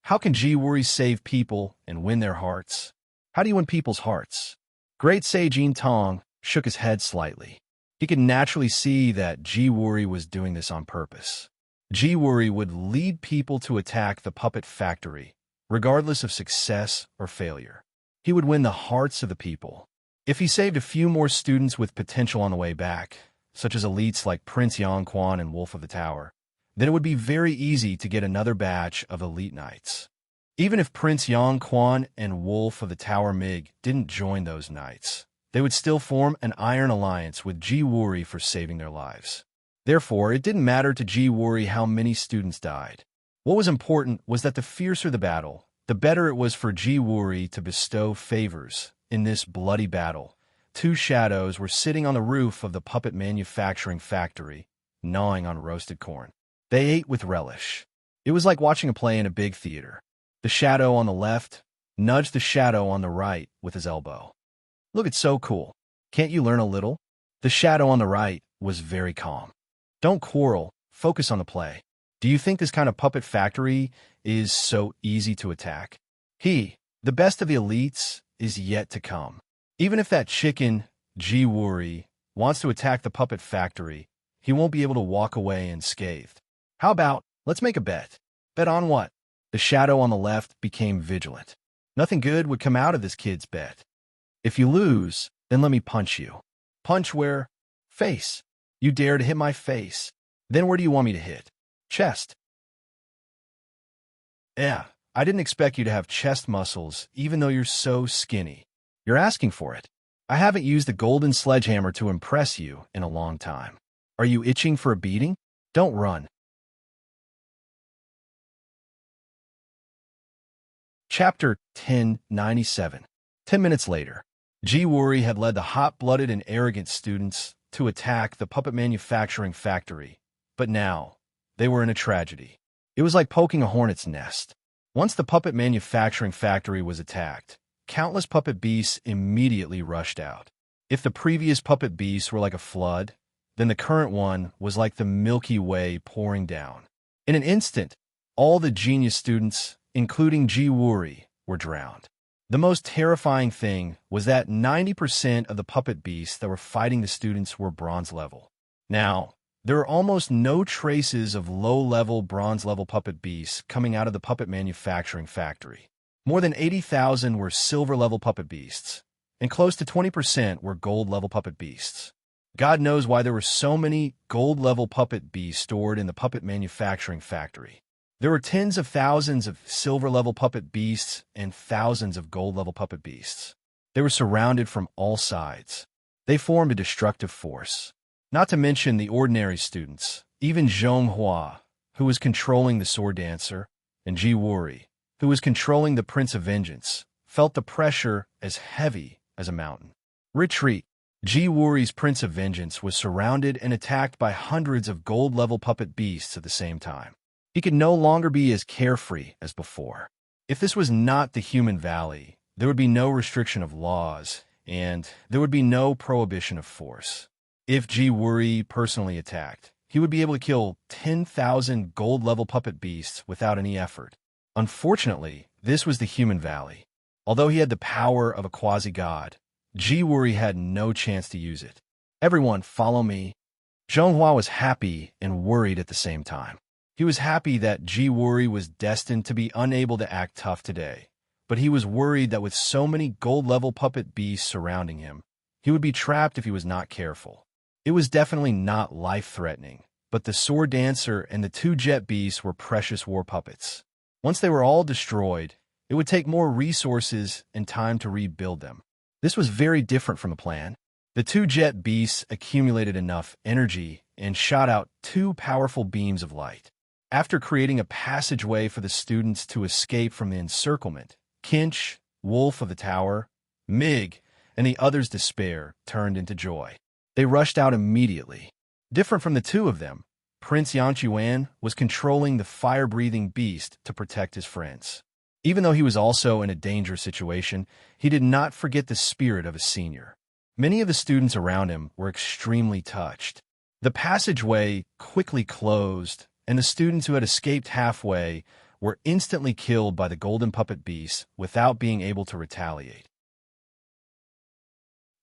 how can Ji Wuri save people and win their hearts? How do you win people's hearts? Great Sage Yin Tong shook his head slightly. He could naturally see that Ji Wuri was doing this on purpose. Ji Wuri would lead people to attack the puppet factory, regardless of success or failure. He would win the hearts of the people. If he saved a few more students with potential on the way back, such as elites like Prince Yang Quan and Wolf of the Tower, then it would be very easy to get another batch of elite knights. Even if Prince Yang Quan and Wolf of the Tower Mig didn't join those knights, they would still form an iron alliance with Ji Wuri for saving their lives. Therefore, it didn't matter to Ji Wuri how many students died. What was important was that the fiercer the battle, the better it was for Ji Wuri to bestow favors. In this bloody battle, 2 shadows were sitting on the roof of the puppet manufacturing factory, gnawing on roasted corn. They ate with relish. It was like watching a play in a big theater. The shadow on the left nudged the shadow on the right with his elbow. Look, it's so cool. Can't you learn a little? The shadow on the right was very calm. Don't quarrel, focus on the play. Do you think this kind of puppet factory is so easy to attack? He, the best of the elites, is yet to come. Even if that chicken, Ji Wuri, wants to attack the puppet factory, he won't be able to walk away unscathed. How about, let's make a bet. Bet on what? The shadow on the left became vigilant. Nothing good would come out of this kid's bet. If you lose, then let me punch you. Punch where? Face. You dare to hit my face. Then where do you want me to hit? Chest. Yeah, I didn't expect you to have chest muscles, even though you're so skinny. You're asking for it. I haven't used the golden sledgehammer to impress you in a long time. Are you itching for a beating? Don't run. Chapter 1097. 10 minutes later, Ji Wuri had led the hot-blooded and arrogant students to attack the puppet manufacturing factory, but now they were in a tragedy. It was like poking a hornet's nest. Once the puppet manufacturing factory was attacked, countless puppet beasts immediately rushed out. If the previous puppet beasts were like a flood, then the current one was like the Milky Way pouring down. In an instant, all the genius students, including Ji Wuri, were drowned. The most terrifying thing was that 90% of the puppet beasts that were fighting the students were bronze level. Now, there are almost no traces of low-level bronze-level puppet beasts coming out of the puppet manufacturing factory. More than 80,000 were silver-level puppet beasts, and close to 20% were gold-level puppet beasts. God knows why there were so many gold-level puppet beasts stored in the puppet manufacturing factory. There were tens of thousands of silver-level puppet beasts and thousands of gold-level puppet beasts. They were surrounded from all sides. They formed a destructive force. Not to mention the ordinary students, even Zhong Hua, who was controlling the sword dancer, and Ji Wuri, who was controlling the Prince of Vengeance, felt the pressure as heavy as a mountain. Retreat. Ji Wuri's Prince of Vengeance was surrounded and attacked by hundreds of gold-level puppet beasts at the same time. He could no longer be as carefree as before. If this was not the human valley, there would be no restriction of laws, and there would be no prohibition of force. If Ji Wuri personally attacked, he would be able to kill 10,000 gold-level puppet beasts without any effort. Unfortunately, this was the human valley. Although he had the power of a quasi-god, Ji Wuri had no chance to use it. Everyone, follow me. Zhonghua was happy and worried at the same time. He was happy that Ji Wuri was destined to be unable to act tough today, but he was worried that with so many gold-level puppet beasts surrounding him, he would be trapped if he was not careful. It was definitely not life-threatening, but the sword dancer and the two jet beasts were precious war puppets. Once they were all destroyed, it would take more resources and time to rebuild them. This was very different from the plan. The two jet beasts accumulated enough energy and shot out two powerful beams of light. After creating a passageway for the students to escape from the encirclement, Kinch, Wolf of the Tower, Mig, and the others' despair turned into joy. They rushed out immediately. Different from the two of them, Prince Yanchuan was controlling the fire-breathing beast to protect his friends. Even though he was also in a dangerous situation, he did not forget the spirit of a senior. Many of the students around him were extremely touched. The passageway quickly closed, and the students who had escaped halfway were instantly killed by the golden puppet beasts without being able to retaliate.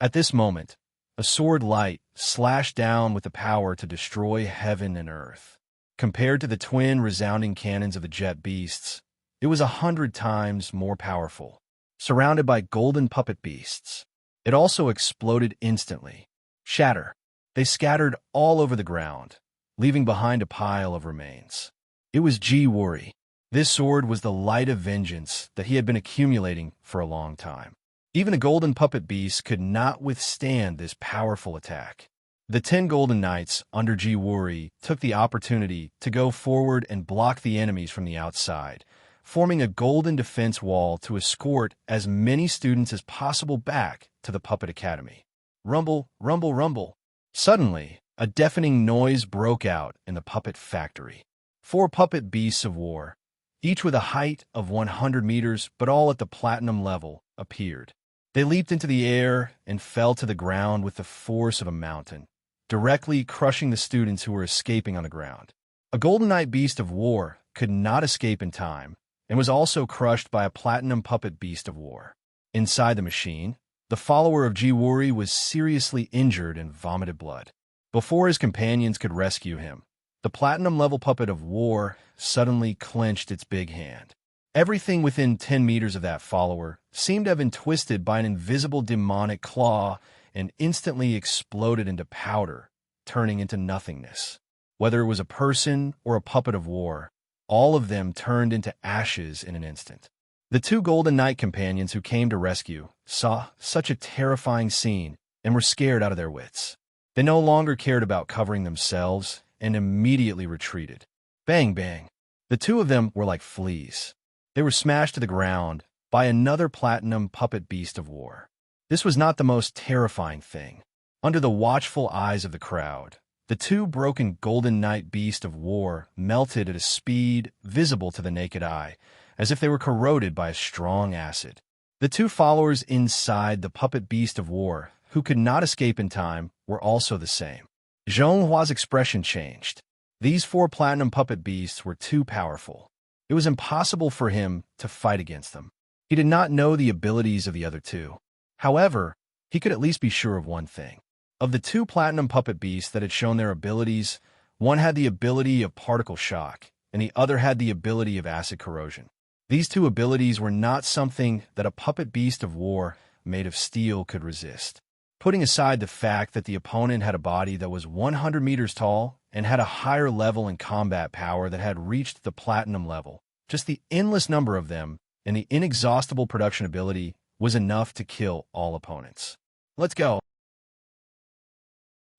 At this moment, a sword light slashed down with the power to destroy heaven and earth. Compared to the twin resounding cannons of the jet beasts, it was 100 times more powerful. Surrounded by golden puppet beasts, it also exploded instantly. Shatter. They scattered all over the ground, leaving behind a pile of remains. It was Ji Wuri. This sword was the light of vengeance that he had been accumulating for a long time. Even a golden puppet beast could not withstand this powerful attack. The 10 golden knights under Ji Wuri took the opportunity to go forward and block the enemies from the outside, forming a golden defense wall to escort as many students as possible back to the Puppet Academy. Rumble, rumble, rumble. Suddenly, a deafening noise broke out in the puppet factory. 4 puppet beasts of war, each with a height of 100 meters but all at the platinum level, appeared. They leaped into the air and fell to the ground with the force of a mountain, directly crushing the students who were escaping on the ground. A golden knight beast of war could not escape in time, and was also crushed by a platinum puppet beast of war. Inside the machine, the follower of Ji Wuri was seriously injured and vomited blood. Before his companions could rescue him, the platinum-level puppet of war suddenly clenched its big hand. Everything within 10 meters of that follower seemed to have been twisted by an invisible demonic claw and instantly exploded into powder, turning into nothingness. Whether it was a person or a puppet of war, all of them turned into ashes in an instant. The 2 Golden Knight companions who came to rescue saw such a terrifying scene and were scared out of their wits. They no longer cared about covering themselves and immediately retreated. Bang, bang. The 2 of them were like fleas. They were smashed to the ground by another platinum puppet beast of war. This was not the most terrifying thing. Under the watchful eyes of the crowd, the 2 broken Golden Knight beasts of war melted at a speed visible to the naked eye, as if they were corroded by a strong acid. The 2 followers inside the puppet beast of war, who could not escape in time, were also the same. Zhonghua's expression changed. These 4 platinum puppet beasts were too powerful. It was impossible for him to fight against them. He did not know the abilities of the other 2. However, he could at least be sure of one thing. Of the 2 platinum puppet beasts that had shown their abilities, one had the ability of particle shock, and the other had the ability of acid corrosion. These 2 abilities were not something that a puppet beast of war made of steel could resist. Putting aside the fact that the opponent had a body that was 100 meters tall and had a higher level in combat power that had reached the platinum level, just the endless number of them and the inexhaustible production ability was enough to kill all opponents. Let's go.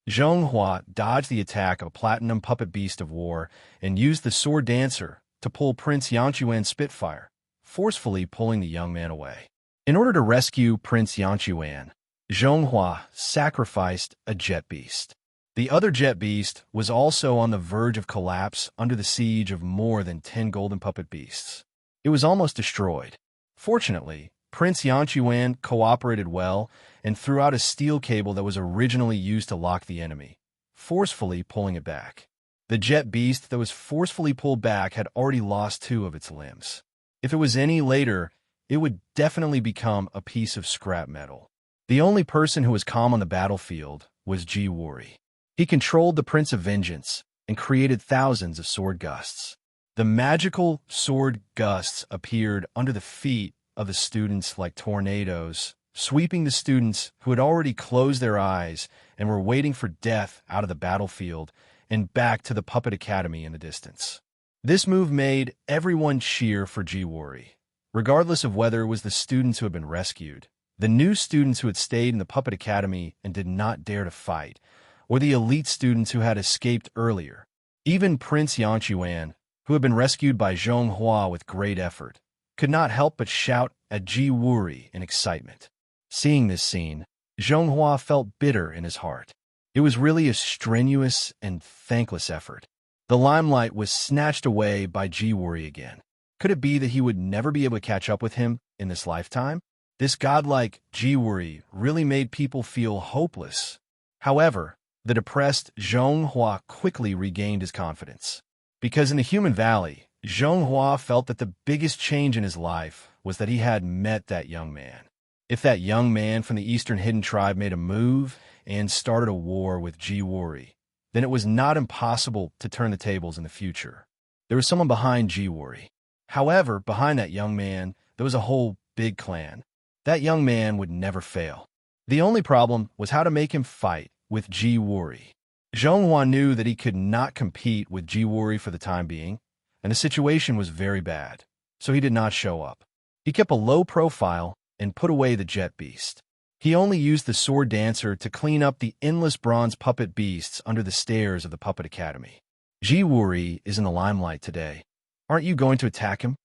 Zhonghua dodged the attack of a platinum puppet beast of war and used the sword dancer to pull Prince Yanchuan's Spitfire, forcefully pulling the young man away. In order to rescue Prince Yanchuan, Zhonghua sacrificed a jet beast. The other jet beast was also on the verge of collapse under the siege of more than 10 golden puppet beasts. It was almost destroyed. Fortunately, Prince Yanchuan cooperated well and threw out a steel cable that was originally used to lock the enemy, forcefully pulling it back. The jet beast that was forcefully pulled back had already lost 2 of its limbs. If it was any later, it would definitely become a piece of scrap metal. The only person who was calm on the battlefield was Ji Wuri. He controlled the Prince of Vengeance and created thousands of sword gusts. The magical sword gusts appeared under the feet of the students like tornadoes, sweeping the students who had already closed their eyes and were waiting for death out of the battlefield and back to the Puppet Academy in the distance. This move made everyone cheer for Ji Wuri, regardless of whether it was the students who had been rescued, the new students who had stayed in the Puppet Academy and did not dare to fight, or the elite students who had escaped earlier. Even Prince Yanchuan, who had been rescued by Zhonghua with great effort, could not help but shout at Ji Wuri in excitement. Seeing this scene, Zhonghua felt bitter in his heart. It was really a strenuous and thankless effort. The limelight was snatched away by Ji Wuri again. Could it be that he would never be able to catch up with him in this lifetime? This godlike Ji Wuri really made people feel hopeless. However, the depressed Zhonghua quickly regained his confidence. Because in the Human Valley, Zhonghua felt that the biggest change in his life was that he had met that young man. If that young man from the Eastern Hidden Tribe made a move and started a war with Ji Wuri, then it was not impossible to turn the tables in the future. There was someone behind Ji Wuri. However, behind that young man, there was a whole big clan. That young man would never fail. The only problem was how to make him fight with Ji Wuri. Zhonghua knew that he could not compete with Ji Wuri for the time being, and the situation was very bad, so he did not show up. He kept a low profile and put away the jet beast. He only used the sword dancer to clean up the endless bronze puppet beasts under the stairs of the Puppet Academy. Ji Wuri is in the limelight today. Aren't you going to attack him?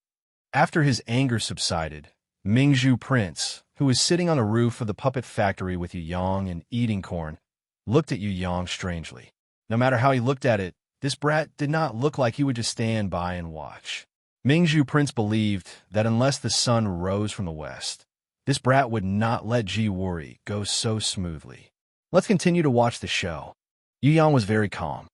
After his anger subsided, Mingzhu Prince, who was sitting on the roof of the puppet factory with Yu Yang and eating corn, looked at Yu Yang strangely. No matter how he looked at it, this brat did not look like he would just stand by and watch. Mingzhu Prince believed that unless the sun rose from the west, this brat would not let Ji Wuri go so smoothly. Let's continue to watch the show. Yu Yang was very calm.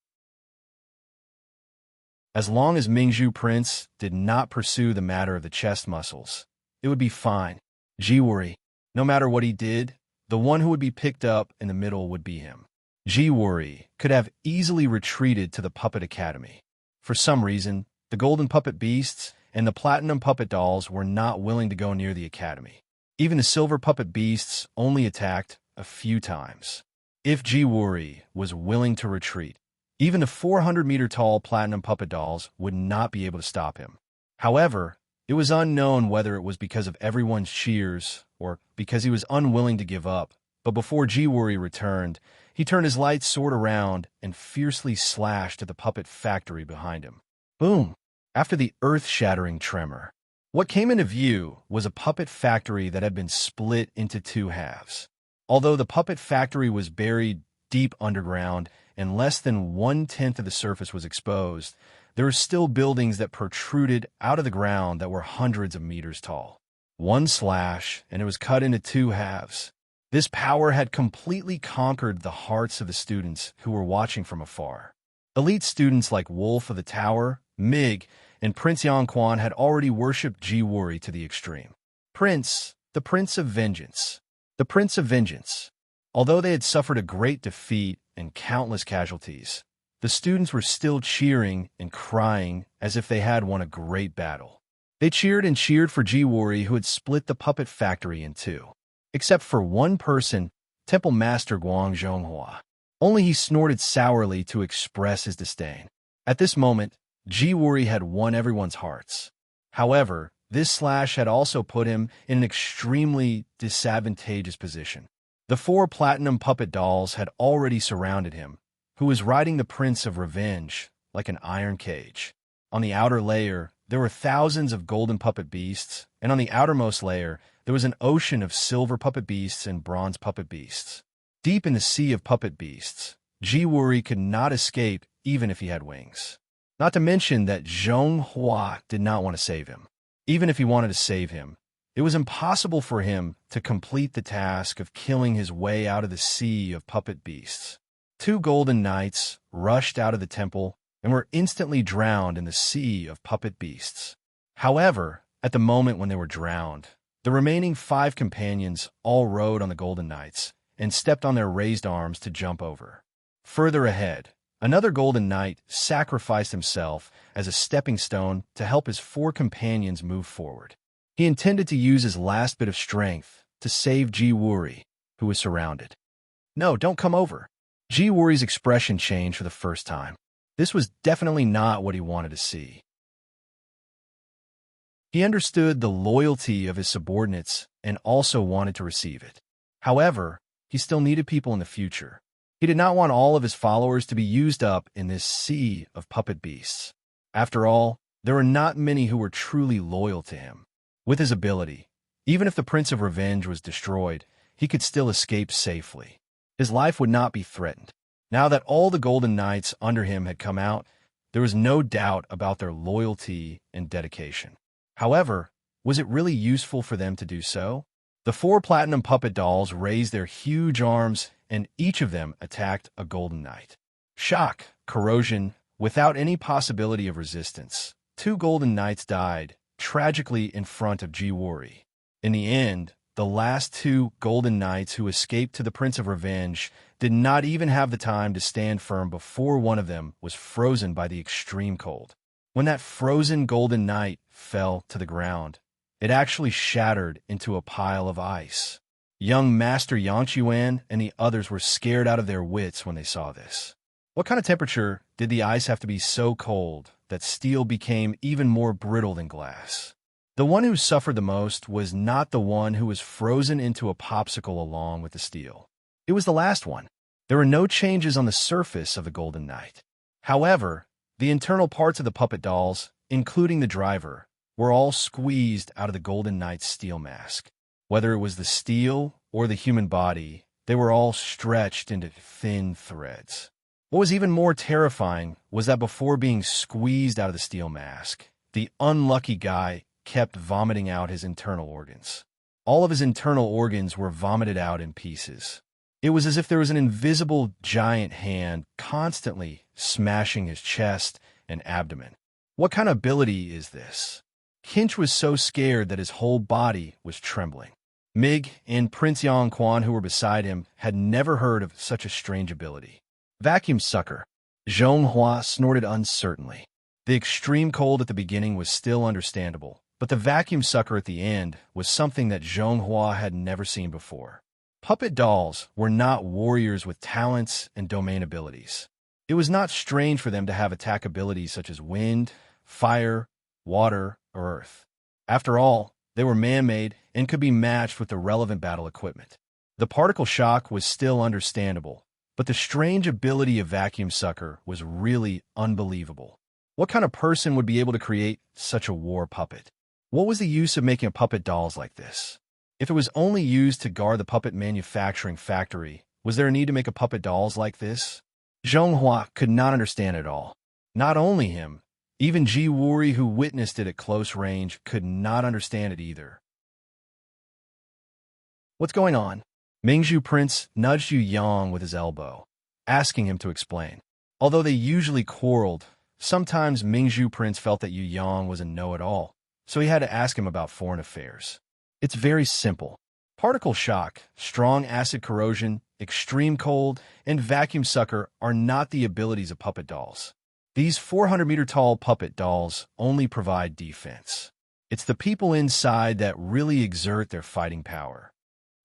As long as Mingzhu Prince did not pursue the matter of the chest muscles, it would be fine. Ji Wuri, no matter what he did, the one who would be picked up in the middle would be him. Ji Wuri could have easily retreated to the Puppet Academy. For some reason, the Golden Puppet Beasts and the Platinum Puppet Dolls were not willing to go near the Academy. Even the Silver Puppet Beasts only attacked a few times. If Ji Wuri was willing to retreat, even the 400-meter-tall Platinum Puppet Dolls would not be able to stop him. However, it was unknown whether it was because of everyone's cheers or because he was unwilling to give up, but before Ji Wuri returned, he turned his light sword around and fiercely slashed at the puppet factory behind him. Boom! After the earth-shattering tremor, what came into view was a puppet factory that had been split into 2 halves. Although the puppet factory was buried deep underground and less than 1/10 of the surface was exposed, there were still buildings that protruded out of the ground that were hundreds of meters tall. One slash, and it was cut into 2 halves. This power had completely conquered the hearts of the students who were watching from afar. Elite students like Wolf of the Tower, Mig, and Prince Yanquan had already worshipped Ji Wuri to the extreme. The Prince of Vengeance. The Prince of Vengeance. Although they had suffered a great defeat and countless casualties, the students were still cheering and crying as if they had won a great battle. They cheered and cheered for Ji Wuri, who had split the puppet factory in 2. Except for one person Temple Master Guang Zhonghua. Only he snorted sourly to express his disdain. At this moment, Ji Wuri had won everyone's hearts. However, this slash had also put him in an extremely disadvantageous position. The 4 platinum puppet dolls had already surrounded him, who was riding the Prince of Revenge like an iron cage. On the outer layer, there were thousands of golden puppet beasts, and on the outermost layer, there was an ocean of silver puppet beasts and bronze puppet beasts. Deep in the sea of puppet beasts, Ji Wuri could not escape even if he had wings. Not to mention that Zhonghua did not want to save him. Even if he wanted to save him, it was impossible for him to complete the task of killing his way out of the sea of puppet beasts. 2 golden knights rushed out of the temple and were instantly drowned in the sea of puppet beasts. However, at the moment when they were drowned, the remaining 5 companions all rode on the golden knights and stepped on their raised arms to jump over. Further ahead, another golden knight sacrificed himself as a stepping stone to help his 4 companions move forward. He intended to use his last bit of strength to save Ji Wuri, who was surrounded. "No, don't come over." Ji Wuri's expression changed for the first time. This was definitely not what he wanted to see. He understood the loyalty of his subordinates and also wanted to receive it. However, he still needed people in the future. He did not want all of his followers to be used up in this sea of puppet beasts. After all, there were not many who were truly loyal to him. With his ability, even if the Prince of Revenge was destroyed, he could still escape safely. His life would not be threatened. Now that all the Golden Knights under him had come out, there was no doubt about their loyalty and dedication. However, was it really useful for them to do so? The 4 platinum puppet dolls raised their huge arms, and each of them attacked a Golden Knight. Shock, corrosion, without any possibility of resistance. 2 Golden Knights died, tragically in front of Ji Wuri. In the end, the last 2 Golden Knights who escaped to the Prince of Revenge did not even have the time to stand firm before one of them was frozen by the extreme cold. When that frozen Golden Knight fell to the ground, it actually shattered into a pile of ice. Young Master Yang Yuan and the others were scared out of their wits when they saw this. What kind of temperature did the ice have to be so cold that steel became even more brittle than glass? The one who suffered the most was not the one who was frozen into a popsicle along with the steel. It was the last one. There were no changes on the surface of the Golden Knight. However, the internal parts of the puppet dolls, including the driver, were all squeezed out of the Golden Knight's steel mask. Whether it was the steel or the human body, they were all stretched into thin threads. What was even more terrifying was that before being squeezed out of the steel mask, the unlucky guy kept vomiting out his internal organs. All of his internal organs were vomited out in pieces. It was as if there was an invisible giant hand constantly smashing his chest and abdomen. What kind of ability is this? Kinch was so scared that his whole body was trembling. Mig and Prince Yang Quan, who were beside him, had never heard of such a strange ability. Vacuum sucker. Zhonghua snorted uncertainly. The extreme cold at the beginning was still understandable, but the vacuum sucker at the end was something that Zhonghua had never seen before. Puppet dolls were not warriors with talents and domain abilities. It was not strange for them to have attack abilities such as wind, fire, water, or earth. After all, they were man-made and could be matched with the relevant battle equipment. The particle shock was still understandable, but the strange ability of Vacuum Sucker was really unbelievable. What kind of person would be able to create such a war puppet? What was the use of making puppet dolls like this? If it was only used to guard the puppet manufacturing factory, was there a need to make a puppet dolls like this? Zhonghua could not understand it all. Not only him, even Ji Wuri, who witnessed it at close range, could not understand it either. What's going on? Mingzhu Prince nudged Yu Yang with his elbow, asking him to explain. Although they usually quarreled, sometimes Mingzhu Prince felt that Yu Yang was a know-it-all, so he had to ask him about foreign affairs. It's very simple. Particle shock, strong acid corrosion, extreme cold, and vacuum sucker are not the abilities of puppet dolls. These 400-meter-tall puppet dolls only provide defense. It's the people inside that really exert their fighting power.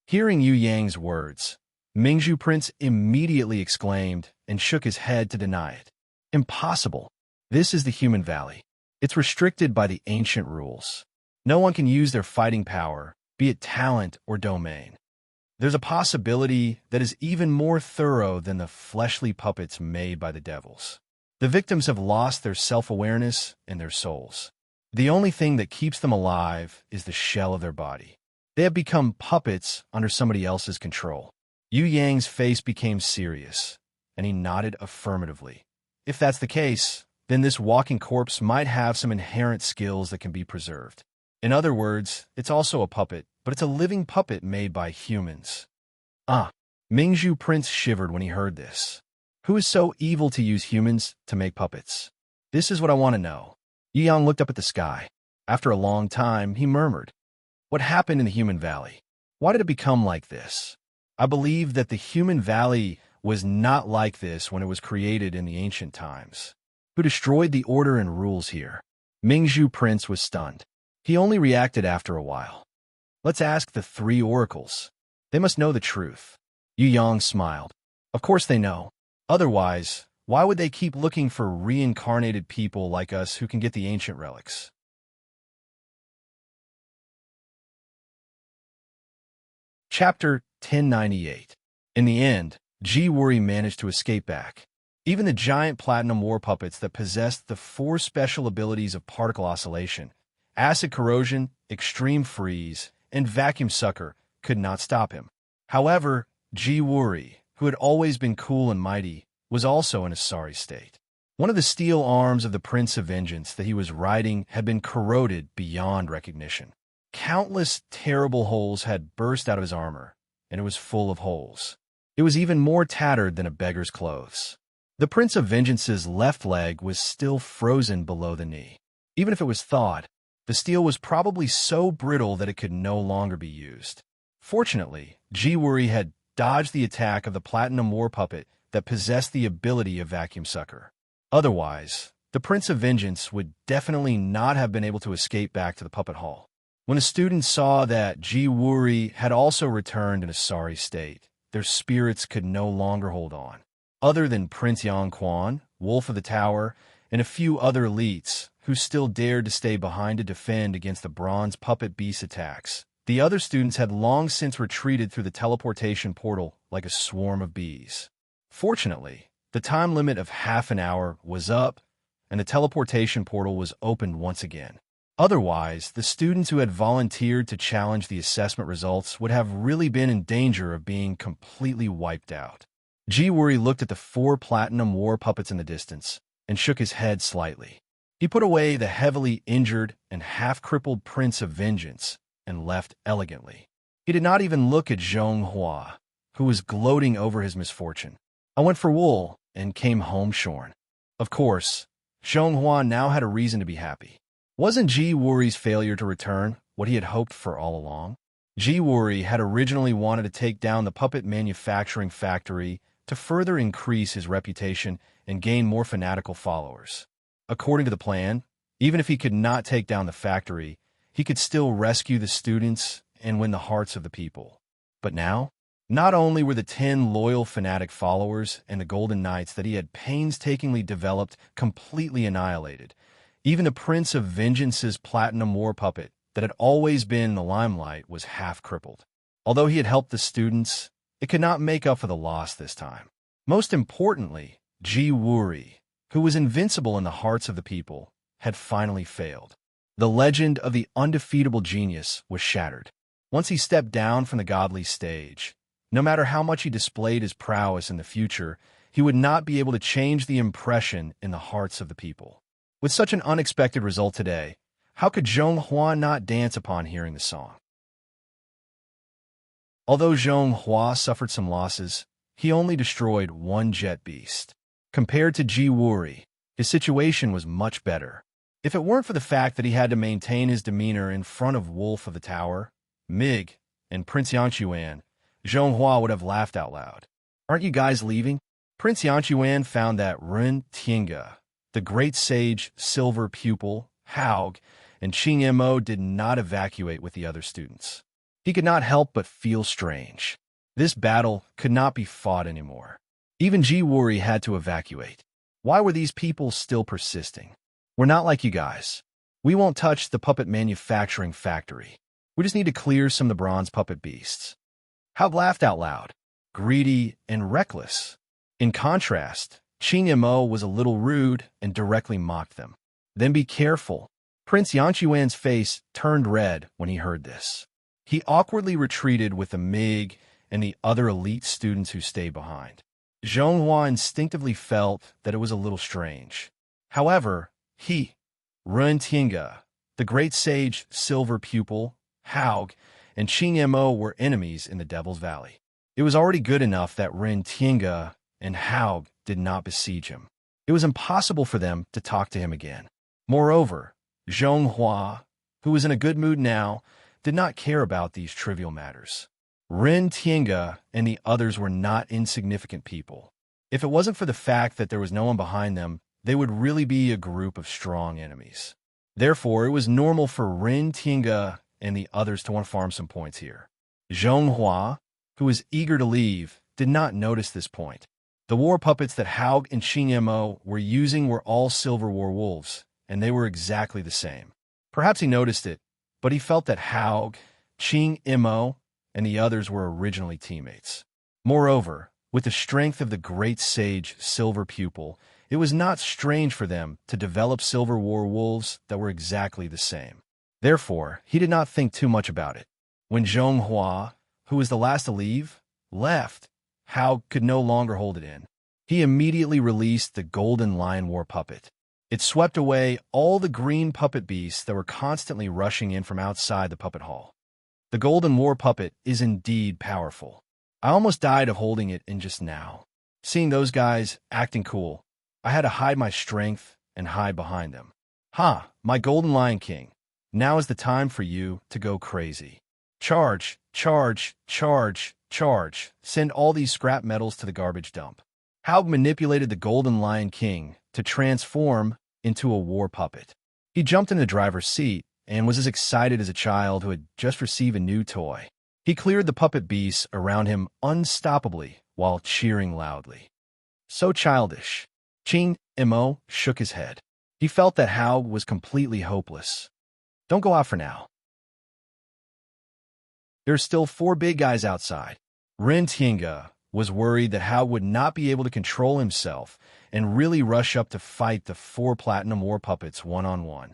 Hearing Yu Yang's words, Mingzhu Prince immediately exclaimed and shook his head to deny it. Impossible. This is the human valley. It's restricted by the ancient rules. No one can use their fighting power, be it talent or domain. There's a possibility that is even more thorough than the fleshly puppets made by the devils. The victims have lost their self-awareness and their souls. The only thing that keeps them alive is the shell of their body. They have become puppets under somebody else's control. Yu Yang's face became serious, and he nodded affirmatively. If that's the case, then this walking corpse might have some inherent skills that can be preserved. In other words, it's also a puppet, but it's a living puppet made by humans. Mingzhu Prince shivered when he heard this. Who is so evil to use humans to make puppets? This is what I want to know. Yu Yang looked up at the sky. After a long time, he murmured, "What happened in the human valley? Why did it become like this? I believe that the human valley was not like this when it was created in the ancient times. Who destroyed the order and rules here?" Mingzhu Prince was stunned. He only reacted after a while. "Let's ask the three oracles. They must know the truth." Yu Yang smiled. "Of course they know. Otherwise, why would they keep looking for reincarnated people like us who can get the ancient relics?" Chapter 1098. In the end, Ji Wuri managed to escape back. Even the giant platinum war puppets that possessed the four special abilities of particle oscillation, acid corrosion, extreme freeze, and vacuum sucker could not stop him. However, Ji Wuri, who had always been cool and mighty, was also in a sorry state. One of the steel arms of the Prince of Vengeance that he was riding had been corroded beyond recognition. Countless terrible holes had burst out of his armor, and it was full of holes. It was even more tattered than a beggar's clothes. The Prince of Vengeance's left leg was still frozen below the knee. Even if it was thawed, the steel was probably so brittle that it could no longer be used. Fortunately, Ji Wuri had dodged the attack of the platinum war puppet that possessed the ability of vacuum sucker. Otherwise, the Prince of Vengeance would definitely not have been able to escape back to the puppet hall. When the students saw that Ji Wuri had also returned in a sorry state, their spirits could no longer hold on. Other than Prince Yang Quan, Wolf of the Tower, and a few other elites who still dared to stay behind to defend against the bronze puppet beast attacks, the other students had long since retreated through the teleportation portal like a swarm of bees. Fortunately, the time limit of half an hour was up, and the teleportation portal was opened once again. Otherwise, the students who had volunteered to challenge the assessment results would have really been in danger of being completely wiped out. Ji Wuri looked at the four platinum war puppets in the distance and shook his head slightly. He put away the heavily injured and half-crippled Prince of Vengeance and left elegantly. He did not even look at Zhong Hua, who was gloating over his misfortune. "I went for wool and came home shorn." Of course, Zhong Hua now had a reason to be happy. Wasn't Ji Wuri's failure to return what he had hoped for all along? Ji Wuri had originally wanted to take down the puppet manufacturing factory to further increase his reputation and gain more fanatical followers. According to the plan, even if he could not take down the factory, he could still rescue the students and win the hearts of the people. But now, not only were the 10 loyal fanatic followers and the Golden Knights that he had painstakingly developed completely annihilated, even the Prince of Vengeance's platinum war puppet that had always been in the limelight was half crippled. Although he had helped the students, it could not make up for the loss this time. Most importantly, Ji Wuri, who was invincible in the hearts of the people, had finally failed. The legend of the undefeatable genius was shattered. Once he stepped down from the godly stage, no matter how much he displayed his prowess in the future, he would not be able to change the impression in the hearts of the people. With such an unexpected result today, how could Zhong Hua not dance upon hearing the song? Although Zhong Hua suffered some losses, he only destroyed one jet beast. Compared to Ji Wuri, his situation was much better. If it weren't for the fact that he had to maintain his demeanor in front of Wolf of the Tower, Mig, and Prince Yanquan, Zhong Hua would have laughed out loud. "Aren't you guys leaving?" Prince Yanquan found that Ren Tiange, the great sage silver pupil, Haug, and Qing Mo did not evacuate with the other students. He could not help but feel strange. This battle could not be fought anymore. Even Ji-Wuri had to evacuate. Why were these people still persisting? We're not like you guys. We won't touch the puppet manufacturing factory. We just need to clear some of the bronze puppet beasts. Haug laughed out loud, greedy and reckless. In contrast, Qing Mo was a little rude and directly mocked them. Then be careful. Prince Yanshuan's face turned red when he heard this. He awkwardly retreated with the MiG and the other elite students who stayed behind. Zhonghua instinctively felt that it was a little strange. However, Ren Tiange, the great sage silver pupil, Haug, and Qing Mo were enemies in the Devil's Valley. It was already good enough that Ren Tiange and Haug did not besiege him. It was impossible for them to talk to him again. Moreover, Zhonghua, who was in a good mood now, did not care about these trivial matters. Ren Tiange and the others were not insignificant people. If it wasn't for the fact that there was no one behind them, they would really be a group of strong enemies. Therefore, it was normal for Ren Tiange and the others to want to farm some points here. Zhonghua, who was eager to leave, did not notice this point. The war puppets that Haug and Qing Mo were using were all silver war wolves, and they were exactly the same. Perhaps he noticed it, but he felt that Haug, Qing Mo, and the others were originally teammates. Moreover, with the strength of the great sage silver pupil, it was not strange for them to develop silver war wolves that were exactly the same. Therefore, he did not think too much about it. When Zhonghua, who was the last to leave, left, Haug could no longer hold it in. He immediately released the golden lion war puppet. It swept away all the green puppet beasts that were constantly rushing in from outside the puppet hall. The golden war puppet is indeed powerful. I almost died of holding it in just now. Seeing those guys acting cool, I had to hide my strength and hide behind them. My golden lion king, now is the time for you to go crazy. Charge, charge, charge, charge. Send all these scrap metals to the garbage dump. Haug manipulated the golden lion king to transform into a war puppet. He jumped in the driver's seat and was as excited as a child who had just received a new toy. He cleared the puppet beasts around him unstoppably while cheering loudly. So childish. Qing Mo shook his head. He felt that Haug was completely hopeless. Don't go out for now. There are still 4 big guys outside. Ren Tiange was worried that Haug would not be able to control himself and really rush up to fight the 4 platinum war puppets one-on-one.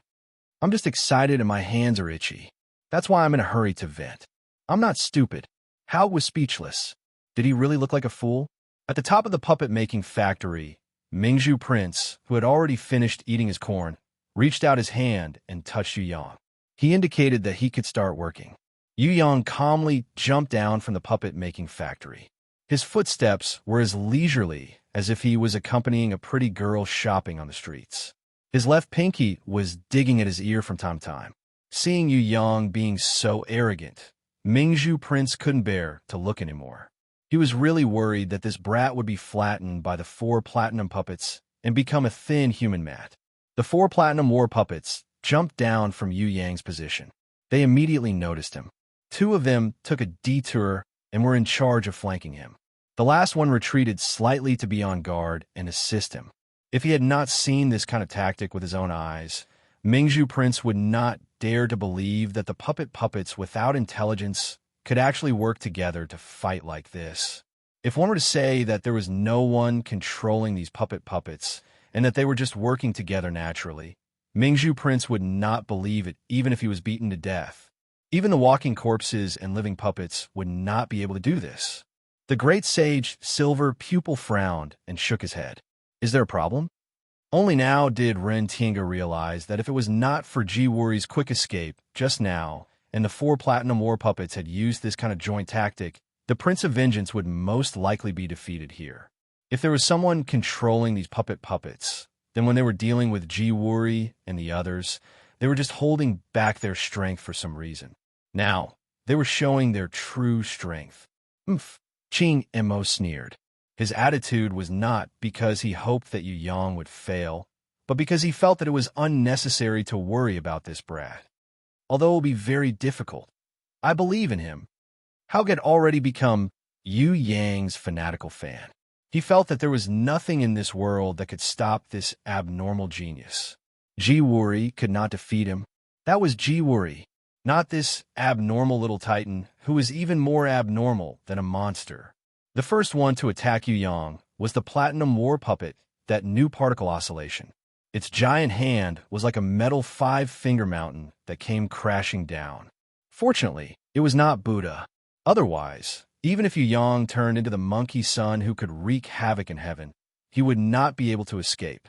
I'm just excited and my hands are itchy. That's why I'm in a hurry to vent. I'm not stupid. Haug was speechless. Did he really look like a fool? At the top of the puppet-making factory, Mingzhu Prince, who had already finished eating his corn, reached out his hand and touched Yu Yang. He indicated that he could start working. Yu Yang calmly jumped down from the puppet-making factory. His footsteps were as leisurely as if he was accompanying a pretty girl shopping on the streets. His left pinky was digging at his ear from time to time. Seeing Yu Yang being so arrogant, Mingzhu Prince couldn't bear to look anymore. He was really worried that this brat would be flattened by the 4 platinum puppets and become a thin human mat. The 4 platinum war puppets jumped down from Yu Yang's position. They immediately noticed him. 2 of them took a detour and were in charge of flanking him. The last one retreated slightly to be on guard and assist him. If he had not seen this kind of tactic with his own eyes, Mingzhu Prince would not dare to believe that the puppets without intelligence could actually work together to fight like this. If one were to say that there was no one controlling these puppets and that they were just working together naturally, Mingzhu Prince would not believe it even if he was beaten to death. Even the walking corpses and living puppets would not be able to do this. The great sage Silver Pupil frowned and shook his head. Is there a problem? Only now did Ren Tiange realize that if it was not for Ji-Wuri's quick escape just now, and the 4 platinum war puppets had used this kind of joint tactic, the Prince of Vengeance would most likely be defeated here. If there was someone controlling these puppets, then when they were dealing with Ji-Wuri and the others, they were just holding back their strength for some reason. Now, they were showing their true strength. Qing Mo sneered. His attitude was not because he hoped that Yu Yang would fail, but because he felt that it was unnecessary to worry about this brat. Although it will be very difficult, I believe in him. Haug had already become Yu Yang's fanatical fan. He felt that there was nothing in this world that could stop this abnormal genius. Ji Wuri could not defeat him. That was Ji Wuri, not this abnormal little titan who was even more abnormal than a monster. The first one to attack Yu Yang was the platinum war puppet, that new particle oscillation. Its giant hand was like a metal five-finger mountain that came crashing down. Fortunately, it was not Buddha. Otherwise, even if Yu Yang turned into the monkey son who could wreak havoc in heaven, he would not be able to escape.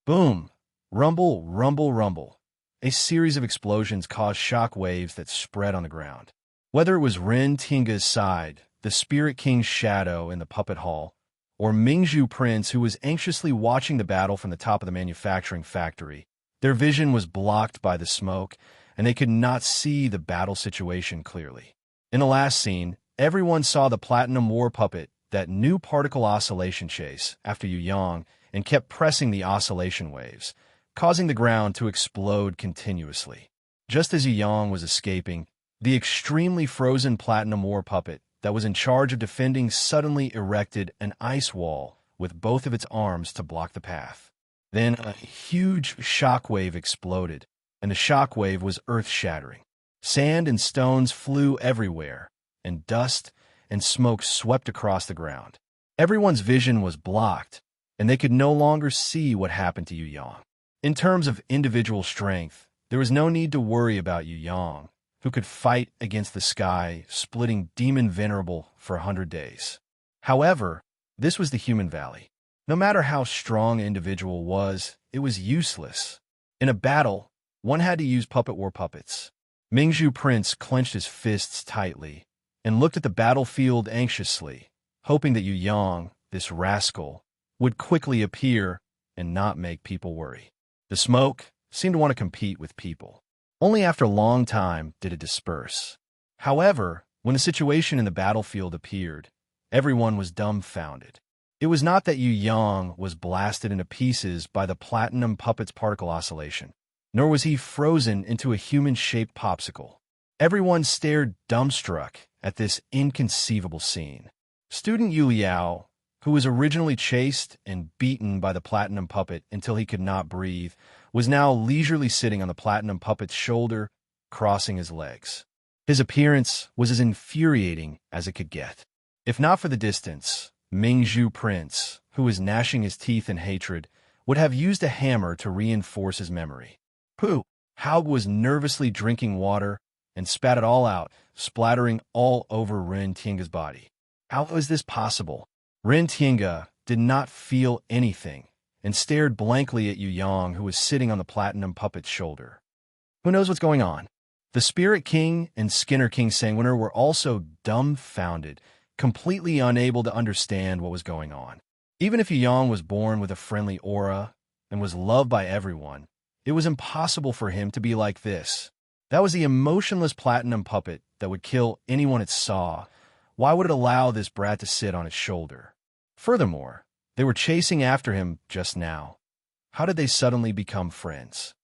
Boom! Rumble, rumble, rumble. A series of explosions caused shock waves that spread on the ground. Whether it was Ren Tinga's side, the Spirit King's shadow in the puppet hall, or Mingzhu Prince who was anxiously watching the battle from the top of the manufacturing factory, their vision was blocked by the smoke, and they could not see the battle situation clearly. In the last scene, everyone saw the platinum war puppet, that new particle oscillation chase after Yu Yang, and kept pressing the oscillation waves, causing the ground to explode continuously. Just as Yu Yang was escaping, the extremely frozen platinum war puppet that was in charge of defending suddenly erected an ice wall with both of its arms to block the path. Then a huge shockwave exploded, and the shockwave was earth-shattering. Sand and stones flew everywhere, and dust and smoke swept across the ground. Everyone's vision was blocked, and they could no longer see what happened to Yu Yang. In terms of individual strength, there was no need to worry about Yu Yang, who could fight against the sky, splitting Demon Venerable for 100 days. However, this was the human valley. No matter how strong an individual was, it was useless. In a battle, one had to use puppet war puppets. Mingzhu Prince clenched his fists tightly and looked at the battlefield anxiously, hoping that Yu Yang, this rascal, would quickly appear and not make people worry. The smoke seemed to want to compete with people. Only after a long time did it disperse. However, when the situation in the battlefield appeared, everyone was dumbfounded. It was not that Yu Yang was blasted into pieces by the platinum puppet's particle oscillation, nor was he frozen into a human-shaped popsicle. Everyone stared dumbstruck at this inconceivable scene. Student Yu Liao, who was originally chased and beaten by the platinum puppet until he could not breathe, was now leisurely sitting on the platinum puppet's shoulder, crossing his legs. His appearance was as infuriating as it could get. If not for the distance, Mingzhu Prince, who was gnashing his teeth in hatred, would have used a hammer to reinforce his memory. Pooh! Haug was nervously drinking water and spat it all out, splattering all over Ren Tinga's body. How was this possible? Ren Tinga did not feel anything and stared blankly at Yu Yang, who was sitting on the platinum puppet's shoulder. Who knows what's going on? The Spirit King and Skinner King Sanguiner were also dumbfounded, completely unable to understand what was going on. Even if Yu Yang was born with a friendly aura and was loved by everyone, it was impossible for him to be like this. That was the emotionless platinum puppet that would kill anyone it saw. Why would it allow this brat to sit on its shoulder? Furthermore, they were chasing after him just now. How did they suddenly become friends?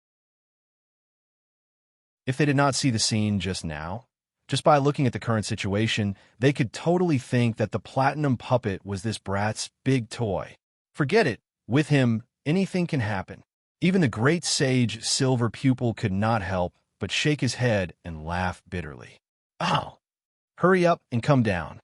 If they did not see the scene just now, just by looking at the current situation, they could totally think that the platinum puppet was this brat's big toy. Forget it, with him, anything can happen. Even the great sage Silver Pupil could not help but shake his head and laugh bitterly. Oh! Hurry up and come down.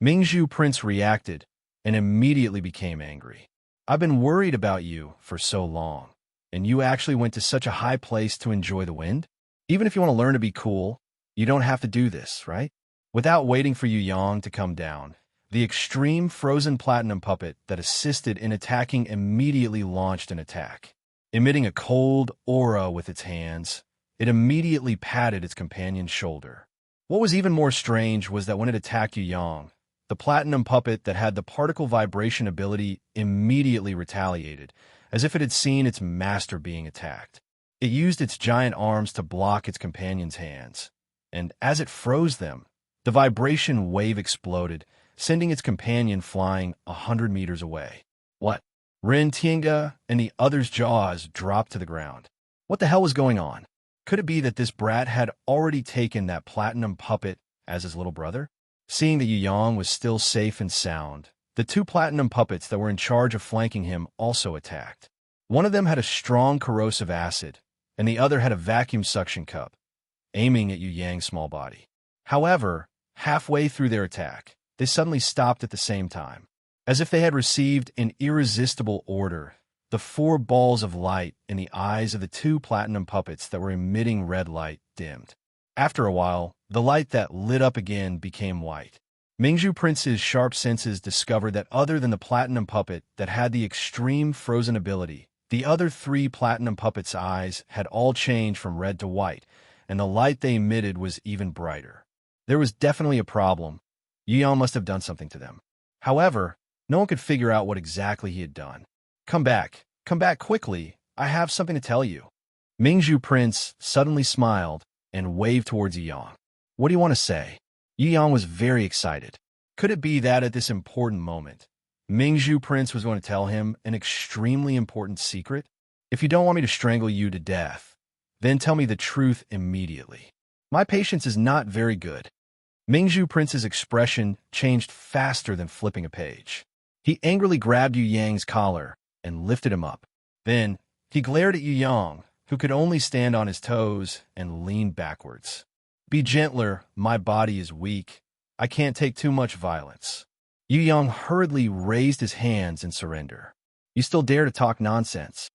Mingzhu Prince reacted and immediately became angry. I've been worried about you for so long, and you actually went to such a high place to enjoy the wind? Even if you want to learn to be cool, you don't have to do this, right? Without waiting for Yu Yang to come down, the extreme frozen platinum puppet that assisted in attacking immediately launched an attack. Emitting a cold aura with its hands, it immediately patted its companion's shoulder. What was even more strange was that when it attacked Yu Yang, the platinum puppet that had the particle vibration ability immediately retaliated, as if it had seen its master being attacked. It used its giant arms to block its companion's hands, and as it froze them, the vibration wave exploded, sending its companion flying 100 meters away. What? Ren Tinga and the other's jaws dropped to the ground. What the hell was going on? Could it be that this brat had already taken that platinum puppet as his little brother? Seeing that Yu Yang was still safe and sound, the two platinum puppets that were in charge of flanking him also attacked. One of them had a strong corrosive acid, and the other had a vacuum suction cup, aiming at Yu Yang's small body. However, halfway through their attack, they suddenly stopped at the same time. As if they had received an irresistible order, the four balls of light in the eyes of the two platinum puppets that were emitting red light dimmed. After a while, the light that lit up again became white. Mingzhu Prince's sharp senses discovered that other than the platinum puppet that had the extreme frozen ability, the other three platinum puppets' eyes had all changed from red to white, and the light they emitted was even brighter. There was definitely a problem. Yu Yang must have done something to them. However, no one could figure out what exactly he had done. Come back quickly, I have something to tell you. Mingzhu Prince suddenly smiled and waved towards Yu Yang. What do you want to say? Yu Yang was very excited. Could it be that at this important moment, Mingzhu Prince was going to tell him an extremely important secret? If you don't want me to strangle you to death, then tell me the truth immediately. My patience is not very good. Mingzhu Prince's expression changed faster than flipping a page. He angrily grabbed Yu Yang's collar and lifted him up. Then, he glared at Yu Yang, who could only stand on his toes, and leaned backwards. Be gentler, my body is weak. I can't take too much violence. Yu Yang hurriedly raised his hands in surrender. You still dare to talk nonsense?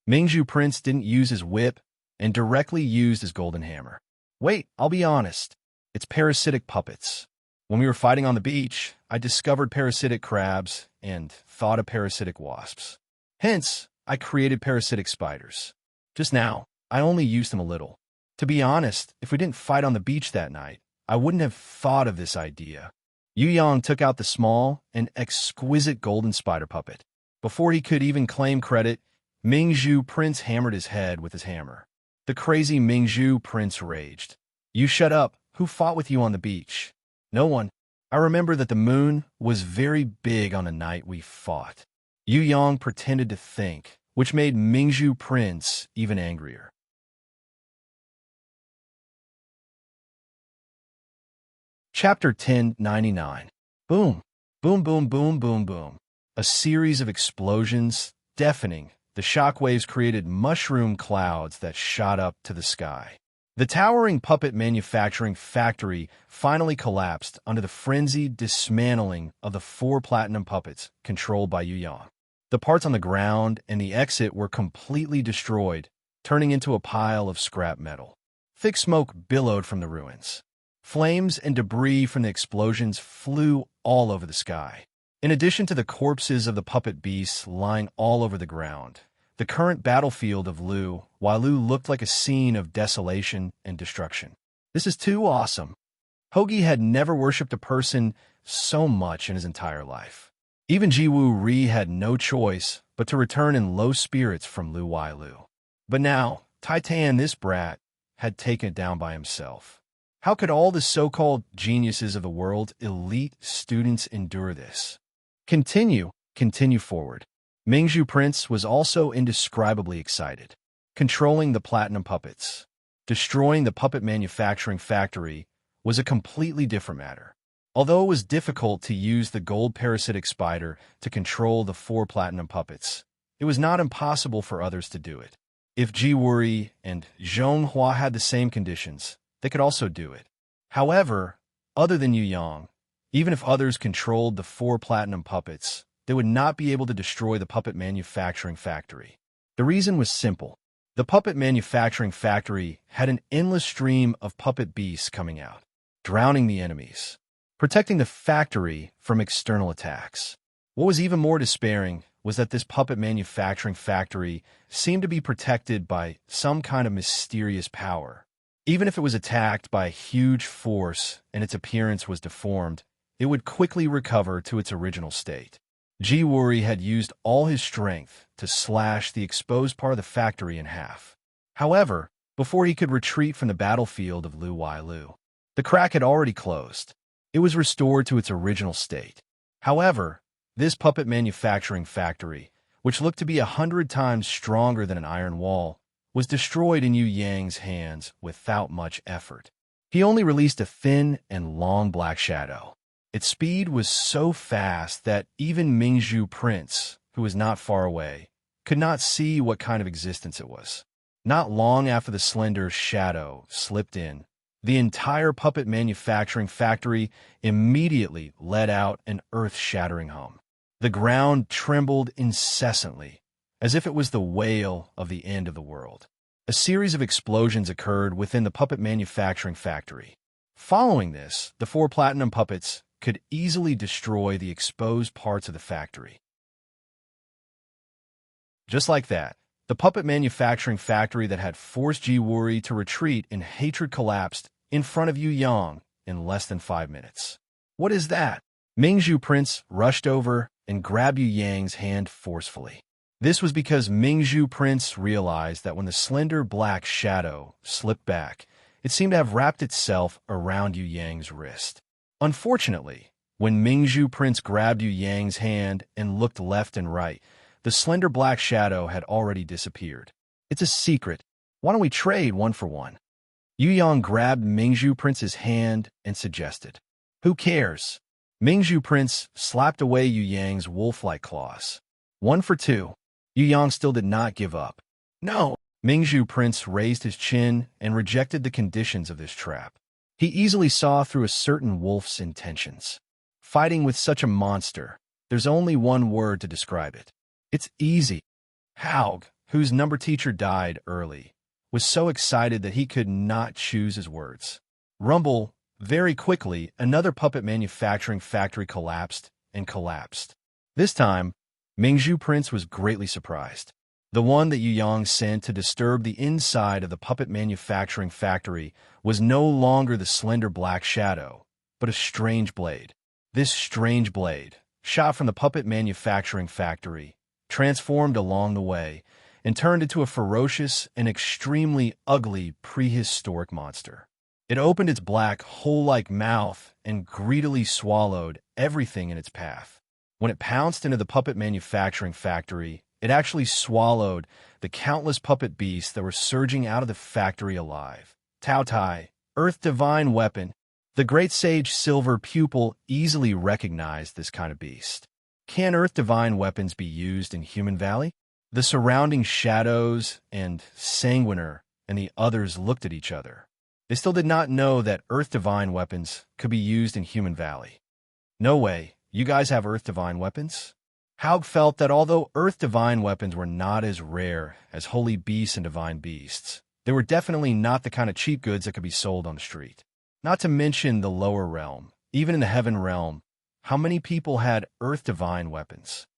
Mingzhu Prince didn't use his whip and directly used his golden hammer. Wait, I'll be honest. It's parasitic puppets. When we were fighting on the beach, I discovered parasitic crabs and thought of parasitic wasps. Hence, I created parasitic spiders. Just now, I only used them a little. To be honest, if we didn't fight on the beach that night, I wouldn't have thought of this idea. Yu Yang took out the small and exquisite golden spider puppet. Before he could even claim credit, Mingzhu Prince hammered his head with his hammer. The crazy Mingzhu Prince raged. You shut up. Who fought with you on the beach? No one. I remember that the moon was very big on the night we fought. Yu Yang pretended to think, which made Mingzhu Prince even angrier. Chapter 1099. Boom, boom, boom, boom, boom, boom. A series of explosions, deafening. The shockwaves created mushroom clouds that shot up to the sky. The towering puppet manufacturing factory finally collapsed under the frenzied dismantling of the four platinum puppets controlled by Yu Yang. The parts on the ground and the exit were completely destroyed, turning into a pile of scrap metal. Thick smoke billowed from the ruins. Flames and debris from the explosions flew all over the sky. In addition to the corpses of the puppet beasts lying all over the ground, the current battlefield of Wailu looked like a scene of desolation and destruction. This is too awesome. Hoagie had never worshipped a person so much in his entire life. Even Jiwu Ri had no choice but to return in low spirits from Wailu. But now, Titan, this brat, had taken it down by himself. How could all the so-called geniuses of the world, elite students, endure this? Continue forward. Mingzhu Prince was also indescribably excited. Controlling the platinum puppets, destroying the puppet manufacturing factory was a completely different matter. Although it was difficult to use the gold parasitic spider to control the four platinum puppets, it was not impossible for others to do it. If Ji Wuri and Zhonghua had the same conditions, they could also do it. However, other than Yu Yang, even if others controlled the four platinum puppets, they would not be able to destroy the puppet manufacturing factory. The reason was simple. The puppet manufacturing factory had an endless stream of puppet beasts coming out, drowning the enemies, protecting the factory from external attacks. What was even more despairing was that this puppet manufacturing factory seemed to be protected by some kind of mysterious power. Even if it was attacked by a huge force and its appearance was deformed, it would quickly recover to its original state. Ji Wuri had used all his strength to slash the exposed part of the factory in half. However, before he could retreat from the battlefield of Wailu, the crack had already closed. It was restored to its original state. However, this puppet manufacturing factory, which looked to be 100 times stronger than an iron wall, was destroyed in Yu Yang's hands without much effort. He only released a thin and long black shadow. Its speed was so fast that even Mingzhu Prince, who was not far away, could not see what kind of existence it was. Not long after the slender shadow slipped in, the entire puppet manufacturing factory immediately let out an earth-shattering hum. The ground trembled incessantly, as if it was the wail of the end of the world. A series of explosions occurred within the puppet manufacturing factory. Following this, the 4 platinum puppets could easily destroy the exposed parts of the factory. Just like that, the puppet manufacturing factory that had forced Jiwuri to retreat in hatred collapsed in front of Yu Yang in less than 5 minutes. What is that? Mingzhu Prince rushed over and grabbed Yu Yang's hand forcefully. This was because Mingzhu Prince realized that when the slender black shadow slipped back, it seemed to have wrapped itself around Yu Yang's wrist. Unfortunately, when Mingzhu Prince grabbed Yu Yang's hand and looked left and right, the slender black shadow had already disappeared. It's a secret. Why don't we trade 1 for 1? Yu Yang grabbed Mingzhu Prince's hand and suggested. Who cares? Mingzhu Prince slapped away Yu Yang's wolf-like claws. 1 for 2. Yu Yang still did not give up. No! Mingzhu Prince raised his chin and rejected the conditions of this trap. He easily saw through a certain wolf's intentions. Fighting with such a monster, there's only one word to describe it. It's easy. Haug, whose number teacher died early, was so excited that he could not choose his words. Rumble, very quickly, another puppet manufacturing factory collapsed and collapsed. This time, Mingzhu Prince was greatly surprised. The one that Yu Yang sent to disturb the inside of the puppet manufacturing factory was no longer the slender black shadow, but a strange blade. This strange blade, shot from the puppet manufacturing factory, transformed along the way, and turned into a ferocious and extremely ugly prehistoric monster. It opened its black, hole-like mouth and greedily swallowed everything in its path. When it pounced into the puppet manufacturing factory, it actually swallowed the countless puppet beasts that were surging out of the factory alive. Tao Tai, Earth Divine Weapon. The great sage Silver Pupil easily recognized this kind of beast. Can Earth Divine Weapons be used in Human Valley? The surrounding shadows and Sanguiner and the others looked at each other. They still did not know that Earth Divine Weapons could be used in Human Valley. No way, you guys have Earth Divine Weapons? Haug felt that although Earth Divine Weapons were not as rare as Holy Beasts and Divine Beasts, they were definitely not the kind of cheap goods that could be sold on the street. Not to mention the lower realm, even in the Heaven Realm, how many people had Earth Divine Weapons?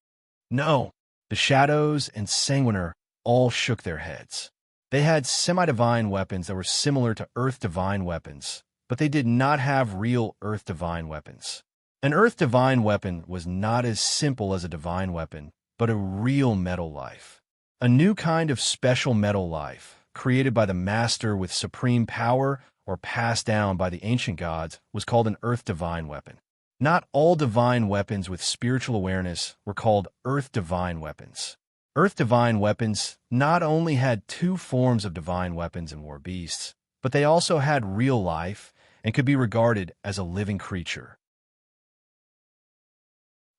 No, the Shadows and Sanguiner all shook their heads. They had semi-divine weapons that were similar to Earth Divine Weapons, but they did not have real Earth Divine Weapons. An Earth Divine Weapon was not as simple as a divine weapon, but a real metal life. A new kind of special metal life, created by the Master with supreme power or passed down by the ancient gods, was called an Earth Divine Weapon. Not all divine weapons with spiritual awareness were called Earth Divine Weapons. Earth Divine Weapons not only had 2 forms of divine weapons and war beasts, but they also had real life and could be regarded as a living creature.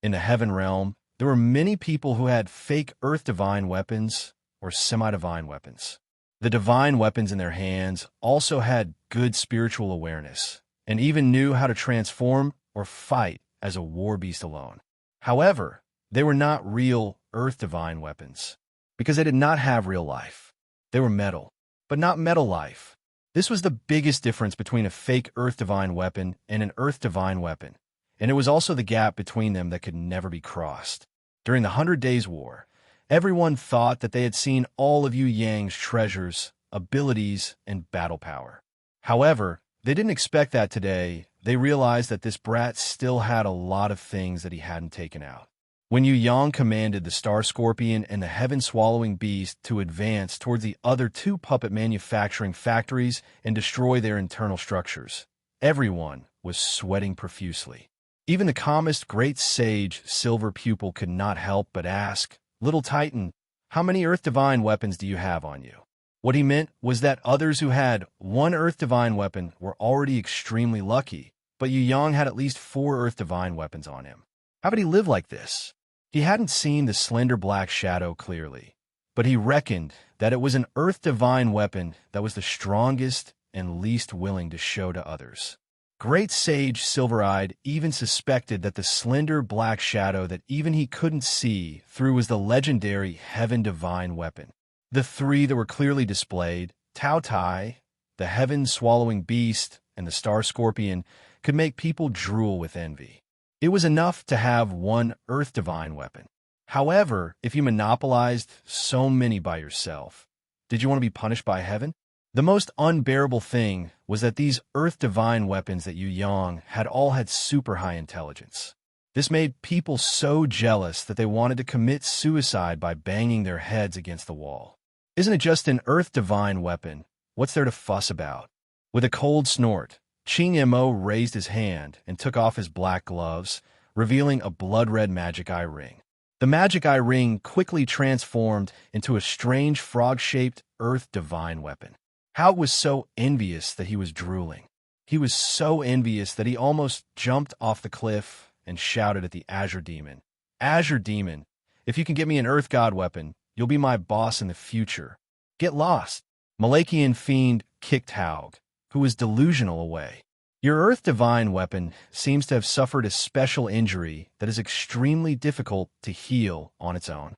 In the Heaven Realm, there were many people who had fake Earth Divine Weapons or semi-divine weapons. The divine weapons in their hands also had good spiritual awareness and even knew how to transform or fight as a war beast alone. However, they were not real Earth Divine Weapons because they did not have real life. They were metal, but not metal life. This was the biggest difference between a fake Earth Divine Weapon and an Earth Divine Weapon, and it was also the gap between them that could never be crossed. During the 100 Days War, everyone thought that they had seen all of Yu Yang's treasures, abilities, and battle power. However, they didn't expect that today. They realized that this brat still had a lot of things that he hadn't taken out. When Yu Yang commanded the Star Scorpion and the Heaven-Swallowing Beast to advance towards the other 2 puppet manufacturing factories and destroy their internal structures, everyone was sweating profusely. Even the calmest great sage Silver Pupil could not help but ask, "Little Titan, how many Earth Divine Weapons do you have on you?" What he meant was that others who had one Earth Divine weapon were already extremely lucky, but Yu Yang had at least 4 Earth Divine weapons on him. How could he live like this? He hadn't seen the slender black shadow clearly, but he reckoned that it was an Earth Divine weapon that was the strongest and least willing to show to others. Great Sage Silver-Eyed even suspected that the slender black shadow that even he couldn't see through was the legendary Heaven Divine weapon. The 3 that were clearly displayed, Tao Tai, the Heaven-Swallowing Beast, and the Star Scorpion, could make people drool with envy. It was enough to have one Earth Divine weapon. However, if you monopolized so many by yourself, did you want to be punished by heaven? The most unbearable thing was that these Earth Divine weapons that Yu Yang all had super high intelligence. This made people so jealous that they wanted to commit suicide by banging their heads against the wall. Isn't it just an Earth Divine weapon? What's there to fuss about? With a cold snort, Qing Mo raised his hand and took off his black gloves, revealing a blood-red magic eye ring. The magic eye ring quickly transformed into a strange frog-shaped Earth Divine weapon. Hao was so envious that he was drooling. He was so envious that he almost jumped off the cliff and shouted at the Azure Demon, "Azure Demon, if you can get me an Earth God weapon, you'll be my boss in the future. Get lost." Malachian Fiend kicked Haug, who was delusional, away. Your Earth Divine weapon seems to have suffered a special injury that is extremely difficult to heal on its own.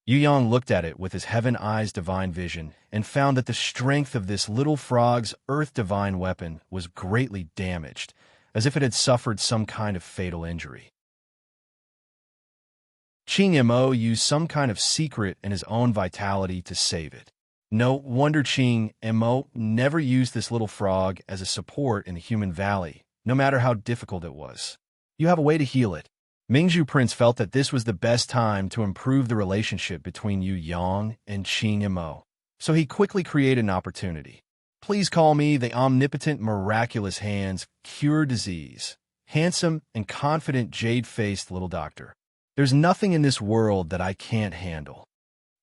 Yu Yang looked at it with his Heaven Eyes Divine Vision and found that the strength of this little frog's Earth Divine weapon was greatly damaged, as if it had suffered some kind of fatal injury. Qing Mo used some kind of secret in his own vitality to save it. No wonder Qing Mo never used this little frog as a support in the human valley, no matter how difficult it was. You have a way to heal it. Mingzhu Prince felt that this was the best time to improve the relationship between Yu Yang and Qing Mo, so he quickly created an opportunity. Please call me the omnipotent miraculous hands cure disease, handsome and confident jade-faced little doctor. There's nothing in this world that I can't handle.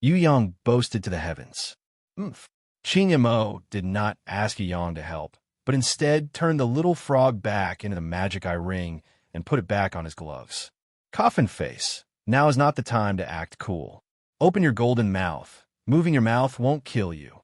Yu Yang boasted to the heavens. Qing Mo did not ask Yu Yang to help, but instead turned the little frog back into the magic eye ring and put it back on his gloves. Coffin Face, now is not the time to act cool. Open your golden mouth. Moving your mouth won't kill you.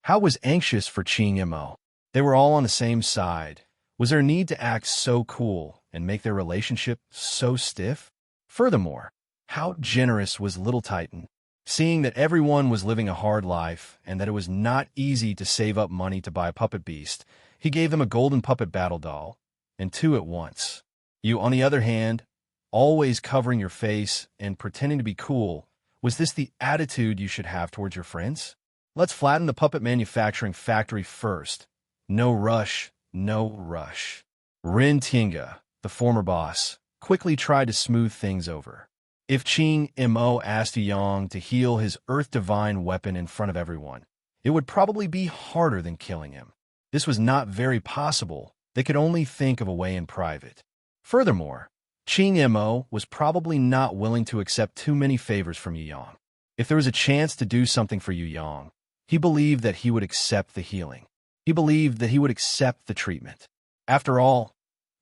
Hao was anxious for Qing Mo. They were all on the same side. Was there a need to act so cool and make their relationship so stiff? Furthermore, how generous was Little Titan? Seeing that everyone was living a hard life and that it was not easy to save up money to buy a puppet beast, he gave them a golden puppet battle doll, and 2 at once. You, on the other hand, always covering your face and pretending to be cool, was this the attitude you should have towards your friends? Let's flatten the puppet manufacturing factory first. No rush, no rush. Rin Tinga, the former boss, quickly tried to smooth things over. If Qing Mo asked Yu Yang to heal his Earth Divine weapon in front of everyone, it would probably be harder than killing him. This was not very possible. They could only think of a way in private. Furthermore, Qing Mo was probably not willing to accept too many favors from Yu Yang. If there was a chance to do something for Yu Yang, he believed that he would accept the healing. He believed that he would accept the treatment. After all,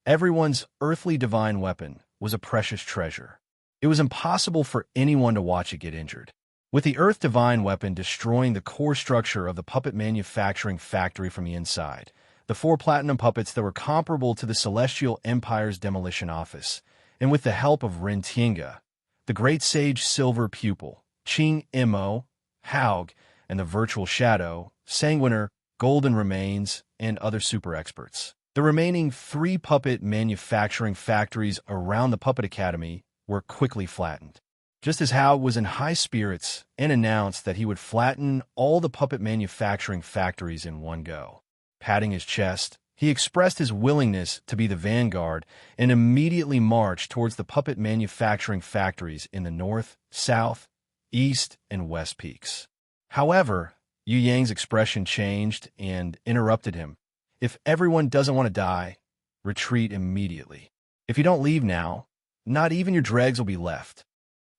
everyone's earthly divine weapon was a precious treasure. It was impossible for anyone to watch it get injured. With the Earth Divine weapon destroying the core structure of the puppet manufacturing factory from the inside, the 4 platinum puppets that were comparable to the Celestial Empire's demolition office, and with the help of Rin Tinga, the Great Sage Silver Pupil, Qing Mo, Haug, and the Virtual Shadow, Sanguiner, Golden Remains, and other super experts. The remaining 3 puppet manufacturing factories around the Puppet Academy were quickly flattened. Just as Hao was in high spirits and announced that he would flatten all the puppet manufacturing factories in one go. Patting his chest, he expressed his willingness to be the vanguard and immediately marched towards the puppet manufacturing factories in the north, south, east, and west peaks. However, Yu Yang's expression changed and interrupted him. If everyone doesn't want to die, retreat immediately. If you don't leave now, not even your dregs will be left.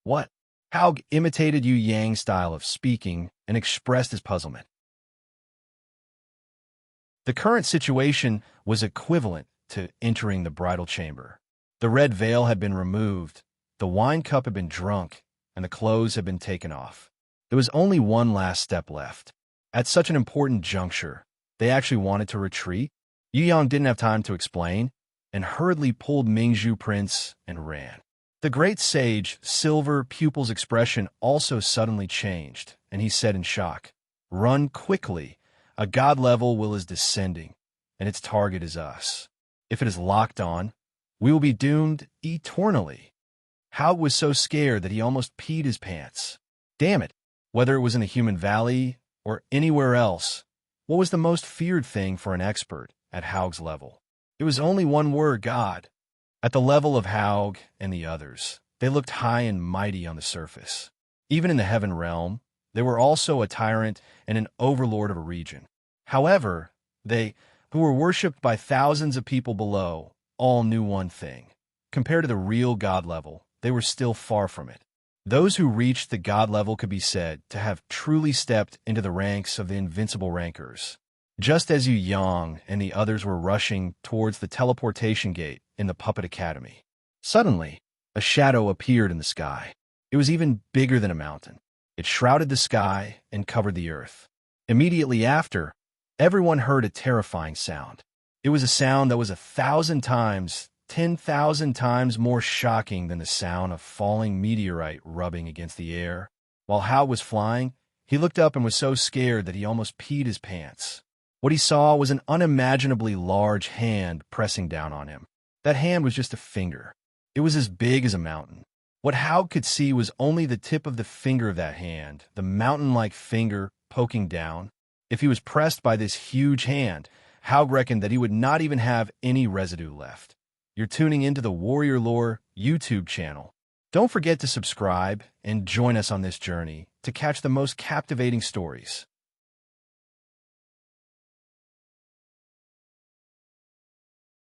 What? Haug imitated Yu Yang's style of speaking and expressed his puzzlement. The current situation was equivalent to entering the bridal chamber. The red veil had been removed, the wine cup had been drunk, and the clothes had been taken off. There was only one last step left. At such an important juncture, they actually wanted to retreat. Yu Yang didn't have time to explain, and hurriedly pulled Mingzhu Prince and ran. The great sage, silver pupil's expression also suddenly changed, and he said in shock, "Run quickly. A god level will is descending, and its target is us. If it is locked on, we will be doomed eternally." Hao was so scared that he almost peed his pants. Damn it, whether it was in the human valley or anywhere else, what was the most feared thing for an expert at Haug's level? It was only one word: God. At the level of Haug and the others, they looked high and mighty on the surface. Even in the heaven realm, they were also a tyrant and an overlord of a region. However, they, who were worshipped by thousands of people below, all knew one thing. Compared to the real God level, they were still far from it. Those who reached the God level could be said to have truly stepped into the ranks of the invincible rankers. Just as Yu Yang and the others were rushing towards the teleportation gate in the Puppet Academy, suddenly, a shadow appeared in the sky. It was even bigger than a mountain. It shrouded the sky and covered the earth. Immediately after, everyone heard a terrifying sound. It was a sound that was 1,000 times, 10,000 times more shocking than the sound of falling meteorite rubbing against the air. While Hao was flying, he looked up and was so scared that he almost peed his pants. What he saw was an unimaginably large hand pressing down on him. That hand was just a finger. It was as big as a mountain. What Hao could see was only the tip of the finger of that hand, the mountain-like finger poking down. If he was pressed by this huge hand, Hao reckoned that he would not even have any residue left. You're tuning into the Warrior Lore YouTube channel. Don't forget to subscribe and join us on this journey to catch the most captivating stories.